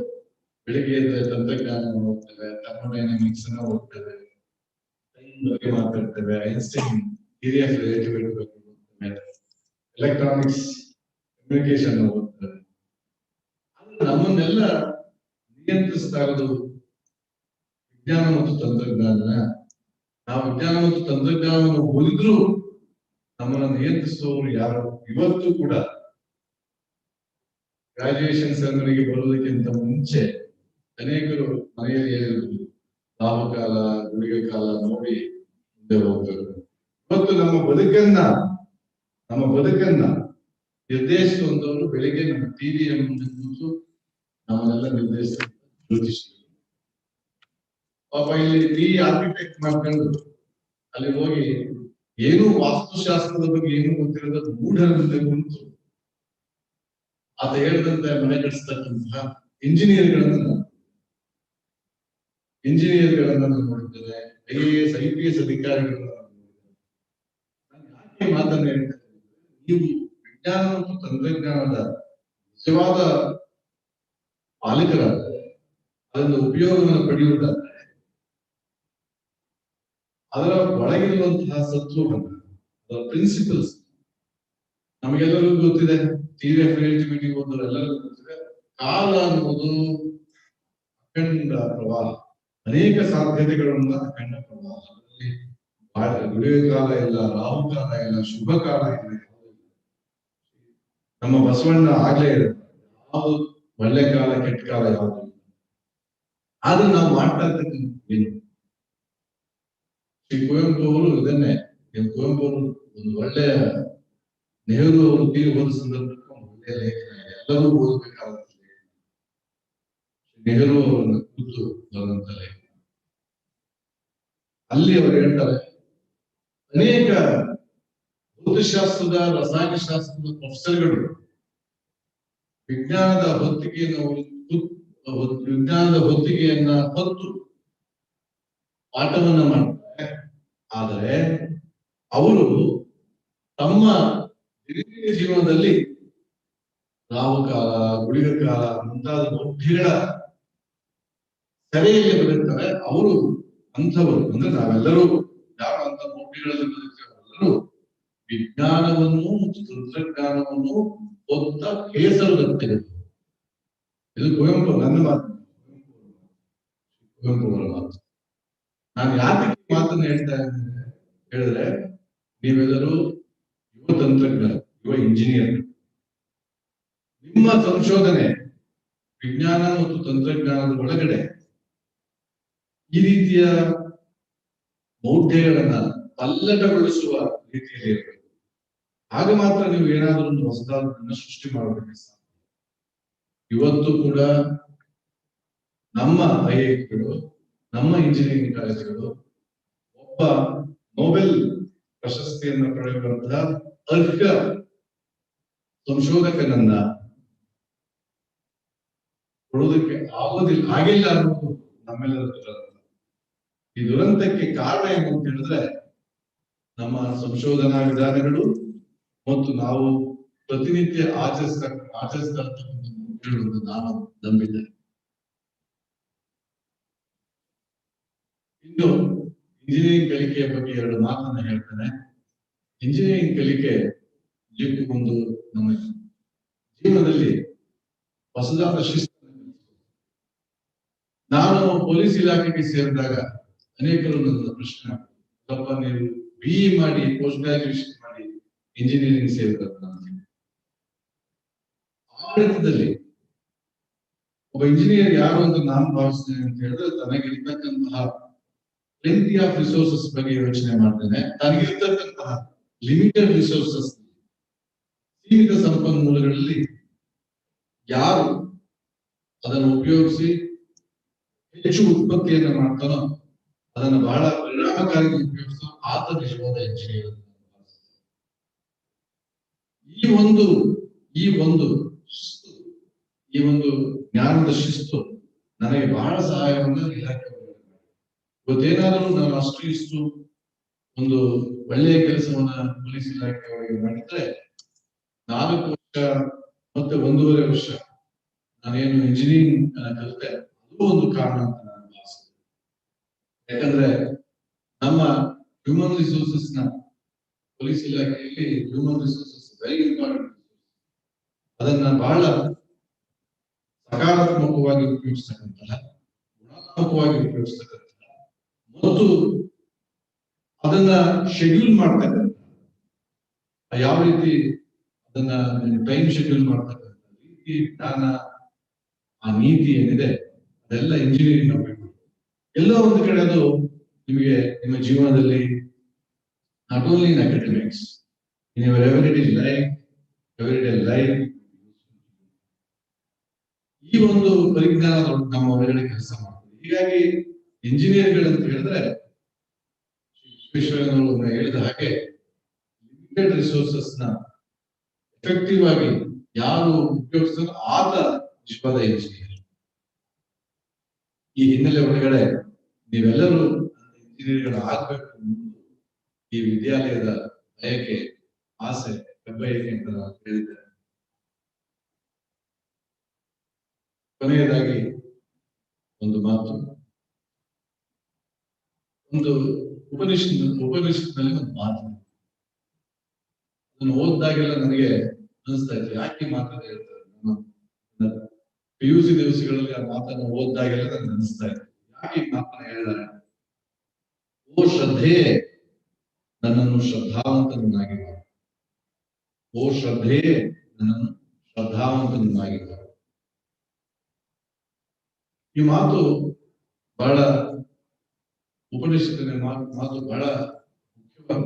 ಬೆಳಿಗ್ಗೆ ಎದ್ದ ತಂತ್ರಜ್ಞಾನ ಓದ್ತೇವೆ, ಥರ್ಮೋಡೈನಮಿಕ್ಸ್ ಅನ್ನ ಓದ್ತೇವೆ, ಬಗ್ಗೆ ಮಾತಾಡ್ತೇವೆ, ಐನ್ಸ್ಟೈನ್ ಥಿಯರಿ ಆಫ್ ರಿಲೇಟಿವಿಟಿ ಬಗ್ಗೆ ಓದ್ತೇವೆ, ಎಲೆಕ್ಟ್ರಾನಿಕ್ಸ್ ಕಮ್ಯುನಿಕೇಶನ್ ಓದ್ತೇವೆ. ನಮ್ಮನ್ನೆಲ್ಲ ನಿಯಂತ್ರಿಸ್ತಾ ಇರೋದು ವಿಜ್ಞಾನ ಮತ್ತು ತಂತ್ರಜ್ಞಾನ. ನಾವು ವಿಜ್ಞಾನ ಮತ್ತು ತಂತ್ರಜ್ಞಾನವನ್ನು ಓದಿದ್ರು ನಮ್ಮನ್ನು ನಿಯಂತ್ರಿಸುವವರು ಯಾರು? ಇವತ್ತು ಕೂಡ ಗ್ರಾಜುಯೇಷನ್ ಸೆರೆಮನಿಗೆ ಬರುವುದಕ್ಕಿಂತ ಮುಂಚೆ ಅನೇಕರು ಮನೆಯಲ್ಲಿ ಹೇಳಿರುವುದು ರಾಹುಕಾಲ ಗುಳಿಗೆ ಕಾಲ ನೋಡಿ ಮುಂದೆ ಹೋಗ್ಬೇಕು. ಇವತ್ತು ನಮ್ಮ ಬದುಕನ್ನ ನಿರ್ದೇಶಿಸುವಂತವರು ಬೆಳಿಗ್ಗೆ ನಮ್ಮ ಟಿವಿಯ ಮುಂದೆ ಕೂತು ನಮ್ಮನ್ನೆಲ್ಲ ನಿರ್ದೇಶಿಸ ಜ್ಯೋತಿಷ್ಯ. ಪಾಪ ಇಲ್ಲಿ ಆರ್ಕಿಟೆಕ್ಟ್ ಮಾಡ್ಕೊಂಡು ಅಲ್ಲಿ ಹೋಗಿ ಏನು ವಾಸ್ತುಶಾಸ್ತ್ರದ ಬಗ್ಗೆ ಏನು ಗೊತ್ತಿರೋದು ಮೂಢರ ಮುಂದೆ ಕುಂತು ಆತ ಹೇಳಿದಂತೆ ಮನೆ ಕಟ್ಟಿಸ್ತಕ್ಕಂತಹ ಇಂಜಿನಿಯರ್ಗಳನ್ನ ನೋಡಿದ್ದೇನೆ, IAS IPS ಅಧಿಕಾರಿಗಳನ್ನ ಯಾಕೆ ಮಾತನ್ನ ಹೇಳ್ತಾರೆ? ನೀವು ವಿಜ್ಞಾನ ಮತ್ತು ತಂತ್ರಜ್ಞಾನದ ನಿಜವಾದ ಪಾಲಕರಾದರೆ, ಅದನ್ನು ಉಪಯೋಗವನ್ನು ಪಡೆಯುವುದಾದರೆ ಅದರ ಒಳಗಿರುವಂತಹ ಸತ್ವವನ್ನು, ಅದರ ಪ್ರಿನ್ಸಿಪಲ್ಸ್ ನಮಗೆಲ್ಲರಿಗೂ ಗೊತ್ತಿದೆ. ಥಿಯರಿ ಆಫ್ ರಿಲೇಟಿವಿಟಿ ಓದೋರೆಲ್ಲರಿಗೂ ಗೊತ್ತಿದೆ. ಕಾಲ ಅನ್ನುವುದು ಅಖಂಡ ಪ್ರವಾಹ, ಅನೇಕ ಸಾಧ್ಯತೆಗಳನ್ನ ಅಖಂಡ ಪ್ರವಾಹ. ಅದರಲ್ಲಿ ಗುಳಿಗೆ ಕಾಲ ಇಲ್ಲ, ರಾಹುಕಾಲ ಇಲ್ಲ, ಶುಭ ಕಾಲ ಇಲ್ಲ. ನಮ್ಮ ಬಸವಣ್ಣ ಆಗ್ಲೇ ಯಾವುದು ಒಳ್ಳೆ ಕಾಲ ಕೆಟ್ಟ ಕಾಲ ಯಾವುದು. ಆದ್ರೆ ನಾವು ಮಾಡ್ತಾ ಇರ್ತಕ್ಕಂಥ ಏನು? ಶ್ರೀ ಕುವೆಂಪು ಅವರು ಇದನ್ನೇ, ಕುವೆಂಪು ಅವರು ಒಂದು ಒಳ್ಳೆಯ ನೆಹರು ಅವರು ತೀರಿ ಹೋದ ಸಂದರ್ಭಕ್ಕೆ ಒಳ್ಳೆಯ ಲೇಖನ ಇದೆ, ಎಲ್ಲರೂ ಓದಬೇಕಾದ ನೆಹರು ಅವರನ್ನು ಕುರಿತು ಬರೆದಂತ ಲೇಖನ. ಅಲ್ಲಿ ಅವರು ಹೇಳ್ತಾರೆ, ಅನೇಕ ಭೌತಶಾಸ್ತ್ರದ ರಸಾಯನಶಾಸ್ತ್ರದ ಪ್ರೊಫೆಸರ್ಗಳು ವಿಜ್ಞಾನದ ಹೊತ್ತಿಗೆಯನ್ನ ಹೊತ್ತು ಪಾಠವನ್ನ ಮಾಡ್ತಾರೆ. ಆದರೆ ಅವರು ತಮ್ಮ ದಿನನಿತ್ಯ ಜೀವನದಲ್ಲಿ ರಾಹುಕಾಲ, ಗುಳಿಗೆ ಕಾಲ ಮುಂತಾದ ಬುದ್ಧಿಗಳ ಸೆರೆಯಲ್ಲಿ ಬದುಕ್ತಾರೆ. ಅವರು ಅಂಥವರು ಅಂದ್ರೆ ನಾವೆಲ್ಲರೂ ಯಾರು ಅಂತ ಬುದ್ಧಿಗಳಲ್ಲಿ ಬದುಕ್ತೇವೆಲ್ಲರೂ ವಿಜ್ಞಾನವನ್ನು ಮತ್ತು ತಂತ್ರಜ್ಞಾನವನ್ನು ಹೊತ್ತ ಕೇಸರದತ್ತಿದೆ. ಇದು ಕುವೆಂಪು ನನ್ನ ಮಾತು, ಕುವೆಂಪು ಅವರ ಮಾತು. ನಾನು ಯಾಕೆ ಮಾತನ್ನು ಹೇಳ್ತಾ ಇದ್ದೇನೆ ಹೇಳಿದ್ರೆ, ನೀವೆಲ್ಲರೂ ಯುವ ತಂತ್ರಜ್ಞ, ಯುವ ಇಂಜಿನಿಯರ್, ನಿಮ್ಮ ಸಂಶೋಧನೆ ವಿಜ್ಞಾನ ಮತ್ತು ತಂತ್ರಜ್ಞಾನದ ಒಳಗಡೆ ಈ ರೀತಿಯ ಮೌಢ್ಯಗಳನ್ನ ಪಲ್ಲಟಗೊಳಿಸುವ ರೀತಿಯಲ್ಲಿ ಇರಬೇಕು. ಆಗ ಮಾತ್ರ ನೀವು ಏನಾದರೂ ಒಂದು ಹೊಸದನ್ನ ಸೃಷ್ಟಿ ಮಾಡಬೇಕು. ಇವತ್ತು ಕೂಡ ನಮ್ಮ ಐಐಟಿಗಳು, ನಮ್ಮ ಇಂಜಿನಿಯರಿಂಗ್ ಕಾಲೇಜುಗಳು ಒಬ್ಬ ನೊಬೆಲ್ ಪ್ರಶಸ್ತಿಯನ್ನು ಪಡೆಯುವಂತಹ ಅರ್ಹ ಸಂಶೋಧಕನನ್ನ ಕೊಡುವುದಕ್ಕೆ ಆಗಿಲ್ಲ ಅನ್ನೋದು ನಮ್ಮೆಲ್ಲರ ಈ ದುರಂತಕ್ಕೆ ಕಾರಣ ಏನು ಅಂತ ಹೇಳಿದ್ರೆ ನಮ್ಮ ಸಂಶೋಧನಾ ವಿಧಾನಗಳು ಮತ್ತು ನಾವು ಪ್ರತಿನಿತ್ಯ ಆಚರಿಸ್ತಾ ಹೇಳುವುದು ನಾನು ನಂಬಿದ್ದೇನೆ. ಇನ್ನು ಇಂಜಿನಿಯರಿಂಗ್ ಕಲಿಕೆಯ ಬಗ್ಗೆ 2 ಮಾತನ್ನ ಹೇಳ್ತೇನೆ. ಇಂಜಿನಿಯರಿಂಗ್ ಕಲಿಕೆ ಒಂದು ನಮ್ಮ ಜೀವನದಲ್ಲಿ ಹೊಸದಾದ ಶಿಸ್ತು. ನಾನು ಪೊಲೀಸ್ ಇಲಾಖೆಗೆ ಸೇರಿದಾಗ ಅನೇಕರು ನನ್ನ ಪ್ರಶ್ನೆ, ಸ್ವಲ್ಪ ನೀವು BE ಮಾಡಿ ಪೋಸ್ಟ್ ಗ್ರಾಜುಯೇಷನ್ ಮಾಡಿ ಇಂಜಿನಿಯರಿಂಗ್ ಸೇರಿದ ಆಡಳಿತದಲ್ಲಿ ಒಬ್ಬ ಇಂಜಿನಿಯರ್ ಯಾರು ಅಂತ ನಾನು ಭಾವಿಸ್ತೇನೆ ಅಂತ ಹೇಳಿದ್ರೆ ತನಗಿರ್ತಕ್ಕಂತಹ ಪ್ಲೆಂಟಿ ಆಫ್ ರಿಸೋರ್ಸಸ್ ಬಗ್ಗೆ ಯೋಚನೆ ಮಾಡ್ತೇನೆ. ತನಗಿರ್ತಕ್ಕಂತಹ ಲಿಮಿಟೆಡ್ ರಿಸೋರ್ಸಸ್, ಸೀಮಿತ ಸಂಪನ್ಮೂಲಗಳಲ್ಲಿ ಯಾರು ಅದನ್ನು ಉಪಯೋಗಿಸಿ ಹೆಚ್ಚು ಉತ್ಪತ್ತಿಯನ್ನು ಮಾಡ್ತಾನೋ ಅದನ್ನು ಬಹಳ ಪರಿಣಾಮಕಾರಿ ಉಪಯೋಗಿಸೋ ಆತ ನಿಜವಾದ ಇಂಜಿನಿಯರ್. ಈ ಒಂದು ಶಿಸ್ತು, ಈ ಒಂದು ಜ್ಞಾನದ ಶಿಸ್ತು ನನಗೆ ಬಹಳ ಸಹಾಯವನ್ನು ಇಲಾಖೆ ಇವತ್ತೇನಾದರೂ ನಾನು ಅಷ್ಟು ಇಷ್ಟು ಒಂದು ಒಳ್ಳೆಯ ಕೆಲಸವನ್ನ ಪೊಲೀಸ್ ಇಲಾಖೆಯವರಿಗೆ ಮಾಡಿದ್ರೆ 4 ವರ್ಷ ಮತ್ತೆ 1.5 ವರ್ಷ ನಾನೇನು ಇಂಜಿನಿಯರಿಂಗ್ ಕಲಿತೆ ಅದು ಒಂದು ಕಾರಣ ಅಂತ ನಾನು ಭಾವಿಸ್ತೇನೆ. ಯಾಕಂದ್ರೆ ನಮ್ಮ ಹ್ಯೂಮನ್ ರಿಸೋರ್ಸಸ್ ನ ಪೊಲೀಸ್ ಇಲಾಖೆಯಲ್ಲಿ ಹ್ಯೂಮನ್ ರಿಸೋರ್ಸಸ್ ವೆರಿ ಇಂಪಾರ್ಟೆಂಟ್. ಅದನ್ನ ಬಹಳ ಸಕಾರಾತ್ಮಕವಾಗಿ ಉಪಯೋಗಿಸ್ತಕ್ಕಂತಹ, ಗುಣಾತ್ಮಕವಾಗಿ ಉಪಯೋಗಿಸ್ತಕ್ಕಂತಹ ಮತ್ತು ಅದನ್ನ ಶೆಡ್ಯೂಲ್ ಮಾಡ್ತಕ್ಕಂಥ, ಯಾವ ರೀತಿ ಅದನ್ನ ಟೈಮ್ ಶೆಡ್ಯೂಲ್ ಮಾಡ್ತಕ್ಕಂಥ ರೀತಿ, ಜ್ಞಾನ, ಆ ನೀತಿ ಏನಿದೆ ಅದೆಲ್ಲ ಇಂಜಿನಿಯರಿಂಗ್ ಆಗಬೇಕು. ಎಲ್ಲೋ ಒಂದು ಕಡೆ ಅದು ನಿಮಗೆ ನಿಮ್ಮ ಜೀವನದಲ್ಲಿ not only in academics, in your everyday life ಈ ಒಂದು ಪರಿಜ್ಞಾನ ನಮ್ಮ ಹೊರಗಡೆ ಕೆಲಸ ಮಾಡ್ತದೆ. ಹೀಗಾಗಿ ಇಂಜಿನಿಯರ್ಗಳಂತ ಹೇಳಿದ್ರೆ ವಿಶ್ವೇಶ್ವರಯ್ಯನವರು ಹೇಳಿದ ಹಾಗೆ ಲಿಮಿಟೆಡ್ ರಿಸೋರ್ಸಸ್ ನ ಎಫೆಕ್ಟಿವ್ ಆಗಿ ಯಾರು ಉಪಯೋಗಿಸ್ತಾರೋ ಆತ ನಿಜವಾದ ಇಂಜಿನಿಯರ್. ಈ ಹಿನ್ನೆಲೆ ಒಳಗಡೆ ನೀವೆಲ್ಲರೂ ಇಂಜಿನಿಯರ್ಗಳು ಆಗ್ಬೇಕು ಈ ವಿದ್ಯಾಲಯದ ಬಯಕೆ, ಆಸೆ, ಹೆಬ್ಬಯಕೆ ಅಂತ ನಾವು ಹೇಳಿದ್ದೇವೆ. ಕೊನೆಯದಾಗಿ ಒಂದು ಮಾತು, ಒಂದು ಉಪನಿಷತ್ನಲ್ಲಿ ಒಂದು ಮಾತು, ಅದನ್ನು ಓದಿದಾಗೆಲ್ಲ ನನಗೆ ಅನಿಸ್ತಾ ಇತ್ತು, ಯಾಕೆ ಮಾತನ್ನ ಹೇಳ್ತಾರೆ. ನಮ್ಮ PUC ದಿವಸಗಳಲ್ಲಿ ಆ ಮಾತನ್ನು ಓದಿದಾಗೆಲ್ಲ ನನಗೆ ಅನಿಸ್ತಾ ಇತ್ತು, ಯಾಕೆ ಈ ಮಾತನ್ನ ಹೇಳಿದ್ದಾರೆ. ಓ ಶ್ರದ್ಧೆ, ನನ್ನನ್ನು ಶ್ರದ್ಧಾವಂತನನ್ನಾಗಿ ಮಾಡು. ಓ ಶ್ರದ್ಧೆ, ನನ್ನನ್ನು ಶ್ರದ್ಧಾವಂತನನ್ನಾಗಿ ಮಾಡು. ಈ ಮಾತು ಬಹಳ ಉಪನಿಷತ್ತಿನ ಮಾತು ಬಹಳ ಮುಖ್ಯವಾದ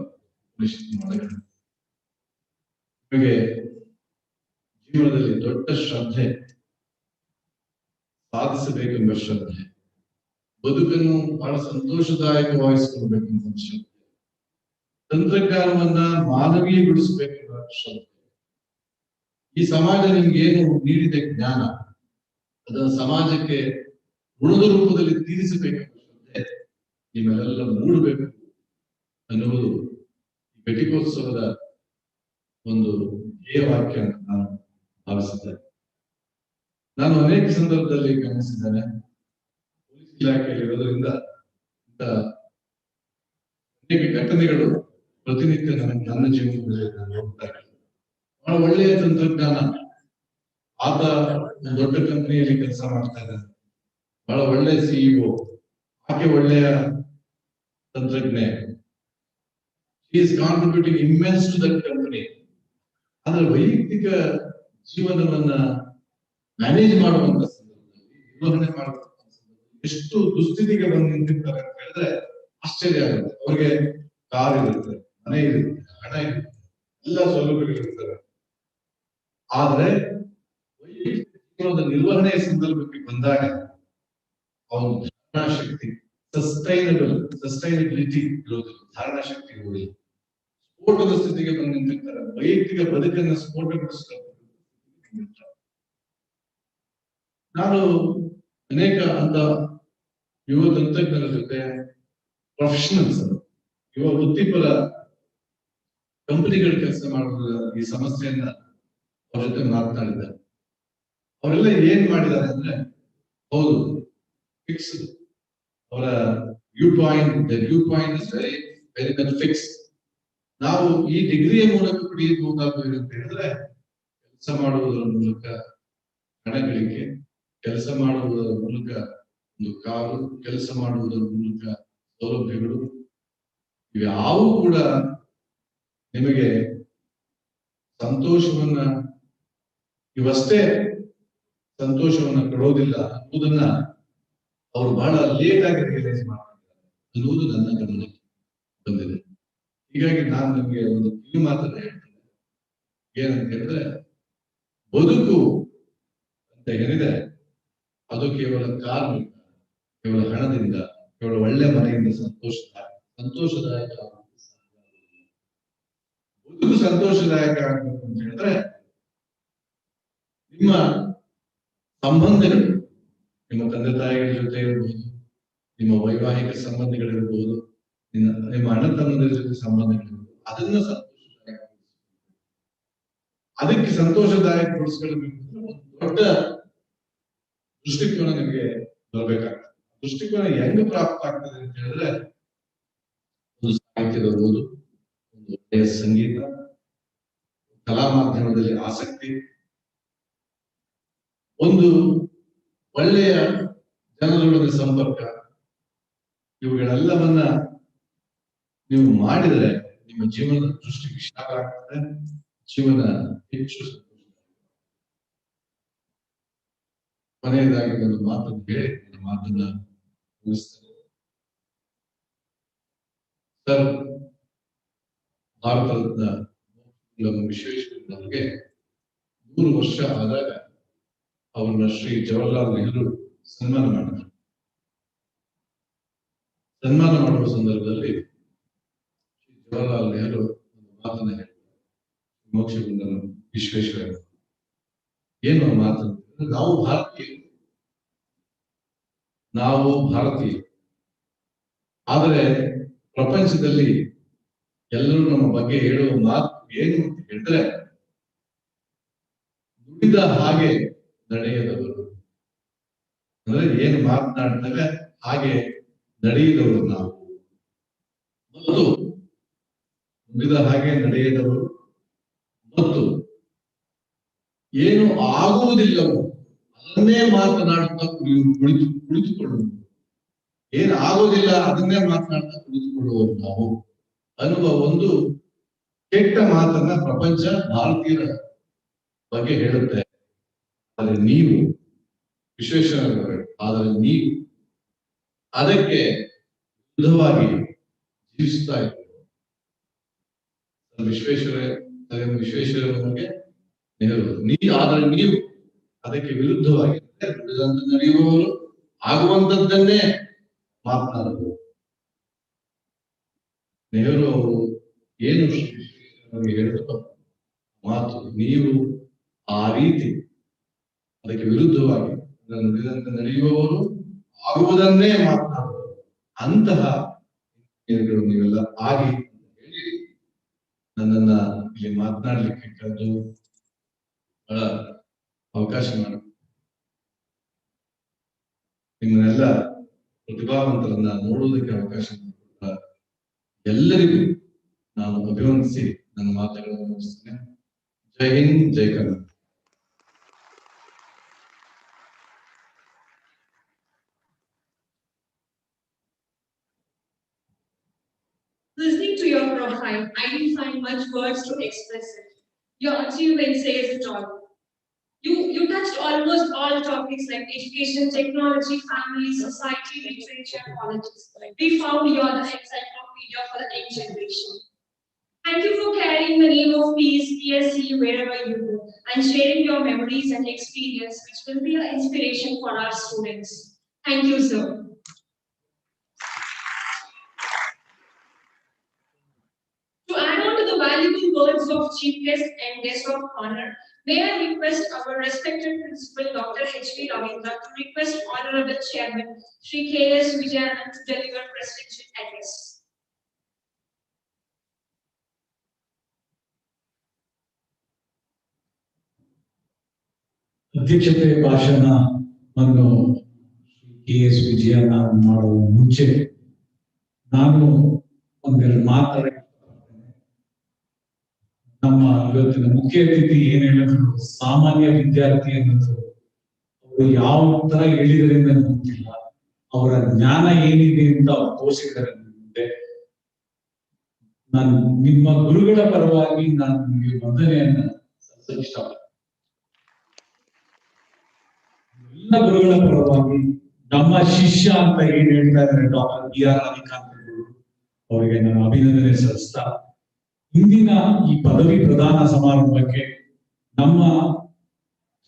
ಉಪನಿಷತ್ತಿನ ಒಳಗಡೆ ನಿಮಗೆ ಜೀವನದಲ್ಲಿ ದೊಡ್ಡ ಶ್ರದ್ಧೆ, ಸಾಧಿಸಬೇಕೆಂಬ ಶ್ರದ್ಧೆ, ಬದುಕನ್ನು ಬಹಳ ಸಂತೋಷದಾಯಕವಾಗಿಸಿಕೊಳ್ಬೇಕೆಂಬ ಶ್ರದ್ಧೆ, ತಂತ್ರಜ್ಞಾನವನ್ನ ಮಾನವೀಯಗೊಳಿಸಬೇಕೆಂಬ ಶ್ರದ್ಧೆ, ಈ ಸಮಾಜ ನಿಮ್ಗೆ ಏನು ನೀಡಿದ ಜ್ಞಾನ ಅದನ್ನು ಸಮಾಜಕ್ಕೆ ಋಣದ ರೂಪದಲ್ಲಿ ತೀರಿಸಬೇಕೆಂಬ ಶ್ರದ್ಧೆ ನಿಮ್ಮೆಲ್ಲ ಮೂಡಬೇಕು ಅನ್ನುವುದು ಘಟಿಕೋತ್ಸವದ ಒಂದು ಧ್ಯೇಯವಾಕ್ಯ ಅಂತ ನಾನು ಭಾವಿಸಿದ್ದೇನೆ. ನಾನು ಅನೇಕ ಸಂದರ್ಭದಲ್ಲಿ ಗಮನಿಸಿದ್ದೇನೆ, ಪೊಲೀಸ್ ಇಲಾಖೆಯಲ್ಲಿ ಇರೋದ್ರಿಂದ ಇಂಥ ಅನೇಕ ಘಟನೆಗಳು ಪ್ರತಿನಿತ್ಯ ನನ್ನ ಜೀವನದಲ್ಲಿ ನಾನು ನೋಡ್ತಾ ಇದ್ದೇನೆ. ಬಹಳ ಒಳ್ಳೆಯ ತಂತ್ರಜ್ಞಾನ, ಆತ ದೊಡ್ಡ ಕಂಪನಿಯಲ್ಲಿ ಕೆಲಸ ಮಾಡ್ತಾ ಇದ್ದಾನೆ, ಬಹಳ ಒಳ್ಳೆಯ CEO, ಆಕೆ ಒಳ್ಳೆಯ ತಂತ್ರಜ್ಞೆ, he is contributing immense to that company. ಆದ್ರೆ ವೈಯಕ್ತಿಕ ಜೀವನವನ್ನ ಮ್ಯಾನೇಜ್ ಮಾಡುವಂತ ಸಂದರ್ಭದಲ್ಲಿ, ನಿರ್ವಹಣೆ ಮಾಡುವಂತ ಸಂದರ್ಭದಲ್ಲಿ ಎಷ್ಟು ದುಸ್ಥಿತಿಗೆ ಬಂದು ನಿಂತಿರ್ತಾರೆ ಅಂತ ಹೇಳಿದ್ರೆ ಆಶ್ಚರ್ಯ ಆಗುತ್ತೆ. ಅವ್ರಿಗೆ ಕಾರ್ ಇರುತ್ತೆ, ಮನೆ ಇರುತ್ತೆ, ಹಣ ಇರುತ್ತೆ, ಎಲ್ಲ ಸೌಲಭ್ಯಗಳಿರ್ತವೆ. ಆದ್ರೆ ವೈಯಕ್ತಿಕ ಜೀವನದ ನಿರ್ವಹಣೆಯ ಸಂದರ್ಭಕ್ಕೆ ಬಂದಾಗ ಅವನು ಧಾರಣಾ ಶಕ್ತಿ, ಸಸ್ಟೈನಬಿಲಿಟಿ ಇರೋದಿಲ್ಲ, ಧಾರಣಾ ಶಕ್ತಿ ಇರುವುದಿಲ್ಲ. ಸ್ಫೋಟದ ಸ್ಥಿತಿಗೆ ಬಂದು ನಿಂತಿರ್ತಾರೆ, ವೈಯಕ್ತಿಕ ಬದುಕನ್ನು ಸ್ಫೋಟಗೊಳಿಸ್ತಾರೆ. ನಾನು ಅನೇಕ ಅಂತ ಯುವ ತಂತ್ರಜ್ಞರ ಜೊತೆ ಪ್ರೊಫೆಷನಲ್ಸ್ ಇವಾಗ ವೃತ್ತಿಪರ ಕಂಪನಿಗಳು ಕೆಲಸ ಮಾಡುವ ಈ ಸಮಸ್ಯೆಯನ್ನ ಅವ್ರ ಜೊತೆ ಮಾತನಾಡಿದ್ದಾರೆ. ಅವರೆಲ್ಲ ಏನ್ ಮಾಡಿದ್ದಾರೆ ಅಂದ್ರೆ, ಹೌದು ಫಿಕ್ಸ್ ಅವರ view point is very very much fix. ನಾವು ಈ ಡಿಗ್ರಿಯ ಮೂಲಕ ಪಡೆಯಬಹುದಾಗುವುದು ಅಂತ ಹೇಳಿದ್ರೆ, ಕೆಲಸ ಮಾಡುವುದರ ಮೂಲಕ ಹಣ ಗಳಿಕೆ, ಕೆಲಸ ಮಾಡುವುದರ ಮೂಲಕ ಒಂದು ಕಾರು, ಕೆಲಸ ಮಾಡುವುದರ ಮೂಲಕ ಸೌಲಭ್ಯಗಳು, ಇವ್ಯಾವು ಕೂಡ ನಿಮಗೆ ಸಂತೋಷವನ್ನ ಇವಷ್ಟೇ ಸಂತೋಷವನ್ನ ಕೊಡೋದಿಲ್ಲ ಅನ್ನುವುದನ್ನ ಅವರು ಬಹಳ ಲೇಟ್ ಆಗಿ ರಿಯಲೈಸ್ ಮಾಡ್ತಿದ್ದಾರೆ ಅನ್ನುವುದು ನನ್ನ ಗಮನಕ್ಕೆ ಬಂದಿದೆ. ಹೀಗಾಗಿ ನಾನು ನಿಮಗೆ ಒಂದು ಕಿವಿ ಮಾತನ್ನ ಹೇಳ್ತೇನೆ. ಏನಂತ ಹೇಳಿದ್ರೆ, ಬದುಕು ಅಂತ ಹೇಳಿದ್ರೆ ಅದು ಕೇವಲ ಕಾರ್ಮಿಕ, ಕೇವಲ ಹಣದಿಂದ, ಕೇವಲ ಒಳ್ಳೆ ಮನೆಯಿಂದ ಸಂತೋಷದಾಯಕ ಬದುಕು ಸಂತೋಷದಾಯಕ ಆಗಬೇಕು ಅಂತ ಹೇಳಿದ್ರೆ ನಿಮ್ಮ ಸಂಬಂಧಗಳು, ನಿಮ್ಮ ತಂದೆ ತಾಯಿಗಳ ಜೊತೆ ಇರಬಹುದು, ನಿಮ್ಮ ವೈವಾಹಿಕ ಸಂಬಂಧಗಳಿರ್ಬೋದು, ನಿಮ್ಮ ಅಣ್ಣ ತಮ್ಮಂದಿರ ಜೊತೆ ಸಂಬಂಧಗಳಿರ್ಬೋದು, ಅದನ್ನ ಸಂತೋಷದಾಯಕ, ಅದಕ್ಕೆ ಸಂತೋಷದಾಯಕಗೊಳಿಸ್ಕೊಳ್ಬೇಕು ದೊಡ್ಡ ದೃಷ್ಟಿಕೋನ ನಿಮಗೆ ಬರಬೇಕಾಗ್ತದೆ. ದೃಷ್ಟಿಕೋನ ಹೆಂಗ್ ಪ್ರಾಪ್ತ ಆಗ್ತದೆ ಅಂತ ಹೇಳಿದ್ರೆ, ಒಂದು ಸಾಹಿತ್ಯದ ಓದು, ಒಂದು ಒಳ್ಳೆಯ ಸಂಗೀತ, ಕಲಾ ಮಾಧ್ಯಮದಲ್ಲಿ ಆಸಕ್ತಿ, ಒಂದು ಒಳ್ಳೆಯ ಜನರೊಡನೆ ಸಂಪರ್ಕ, ಇವುಗಳೆಲ್ಲವನ್ನ ನೀವು ಮಾಡಿದರೆ ನಿಮ್ಮ ಜೀವನದ ದೃಷ್ಟಿ ವಿಶಾಲ ಆಗ್ತದೆ, ಜೀವನ ಹೆಚ್ಚು ಸಂತೋಷ. ಕೊನೆಯದಾಗಿ ಒಂದು ಮಾತನ್ನು ಹೇಳಿ ನನ್ನ ಮಾತನ್ನ ಮುಗಿಸ್ತೇನೆ. ಸರ್, ಭಾರತ ರತ್ನ ವಿಶ್ವೇಶ್ವರಯ್ಯನವರಿಗೆ 100 ವರ್ಷ ಆದಾಗ ಅವರನ್ನ ಶ್ರೀ ಜವಾಹರ್ಲಾಲ್ ನೆಹರು ಸನ್ಮಾನ ಮಾಡಿದರು. ಸನ್ಮಾನ ಮಾಡುವ ಸಂದರ್ಭದಲ್ಲಿ ಶ್ರೀ ಜವಾಹರ್ಲಾಲ್ ನೆಹರು ಒಂದು ಮಾತನ್ನ ಹೇಳಿದರು, ಮೋಕ್ಷಗುಂಡ ವಿಶ್ವೇಶ್ವರಯ್ಯ. ಏನು ಮಾತು? ನಾವು ಭಾರತೀಯರು, ಆದರೆ ಪ್ರಪಂಚದಲ್ಲಿ ಎಲ್ಲರೂ ನಮ್ಮ ಬಗ್ಗೆ ಹೇಳುವ ಮಾತು ಏನು ಅಂತ ಹೇಳಿದ್ರೆ, ನುಡಿದ ಹಾಗೆ ನಡೆಯದವರು. ಅಂದ್ರೆ ಏನು ಮಾತನಾಡ್ತಾರೆ ಹಾಗೆ ನಡೆಯದವರು ನಾವು, ಮತ್ತು ನುಡಿದ ಹಾಗೆ ನಡೆಯದವರು, ಮತ್ತು ಏನು ಆಗುವುದಿಲ್ಲವೋ ಅದನ್ನೇ ಮಾತನಾಡುತ್ತಾ ಕುಳಿತುಕೊಳ್ಳುವುದು. ಏನು ಆಗೋದಿಲ್ಲ ಅದನ್ನೇ ಮಾತನಾಡ್ತಾ ಕುಳಿತುಕೊಳ್ಳುವರು ನಾವು ಅನ್ನುವ ಒಂದು ಕೆಟ್ಟ ಮಾತನ್ನ ಪ್ರಪಂಚ ಭಾರತೀಯರ ಬಗ್ಗೆ ಹೇಳುತ್ತೆ. ಆದರೆ ನೀವು ವಿಶ್ವೇಶ್ವರಯ್ಯ, ಆದರೆ ನೀವು ಅದಕ್ಕೆ ವಿರುದ್ಧವಾಗಿ ಜೀವಿಸ್ತಾ ಇದ್ದೀರಿ. ವಿಶ್ವೇಶ್ವರಯ್ಯನಿಗೆ ನೆಹರು, ಆದರೆ ನೀವು ಅದಕ್ಕೆ ವಿರುದ್ಧವಾಗಿ ನಡೆಯುವವರು, ಆಗುವಂತದ್ದನ್ನೇ ಮಾತನಾಡಬಹುದು. ನೆಹರು ಅವರು ಏನು ಹೇಳಿದ್ರು ಮಾತು, ನೀವು ಆ ರೀತಿ ಅದಕ್ಕೆ ವಿರುದ್ಧವಾಗಿ ನುಡಿದಂತೆ ನಡೆಯುವವರು, ಆಗುವುದನ್ನೇ ಮಾತನಾಡುವರು, ಅಂತಹ ನೀವೆಲ್ಲ ಆಗಿ ಹೇಳಿ ನನ್ನನ್ನ ಇಲ್ಲಿ ಮಾತನಾಡ್ಲಿಕ್ಕೆ ಕರೆದು ಬಹಳ ಅವಕಾಶ ಮಾಡಿ ನಿಮ್ಮನ್ನೆಲ್ಲ ಪ್ರತಿಭಾವಂತರನ್ನ ನೋಡುವುದಕ್ಕೆ ಅವಕಾಶ ಮಾಡಿಕೊಟ್ಟ ಎಲ್ಲರಿಗೂ ನಾನು ಅಭಿವಂದಿಸಿ ನನ್ನ ಮಾತುಗಳನ್ನು ಮುಗಿಸ್ತೇನೆ. ಜೈ ಹಿಂದ್, ಜೈ Karnataka. Listening to your profile, I didn't find much words to express it. Your achievement says it all. You touched almost all topics like education, technology, family, society, literature, politics. We found you are the encyclopedia for the young generation. Thank you for carrying the name of peace, PSC, wherever you go, and sharing your memories and experience, which will be an inspiration for our students. Thank you, sir. To add on to the valuable words of Chief Guest and Guest of Honor, may I request our respected respected Principal Dr. H.V. Ravindra to request Honorable Chairman Shri K.S. Vijayanand to deliver presidential address. ಅಧ್ಯಕ್ಷತೆ ಭಾಷಣವನ್ನು KS. Vijayanna ಮಾಡುವ ಮುಂಚೆ ನಾನು ಒಂದೆರಡು ಮಾತಾಡ ನಮ್ಮ ಇವತ್ತಿನ ಮುಖ್ಯ ಅತಿಥಿ ಏನ್ ಹೇಳಿದ್ರು ಸಾಮಾನ್ಯ ವಿದ್ಯಾರ್ಥಿ ಅನ್ನೋದು ಅವರು ಯಾವ ತರ ಹೇಳಿದ್ರಿಂದ ಗೊತ್ತಿಲ್ಲ. ಅವರ ಜ್ಞಾನ ಏನಿದೆ ಅಂತ ಅವ್ರು ತೋರಿಸಿದ್ದಾರೆ ಮುಂದೆ. ನಾನು ನಿಮ್ಮ ಗುರುಗಳ ಪರವಾಗಿ ನಾನು ನಿಮಗೆ ವಂದನೆಯನ್ನ ಸಲ್ಲಿಸಲು ಇಷ್ಟಪಡ್ತೀನಿ. ಎಲ್ಲ ಗುರುಗಳ ಪರವಾಗಿ ನಮ್ಮ ಶಿಷ್ಯ ಅಂತ ಏನ್ ಹೇಳ್ತಾ ಇದ್ದಾರೆ ಡಾಕ್ಟರ್ ಬಿ.ಆರ್. ರವಿಕಾಂತ್ ಅವರಿಗೆ ನಾನು ಅಭಿನಂದನೆ ಸಲ್ಲಿಸ್ತಾ ಇಂದಿನ ಈ ಪದವಿ ಪ್ರದಾನ ಸಮಾರಂಭಕ್ಕೆ ನಮ್ಮ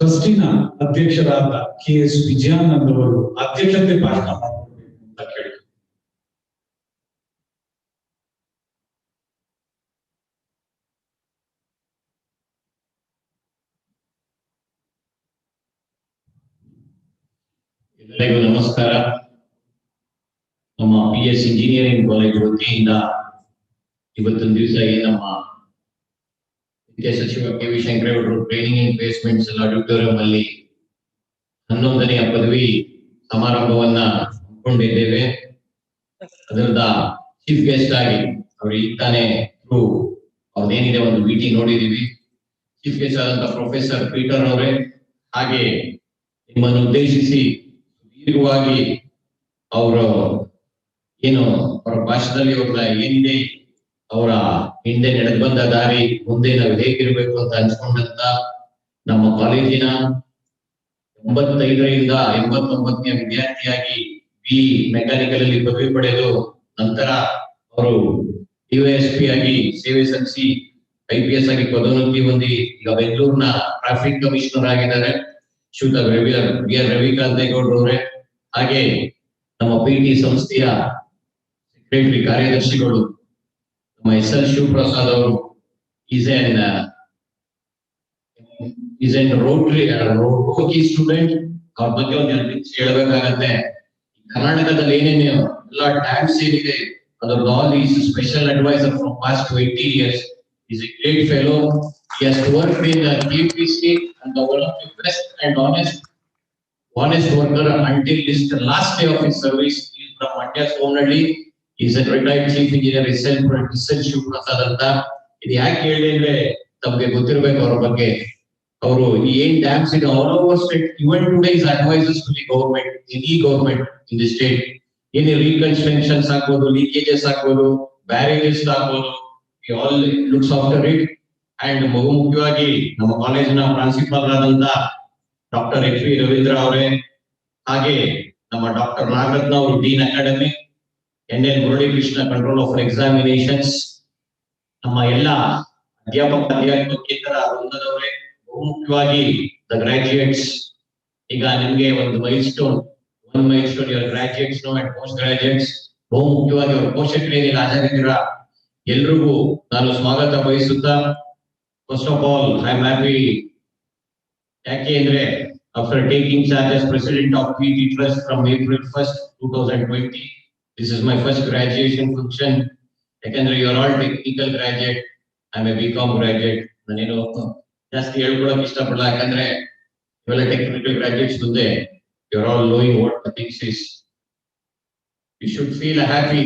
ಟ್ರಸ್ಟಿನ ಅಧ್ಯಕ್ಷರಾದ ಕೆ.ಎಸ್. ವಿಜಯಾನಂದ್ ಅವರು ಅಧ್ಯಕ್ಷತೆ ಭಾಷಣ ಮಾಡಬೇಕು ಅಂತ ಕೇಳಿ. ಎಲ್ಲರಿಗೂ ನಮಸ್ಕಾರ. ನಮ್ಮ PS ಇಂಜಿನಿಯರಿಂಗ್ ಕಾಲೇಜ್ ವತಿಯಿಂದ ಇವತ್ತಿನ ದಿವಸ ನಮ್ಮ ವಿದ್ಯಾ ಸಚಿವ ಕೆ.ವಿ. ಶಂಕರೇಗೌಡರು ಟ್ರೈನಿಂಗ್ ಅಂಡ್ ಪ್ಲೇಸ್ಮೆಂಟ್ಸ್ ಆಡಿಟೋರಿಯಂ ಅಲ್ಲಿ 11ನೇ ಪದವಿ ಸಮಾರಂಭವನ್ನ ಹಮ್ಮಿಕೊಂಡಿದ್ದೇವೆ. ಅದರದ ಚೀಫ್ ಗೆಸ್ಟ್ ಆಗಿ ಅವರು ಈಗ ತಾನೇ ಅವ್ರದ್ದೇನಿದೆ ಒಂದು ಮೀಟಿಂಗ್ ನೋಡಿದೀವಿ. ಚೀಫ್ ಗೆಸ್ಟ್ ಆದಂತ ಪ್ರೊಫೆಸರ್ ಪೀಟರ್ ಅವರೇ, ಹಾಗೆ ನಿಮ್ಮನ್ನು ಉದ್ದೇಶಿಸಿ ದೀರ್ಘವಾಗಿ ಅವರು ಏನು ಅವರ ಭಾಷಣದಲ್ಲಿ ಅವ್ರ ಏನಿದೆ ಅವರ ಹಿಂದೆ ನಡೆದು ಬಂದ ದಾರಿ, ಮುಂದೆ ನಾವು ಹೇಗಿರ್ಬೇಕು ಅಂತ ಹಂಚ್ಕೊಂಡಂತ ನಮ್ಮ ಕಾಲೇಜಿನ 85ರಿಂದ 89ನೇ ವಿದ್ಯಾರ್ಥಿಯಾಗಿ ಬಿ ಮೆಕ್ಯಾನಿಕಲ್ ಅಲ್ಲಿ ಪದವಿ ಪಡೆದು ನಂತರ ಅವರು DYSP ಆಗಿ ಸೇವೆ ಸಲ್ಲಿಸಿ IPS ಆಗಿ ಪದೋನ್ನತಿ ಹೊಂದಿ ಈಗ ಬೆಂಗಳೂರಿನ ಟ್ರಾಫಿಕ್ ಕಮಿಷನರ್ ಆಗಿದ್ದಾರೆ ಶ್ರೀಯುತ ಬಿ.ಆರ್. ರವಿಕಾಂತೇಗೌಡರವರೇ. ಹಾಗೆ ನಮ್ಮ PT ಸಂಸ್ಥೆಯ ಸೆಕ್ರೆಟರಿ ಕಾರ್ಯದರ್ಶಿಗಳು ನಮ್ಮ SL ಶಿವಪ್ರಸಾದ್ ಅವರು ಈಸ್ ಎನ್ ರೋಟರಿ ಸ್ಟೂಡೆಂಟ್. ಅವ್ರ ಬಗ್ಗೆ ಒಂದು ಹೇಳ್ಬೇಕಾಗತ್ತೆ. ಕರ್ನಾಟಕದಲ್ಲಿ ಏನೇನು ಎಲ್ಲ ಡ್ಯಾಮ್ಸ್ ಏನಿದೆ ಅದರದ್ದು all is special adviser from past 20 years. He's a great fellow. He has worked in KPC and one of the best and honest worker until this the last day of his service. He is from Mandya only. He is a retired chief engineer SL Shivaprasad ಅಂತ. ಇದು ಯಾಕೆ ಹೇಳಿದ್ರೆ ತಮಗೆ ಗೊತ್ತಿರಬೇಕು ಅವರ ಬಗ್ಗೆ. ಅವರು ಏನ್ ಡ್ಯಾಮ್ಸ್ ಇದೆ all over state, even today is advisers to the government, any government in the state. ಏನೇ ರೀಕನ್ಸ್ಟ್ರಕ್ಷನ್ಸ್ ಆಗ್ಬೋದು, ಲೀಕೇಜಸ್ ಆಗ್ಬೋದು, ಬ್ಯಾರೇಜಸ್ ಆಗ್ಬೋದು, he all looks after it. And ಮುಖ್ಯವಾಗಿ ನಮ್ಮ ಕಾಲೇಜಿನ ಪ್ರಾನ್ಸಿಪಾಲ್ ಆದಂತ ಡಾಕ್ಟರ್ H.V. ರವೀಂದ್ರ ಅವರೇ, ಹಾಗೆ ನಮ್ಮ ಡಾಕ್ಟರ್ ನಾಗರತ್ನ ಅವರು dean academy, NL Murali Krishna control of examinations, ನಮ್ಮ ಎಲ್ಲ ಅಧ್ಯಾಪಕೇತರ ವೃಂದದವರೇ, ಬಹುಮುಖ್ಯವಾಗಿ ದ ಗ್ರಾಜುಯೇಟ್ಸ್. ಈಗ ನಿಮ್ಗೆ ಒಂದು milestone your graduates and post graduates, ಬಹುಮುಖ್ಯವಾಗಿ ಅವರ ಪೋಷಕರೇನಿಲ್ಲ ಹಾಜರಿದ್ದೀರಾ, ಎಲ್ರಿಗೂ ನಾನು ಸ್ವಾಗತ ಬಯಸುತ್ತಾ, first of all I am happy. ಯಾಕೆ ಅಂದ್ರೆ after taking charge as president of PT Trust from April 1st, 2020, this is my first graduation function. ಯಾಕಂದ್ರೆ you are all technical graduate, I am a BCom graduate. ನಾನೇನು ಜಾಸ್ತಿ ಹೇಳ್ಕೊಳಕ್ ಇಷ್ಟಪಡಲ್ಲ, ಯಾಕಂದ್ರೆ ಇವೆಲ್ಲ technical graduates ಮುಂದೆ you are all knowing what the things is. You should feel happy.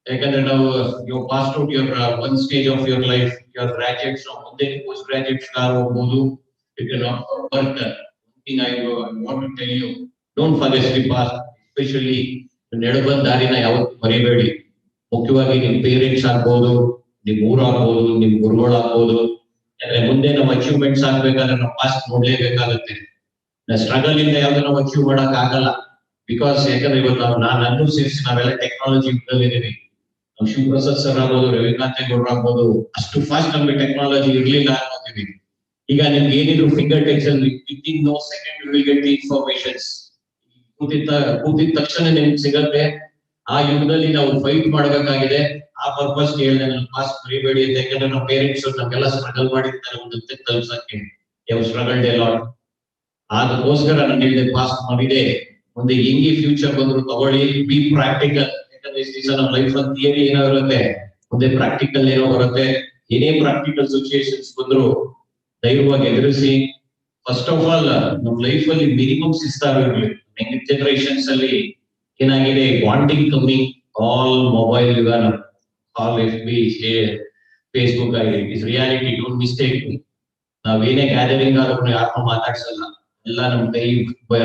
ಯಾಕಂದ್ರೆ ನಾವು you passed out your one stage of your life, your graduates ಮುಂದೆ ಪೋಸ್ಟ್ ಗ್ರಾಜುಯೇಟ್ಸ್ ಹೋಗ್ಬೋದು. You can offer work. One thing I want to tell you, don't forget the past, especially ನಡೆಬಂದ ದಾರಿನ ಯಾವತ್ತೂ ಮರಿಬೇಡಿ. ಮುಖ್ಯವಾಗಿ ನಿಮ್ parents ಆಗ್ಬೋದು, ನಿಮ್ ಊರ್ ಆಗ್ಬೋದು, ನಿಮ್ ಗುರುಗಳು ಆಗ್ಬೋದು. ಯಾಕಂದ್ರೆ ಮುಂದೆ ನಾವು ಅಚೀವ್ಮೆಂಟ್ಸ್ ಆಗ್ಬೇಕಾದ್ರೆ ನಾವು ಪಾಸ್ಟ್ ನೋಡ್ಲೇಬೇಕಾಗುತ್ತೆ. ಸ್ಟ್ರಗಲ್ ಇಂದ ಯಾವ್ದು ನಾವು ಅಚೀವ್ ಮಾಡಕ್ ಆಗಲ್ಲ. ಬಿಕಾಸ್ ಯಾಕಂದ್ರೆ ಇವತ್ತು ನನ್ನೂ ಸೇರಿಸಿ ನಾವೆಲ್ಲ ಟೆಕ್ನಾಲಜಿ ಇದ್ದೀವಿ. ನಾವು ಶಿವಪ್ರಸಾದ್ ಸರ್ ಆಗ್ಬೋದು, ರವಿಕಾಂತೇಗೌಡರು ಆಗ್ಬೋದು, ಅಷ್ಟು ಫಾಸ್ಟ್ ನಮ್ಗೆ ಟೆಕ್ನಾಲಜಿ ಇರ್ಲಿಲ್ಲ ಅನ್ಕೋತೀವಿ. ಈಗ ನಿಮ್ಗೆ ಏನಿದ್ರು ಫಿಂಗರ್ ಟಿಪ್ಸ್ ಅಲ್ಲಿ within no second you will get the informations. ಕೂತಿದ ತಕ್ಷಣ ನಿಮ್ಗೆ ಸಿಗತ್ತೆ. ಆ ಯುಗದಲ್ಲಿ ನಾವು ಫೈಟ್ ಮಾಡಬೇಕಾಗಿದೆ. ಆ ಪರ್ಪಸ್ ಹೇಳಿದೆ ನಾನು ಪಾಸ್ಟ್ ಮರಿಬೇಡಿ ಅಂತ. ಯಾಕಂದ್ರೆ ನಮ್ಮ ಪೇರೆಂಟ್ಸ್ ನಮ್ಗೆಲ್ಲ ಸ್ಟ್ರಗಲ್ ಮಾಡಿರ್ತಾರೆ ಒಂದು ತಲುಪ್ಸಕ್ಕೆ. Struggled A lot. ಅದಕ್ಕೋಸ್ಕರ ನಾನು ಹೇಳಿದೆ ಪಾಸ್ ಮಾಡಿದೆ, ಮುಂದೆ ಹೆಂಗೆ ಫ್ಯೂಚರ್ ಬಂದ್ರು ತಗೊಳ್ಳಿ, ಬಿ ಪ್ರಾಕ್ಟಿಕಲ್. ಯಾಕಂದ್ರೆ ಇಷ್ಟು ದಿವಸ ನಮ್ಮ ಲೈಫ್ ಅಲ್ಲಿ ಥಿಯರಿ ಏನೋ ಇರುತ್ತೆ, ಮುಂದೆ ಪ್ರಾಕ್ಟಿಕಲ್ ಏನೋ ಬರುತ್ತೆ. ಏನೇ ಪ್ರಾಕ್ಟಿಕಲ್ ಸಿಚುಯೇಷನ್ಸ್ ಬಂದ್ರು ಧೈರ್ಯವಾಗಿ ಎದುರಿಸಿ. ಫಸ್ಟ್ ಆಫ್ ಆಲ್ ನಮ್ಮ ಲೈಫ್ ಅಲ್ಲಿ ಮಿನಿಮಮ್ ಶಿಸ್ತಾಗಿರ್ಲಿ. ನೆಕ್ಸ್ಟ್ ಜನರೇಷನ್ಸ್ ಅಲ್ಲಿ ಏನಾಗಿದೆ, ಬಾಂಡಿಂಗ್ ಕಮ್ಮಿ, ಆಲ್ ಮೊಬೈಲ್ ಯುಗ, ಆಲ್ FB, ಫೇಸ್ಬುಕ್ ಆಗಿದೆ. It is reality, don't mistake. ನಾವೇನೇ ಗ್ಯಾದರಿಂಗ್ ಆದ್ರೂ ಯಾರನ್ನೂ ಮಾತಾಡ್ಸಲ್ಲ, ಎಲ್ಲ ನಮ್ ಕೈ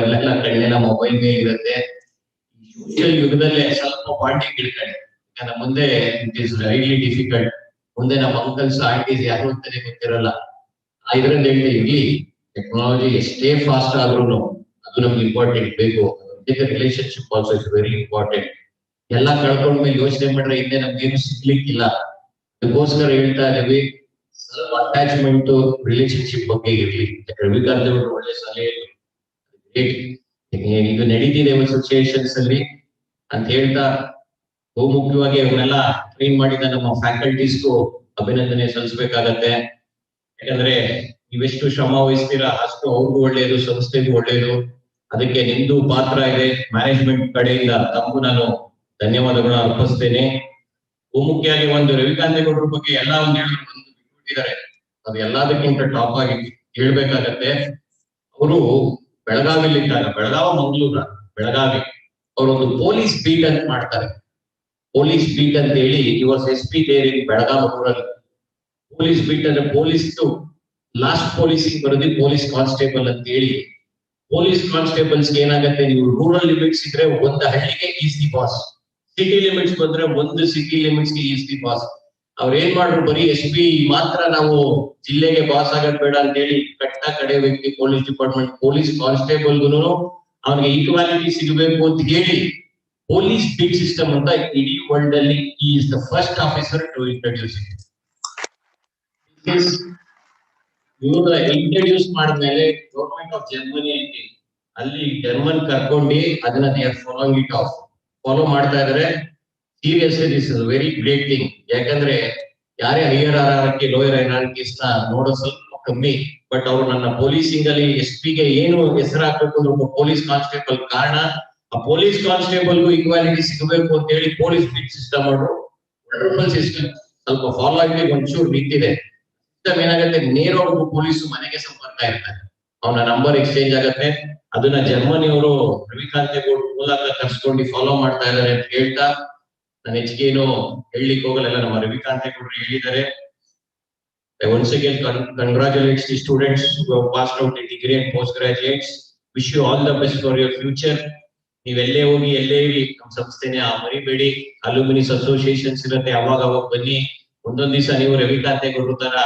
ಎಲ್ಲ ಕಣ್ಣೆಲ್ಲ ಮೊಬೈಲ್ ಮೇಲೆ ಇರುತ್ತೆ. ಸೋಷಿಯಲ್ ಯುಗದಲ್ಲೇ ಸ್ವಲ್ಪ ಬಾಂಡಿಂಗ್ ಇಡ್ತಾರೆ. ಯಾಕಂದ್ರೆ ಮುಂದೆ ಇಟ್ ಇಸ್ ರೈಲಿ ಡಿಫಿಕಲ್ಟ್. ಮುಂದೆ ನಮ್ಮ ಅಂಕಲ್ಸ್ ಆಂಟೀಸ್ ಯಾರು ಅಂತಾನೆ ಗೊತ್ತಿರಲ್ಲ. ಇದ್ರಲ್ಲಿ ಹೇಳ್ತಾ ಇರ್ಲಿ, ಟೆಕ್ನಾಲಜಿ ಎಷ್ಟೇ ಫಾಸ್ಟ್ ಆದ್ರೂ ಅದು ನಮ್ಗೆ ಇಂಪಾರ್ಟೆಂಟ್ ಬೇಕು. Relationship also is very important. ಎಲ್ಲ ಕಳ್ಕೊಂಡ್ಮೇಲೆ ಯೋಚನೆ ಮಾಡ್ರೆ ಹಿಂದೆ ನಮ್ಗೇನು ಸಿಗ್ಲಿಕ್ಕಿಲ್ಲ. ಅದಕ್ಕೋಸ್ಕರ ಹೇಳ್ತಾ ಇದ್ದೀವಿ, ಸ್ವಲ್ಪ ಅಟ್ಯಾಚ್ಮೆಂಟ್ ರಿಲೇಶನ್ಶಿಪ್ ಬಗ್ಗೆ ಇರ್ಲಿ. ರವಿಕಾಂತ್ ಅವರು ಒಳ್ಳೆ ಸಲಹೆ, ಇದು ನಡೀತಿದೆ ಒಂದು ಸಿಚುಯೇಷನ್ಸ್ ಅಲ್ಲಿ ಅಂತ ಹೇಳ್ತಾ, ಬಹುಮುಖ್ಯವಾಗಿ ಅವನ್ನೆಲ್ಲ ಟ್ರೈನ್ ಮಾಡಿದ ನಮ್ಮ ಫ್ಯಾಕಲ್ಟೀಸ್ಗೂ ಅಭಿನಂದನೆ ಸಲ್ಲಿಸಬೇಕಾಗತ್ತೆ. ಯಾಕಂದ್ರೆ ನೀವೆಷ್ಟು ಶ್ರಮ ವಹಿಸ್ತೀರಾ ಅಷ್ಟು ಅವ್ರಿಗೂ ಒಳ್ಳೆಯದು, ಸಂಸ್ಥೆಗೂ ಒಳ್ಳೆಯದು. ಅದಕ್ಕೆ ನಿಮ್ದು ಪಾತ್ರ ಇದೆ. ಮ್ಯಾನೇಜ್ಮೆಂಟ್ ಕಡೆಯಿಂದ ತಮಗೂ ನಾನು ಧನ್ಯವಾದಗಳನ್ನ ಅರ್ಪಿಸ್ತೇನೆ. ಬಹುಮುಖ್ಯವಾಗಿ ಒಂದು ರವಿಕಾಂತೇಗೌಡರ ಬಗ್ಗೆ ಎಲ್ಲ ಒಂದು ಬಿಟ್ಟಿದ್ದಾರೆ, ಅದು ಎಲ್ಲದಕ್ಕಿಂತ ಟಾಪ್ ಆಗಿ ಹೇಳ್ಬೇಕಾಗತ್ತೆ. ಅವರು ಬೆಳಗಾವಿಲಿದ್ದಾಗ, ಮಂಗಳೂರ ಬೆಳಗಾವಿ, ಅವರೊಂದು ಪೊಲೀಸ್ ಬೀಟ್ ಅಂತ ಮಾಡ್ತಾರೆ. ಪೊಲೀಸ್ ಬೀಟ್ ಅಂತ ಹೇಳಿ ಇವಾಗ SP there in Belagavi rural. Police beat ಅಂದ್ರೆ ಪೊಲೀಸ್ ಲಾಸ್ಟ್ ಪೊಲೀಸಿಂಗ್ ಬರೋದು ಪೊಲೀಸ್ ಕಾನ್ಸ್ಟೇಬಲ್ ಅಂತ ಹೇಳಿ. ಪೊಲೀಸ್ ಕಾನ್ಸ್ಟೇಬಲ್ಸ್ ಏನಾಗತ್ತೆ, ನೀವು ರೂರಲ್ ಲಿಮಿಟ್ಸ್ ಇದ್ರೆ ಒಂದು ಹಳ್ಳಿಗೆ is the boss, city limits ಬಂದ್ರೆ ಒಂದು ಸಿಟಿ ಲಿಮಿಟ್ಸ್ ಗೆ ಈಸ್ ದಿ ಬಾಸ್. ಅವ್ರ ಏನ್ ಮಾಡ್ರು, ಬರೀ SP ಮಾತ್ರ ನಾವು ಜಿಲ್ಲೆಗೆ ಬಾಸ್ ಆಗೋದ್ ಬೇಡ ಅಂತ ಹೇಳಿ ಕಟ್ಟ ಕಡೆ ವ್ಯಕ್ತಿ ಪೊಲೀಸ್ ಡಿಪಾರ್ಟ್ಮೆಂಟ್, ಪೊಲೀಸ್ ಕಾನ್ಸ್ಟೇಬಲ್ಗೂ ಅವನಿಗೆ ಈಕ್ವಾಲಿಟಿ ಸಿಗಬೇಕು ಅಂತ ಹೇಳಿ ಪೊಲೀಸ್ ಬೀಟ್ ಸಿಸ್ಟಮ್ ಅಂತ ಇಡೀ ವರ್ಲ್ಡ್ ಅಲ್ಲಿ is the first officer to introduce it. ಇವ್ರ ಇಂಟ್ರೊಡ್ಯೂಸ್ ಮಾಡಿದ್ಮೇಲೆ ಗವರ್ಮೆಂಟ್ ಆಫ್ ಜರ್ಮನಿ ಅಂತ ಅಲ್ಲಿ ಜರ್ಮನ್ ಕರ್ಕೊಂಡು ಅದನ್ನ they are following it of, follow ಮಾಡ್ತಾ ಇದಾರೆ. Seriously this is very great thing. ಯಾಕಂದ್ರೆ ಯಾರೇ ಹೈಯರ್ ಹೈರಾರ್ಕಿ ಲೋಯರ್ ಹೈರಾರ್ಕೀಸ್ ನ ನೋಡೋದು ಸ್ವಲ್ಪ ಕಮ್ಮಿ. ಬಟ್ ಅವರು ನನ್ನ ಪೊಲೀಸಿಂಗ್ ಅಲ್ಲಿ SP ಗೆ ಏನು ಹೆಸರು ಹಾಕ್ಬೇಕು ಅಂದ್ರೆ ಒಬ್ಬ ಪೊಲೀಸ್ ಕಾನ್ಸ್ಟೇಬಲ್ ಕಾರಣ. ಆ ಪೊಲೀಸ್ ಕಾನ್ಸ್ಟೇಬಲ್ಗೂ ಈಕ್ವಾಲಿಟಿ ಸಿಗಬೇಕು ಅಂತ ಹೇಳಿ ಪೊಲೀಸ್ ಬೀಟ್ ಸಿಸ್ಟಮ್ ಅವರು ವಂಡರ್ಫುಲ್ ಸಿಸ್ಟಮ್. ಸ್ವಲ್ಪ ಫಾಲೋ ಆಗಿ ಒಂಚೂರು ನಿಂತಿದೆ. ಏನಾಗುತ್ತೆ, ನೇರವಾಗಿ ಪೊಲೀಸು ಮನೆಗೆ ಸಂಪರ್ಕ ಇರ್ತಾರೆ, ಅವನ ನಂಬರ್ ಎಕ್ಸ್ಚೇಂಜ್ ಆಗತ್ತೆ. ಅದನ್ನ ಜರ್ಮನಿಯವರು ರವಿಕಾಂತೇಗೌಡ ಮೂಲಕ ಕರ್ಸ್ಕೊಂಡು ಫಾಲೋ ಮಾಡ್ತಾ ಇದ್ದಾರೆ ಅಂತ ಹೇಳ್ತಾ, ನಾನು ಹೆಚ್ಚಿಗೇನು ಹೇಳಲಿಕ್ಕೆ ಹೋಗಲ್ಲ, ನಮ್ಮ ರವಿಕಾಂತೇಗೌಡರು ಹೇಳಿದ್ದಾರೆ. Once again, congratulate the students who have passed out in degree and postgraduates. Wish you all the best for your future. ನೀವೆಲ್ಲೇ ಹೋಗಿ ಎಲ್ಲೇ ಇರಿ, ನಮ್ಮ ಸಂಸ್ಥೆನೆ ಮರಿಬೇಡಿ. ಅಲ್ಯೂಮಿನಿಸ್ ಅಸೋಸಿಯೇಷನ್ಸ್ ಇರುತ್ತೆ, ಅವಾಗ ಬನ್ನಿ. ಒಂದೊಂದ್ ದಿವಸ ನೀವು ರವಿಕಾಂತೇಗೌಡರ ತರ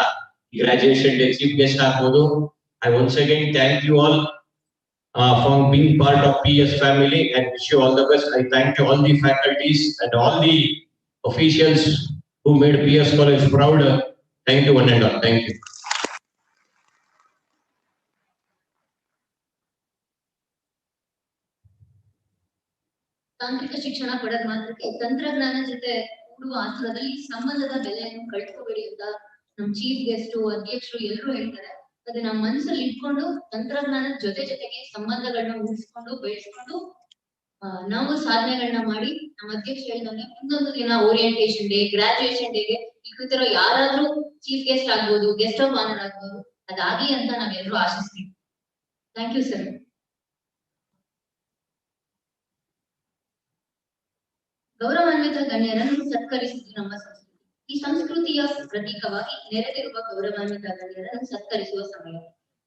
ಗ್ರಾಜುಯೇಷನ್ ಡೇ ಚೀಫ್ ಗೆಸ್ಟ್ ಆಗ್ಬೋದು. I once again thank you all for being part of PS family and wish you all the best. I thank you all the faculties and all the officials who made PS College proud. Thank you one and all. Thank you. ತಾಂತ್ರಿಕ ಶಿಕ್ಷಣ ಪಡೆದ ಮಾತ್ರಕ್ಕೆ ತಂತ್ರಜ್ಞಾನ ಜೊತೆ ಕೂಡುವ ಆಸನದಲ್ಲಿ ಸಂಬಂಧದ ಬೆಲೆಯನ್ನು ಕಳ್ಕೋಬೇಡಿ ಅಂತ ನಮ್ ಚೀಫ್ ಗೆಸ್ಟ್, ಅಧ್ಯಕ್ಷರು ಎಲ್ಲರೂ ಹೇಳ್ತಾರೆ. ಅದೇ ನಮ್ಮ ಮನಸ್ಸಲ್ಲಿ ಇಟ್ಕೊಂಡು ತಂತ್ರಜ್ಞಾನದ ಜೊತೆಗೆ ಸಂಬಂಧಗಳನ್ನ ಉಳಿಸ್ಕೊಂಡು ಬೆಳೆಸ್ಕೊಂಡು ನಾವು ಸಾಧನೆಗಳನ್ನ ಮಾಡಿ, ನಮ್ಮ ಅಧ್ಯಕ್ಷ ಹೇಳಿದಂಗೆ ಮುಂದೊಂದು ದಿನ ಓರಿಯಂಟೇಶನ್ ಡೇ, ಗ್ರಾಜುಯೇಷನ್ ಡೇಗೆ ಈ ಕೂತಿರೋ ಯಾರಾದ್ರೂ ಚೀಫ್ ಗೆಸ್ಟ್ ಆಗ್ಬೋದು, ಗೆಸ್ಟ್ ಆಫ್ ಆನರ್ ಆಗ್ಬೋದು, ಅದಾಗಿ ಅಂತ ನಾವೆಲ್ಲರೂ ಆಶಿಸ್ತೀವಿ. Thank you sir. ಗೌರವಾನ್ವಿತ ಗಣ್ಯರನ್ನು ಸತ್ಕರಿಸುವುದು ನಮ್ಮ ಸಂಸ್ಕೃತಿ. ಈ ಸಂಸ್ಕೃತಿಯ ಪ್ರತೀಕವಾಗಿ ನೆರೆದಿರುವ ಗೌರವಾನ್ವಿತ ಗಣ್ಯರನ್ನು ಸತ್ಕರಿಸುವ ಸಮಯ.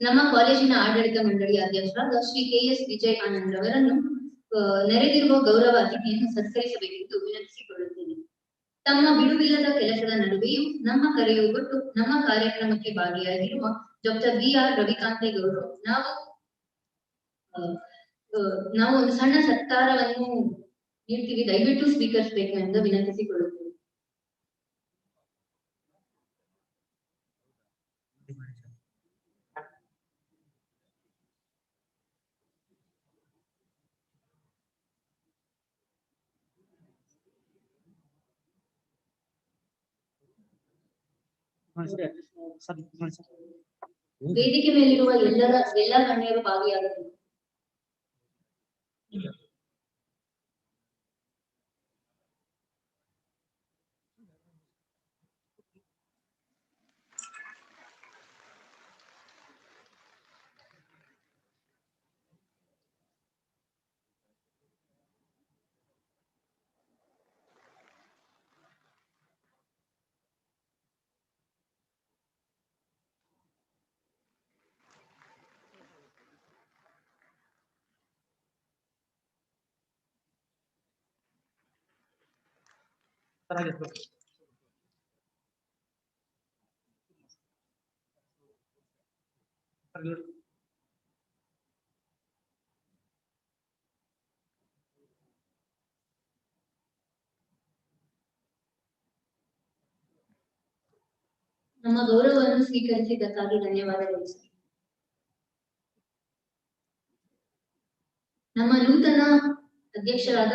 ನಮ್ಮ ಕಾಲೇಜಿನ ಆಡಳಿತ ಮಂಡಳಿಯ ಅಧ್ಯಕ್ಷರಾದ ಶ್ರೀ KS ವಿಜಯ್ ಆನಂದ್ ರವರನ್ನು ನೆರೆದಿರುವ ಗೌರವ ಅತಿಥಿಯನ್ನು ಸತ್ಕರಿಸಬೇಕೆಂದು ವಿನಂತಿಸಿಕೊಳ್ಳುತ್ತೇನೆ. ತಮ್ಮ ಬಿಡುವಿಲ್ಲದ ಕೆಲಸದ ನಡುವೆಯೂ ನಮ್ಮ ಕರೆಯು ಕೊಟ್ಟು ನಮ್ಮ ಕಾರ್ಯಕ್ರಮಕ್ಕೆ ಭಾಗಿಯಾಗಿರುವ ಡಾಕ್ಟರ್ BR ರವಿಕಾಂತೇಗೌಡರು ನಾವು ಒಂದು ಸಣ್ಣ ಸತ್ಕಾರವನ್ನು ನೀಡ್ತೀವಿ. ದಯವಿಟ್ಟು ಸ್ವೀಕರಿಸಬೇಕೆಂದು ವಿನಂತಿಸಿಕೊಳ್ಳುತ್ತೇವೆ. ಸರ್ ವೇದಿಕೆ ಮೇಲಿರುವ ಎಲ್ಲ ಗಣ್ಯರು ಭಾಗಿಯಾಗಬೇಕು. ನಮ್ಮ ಗೌರವವನ್ನು ಸ್ವೀಕರಿಸಿದ್ದಕ್ಕಾಗಿ ಧನ್ಯವಾದಗಳು ಸರ್. ನಮ್ಮ ನೂತನ ಅಧ್ಯಕ್ಷರಾದ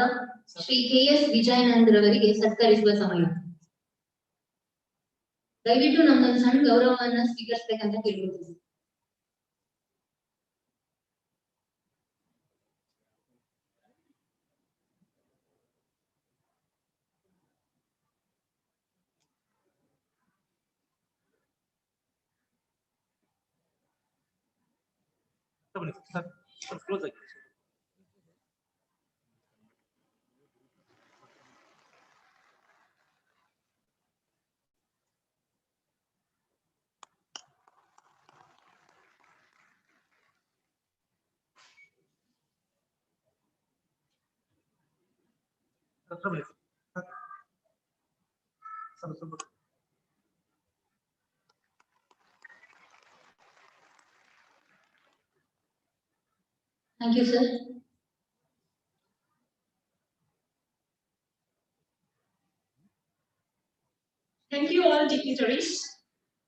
ಶ್ರೀ KS ವಿಜಯಾನಂದ್ ರವರಿಗೆ ಸತ್ಕರಿಸುವ ಸಮಯ. ದಯವಿಟ್ಟು ನಮ್ಮೊಂದು ಸಣ್ಣ ಗೌರವವನ್ನ ಸ್ವೀಕರಿಸಬೇಕಂತ ಕೇಳ್ಕೊತೀನಿ. Thank you, sir. Thank you all dignitaries.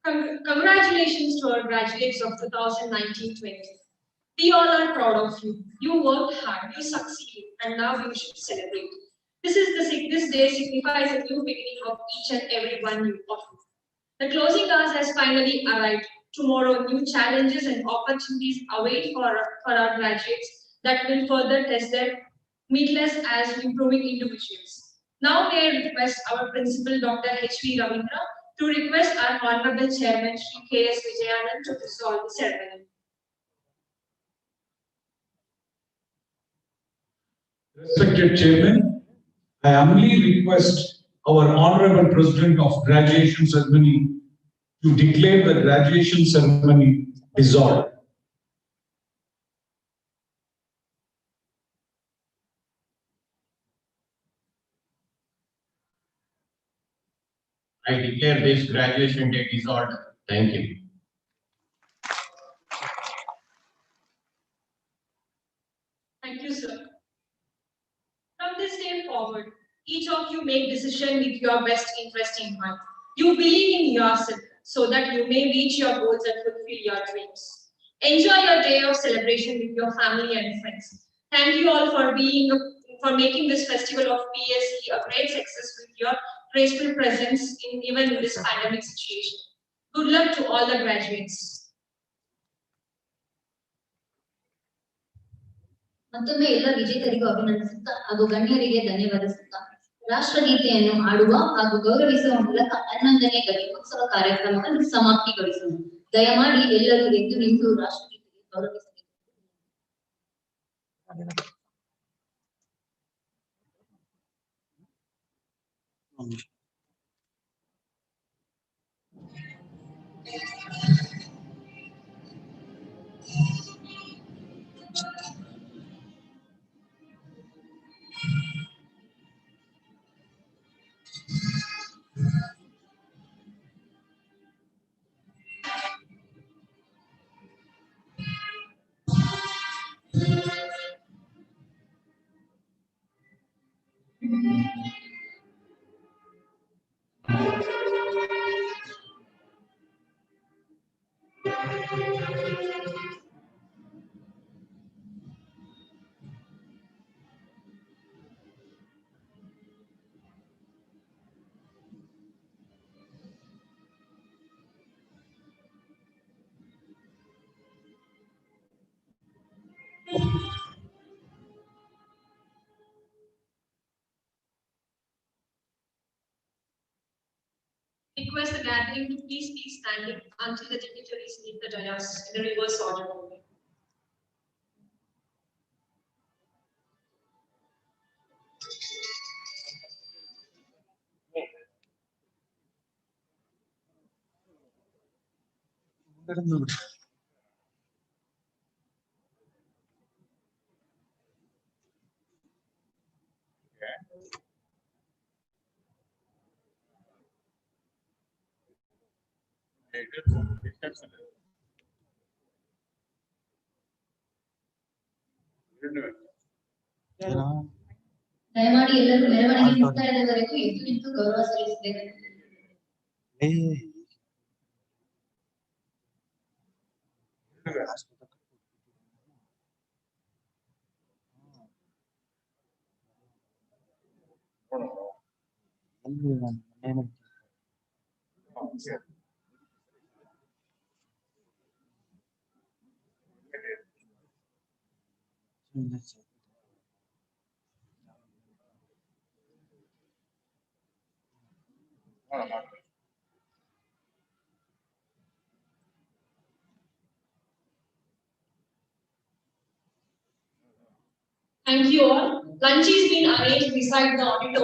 Congratulations to our graduates of 2019-20. We all are proud of you. You worked hard, you succeeded, and now you should celebrate. This day signifies a new beginning of each and every one of you. The closing hours has finally arrived. Tomorrow, new challenges and opportunities await for our graduates that will further test their meatless as improving individuals. Now, may I request our principal, Dr. H.V. Ravindra, to request our Honorable Chairman, Shri K.S. Vijayanand, to dissolve the ceremony. Respected Chairman, I humbly request our Honorable President of Graduation Ceremony to declare the graduation ceremony dissolved. I declare this graduation day dissolved. Thank you. Thank you, sir. From this day forward, each of you make decision with your best interest in mind. You believe in yourself so that you may reach your goals and fulfill your dreams. Enjoy your day of celebration with your family and friends. Thank you all for making this festival of PSC a great success with your graceful presence even in this pandemic situation. Good luck to all the graduates. ಮತ್ತೊಮ್ಮೆ ಎಲ್ಲ ವಿಜೇತರಿಗೂ ಅಭಿನಂದಿಸುತ್ತಾ ಹಾಗೂ ಗಣ್ಯರಿಗೆ ಧನ್ಯವಾದಿಸುತ್ತಾ ರಾಷ್ಟ್ರಗೀತೆಯನ್ನು ಹಾಡುವ ಹಾಗೂ ಗೌರವಿಸುವ ಮೂಲಕ 11ನೇ ಘಟಿಕೋತ್ಸವ ಕಾರ್ಯಕ್ರಮವನ್ನು ಸಮಾಪ್ತಿಗೊಳಿಸೋಣ. ದಯಮಾಡಿ ಎಲ್ಲರೂ ಎದ್ದು ನಿಂತು ರಾಷ್ಟ್ರಗೀತೆಗೆ ಗೌರವಿಸಬೇಕು. request the gathering to please be standing until the dignitaries leave the dais in the reverse order only. ದಯಮಾಡಿ ಎಲ್ಲರೂ ಮೆರವಣಿಗೆ ಮುಕ್ತಾಯದವರೆಗೂ ಎದ್ದು ನಿಂತು ಗೌರವ ಸಲ್ಲಿಸಬೇಕು. Thank you all. Lunch is being arranged beside the auditorium.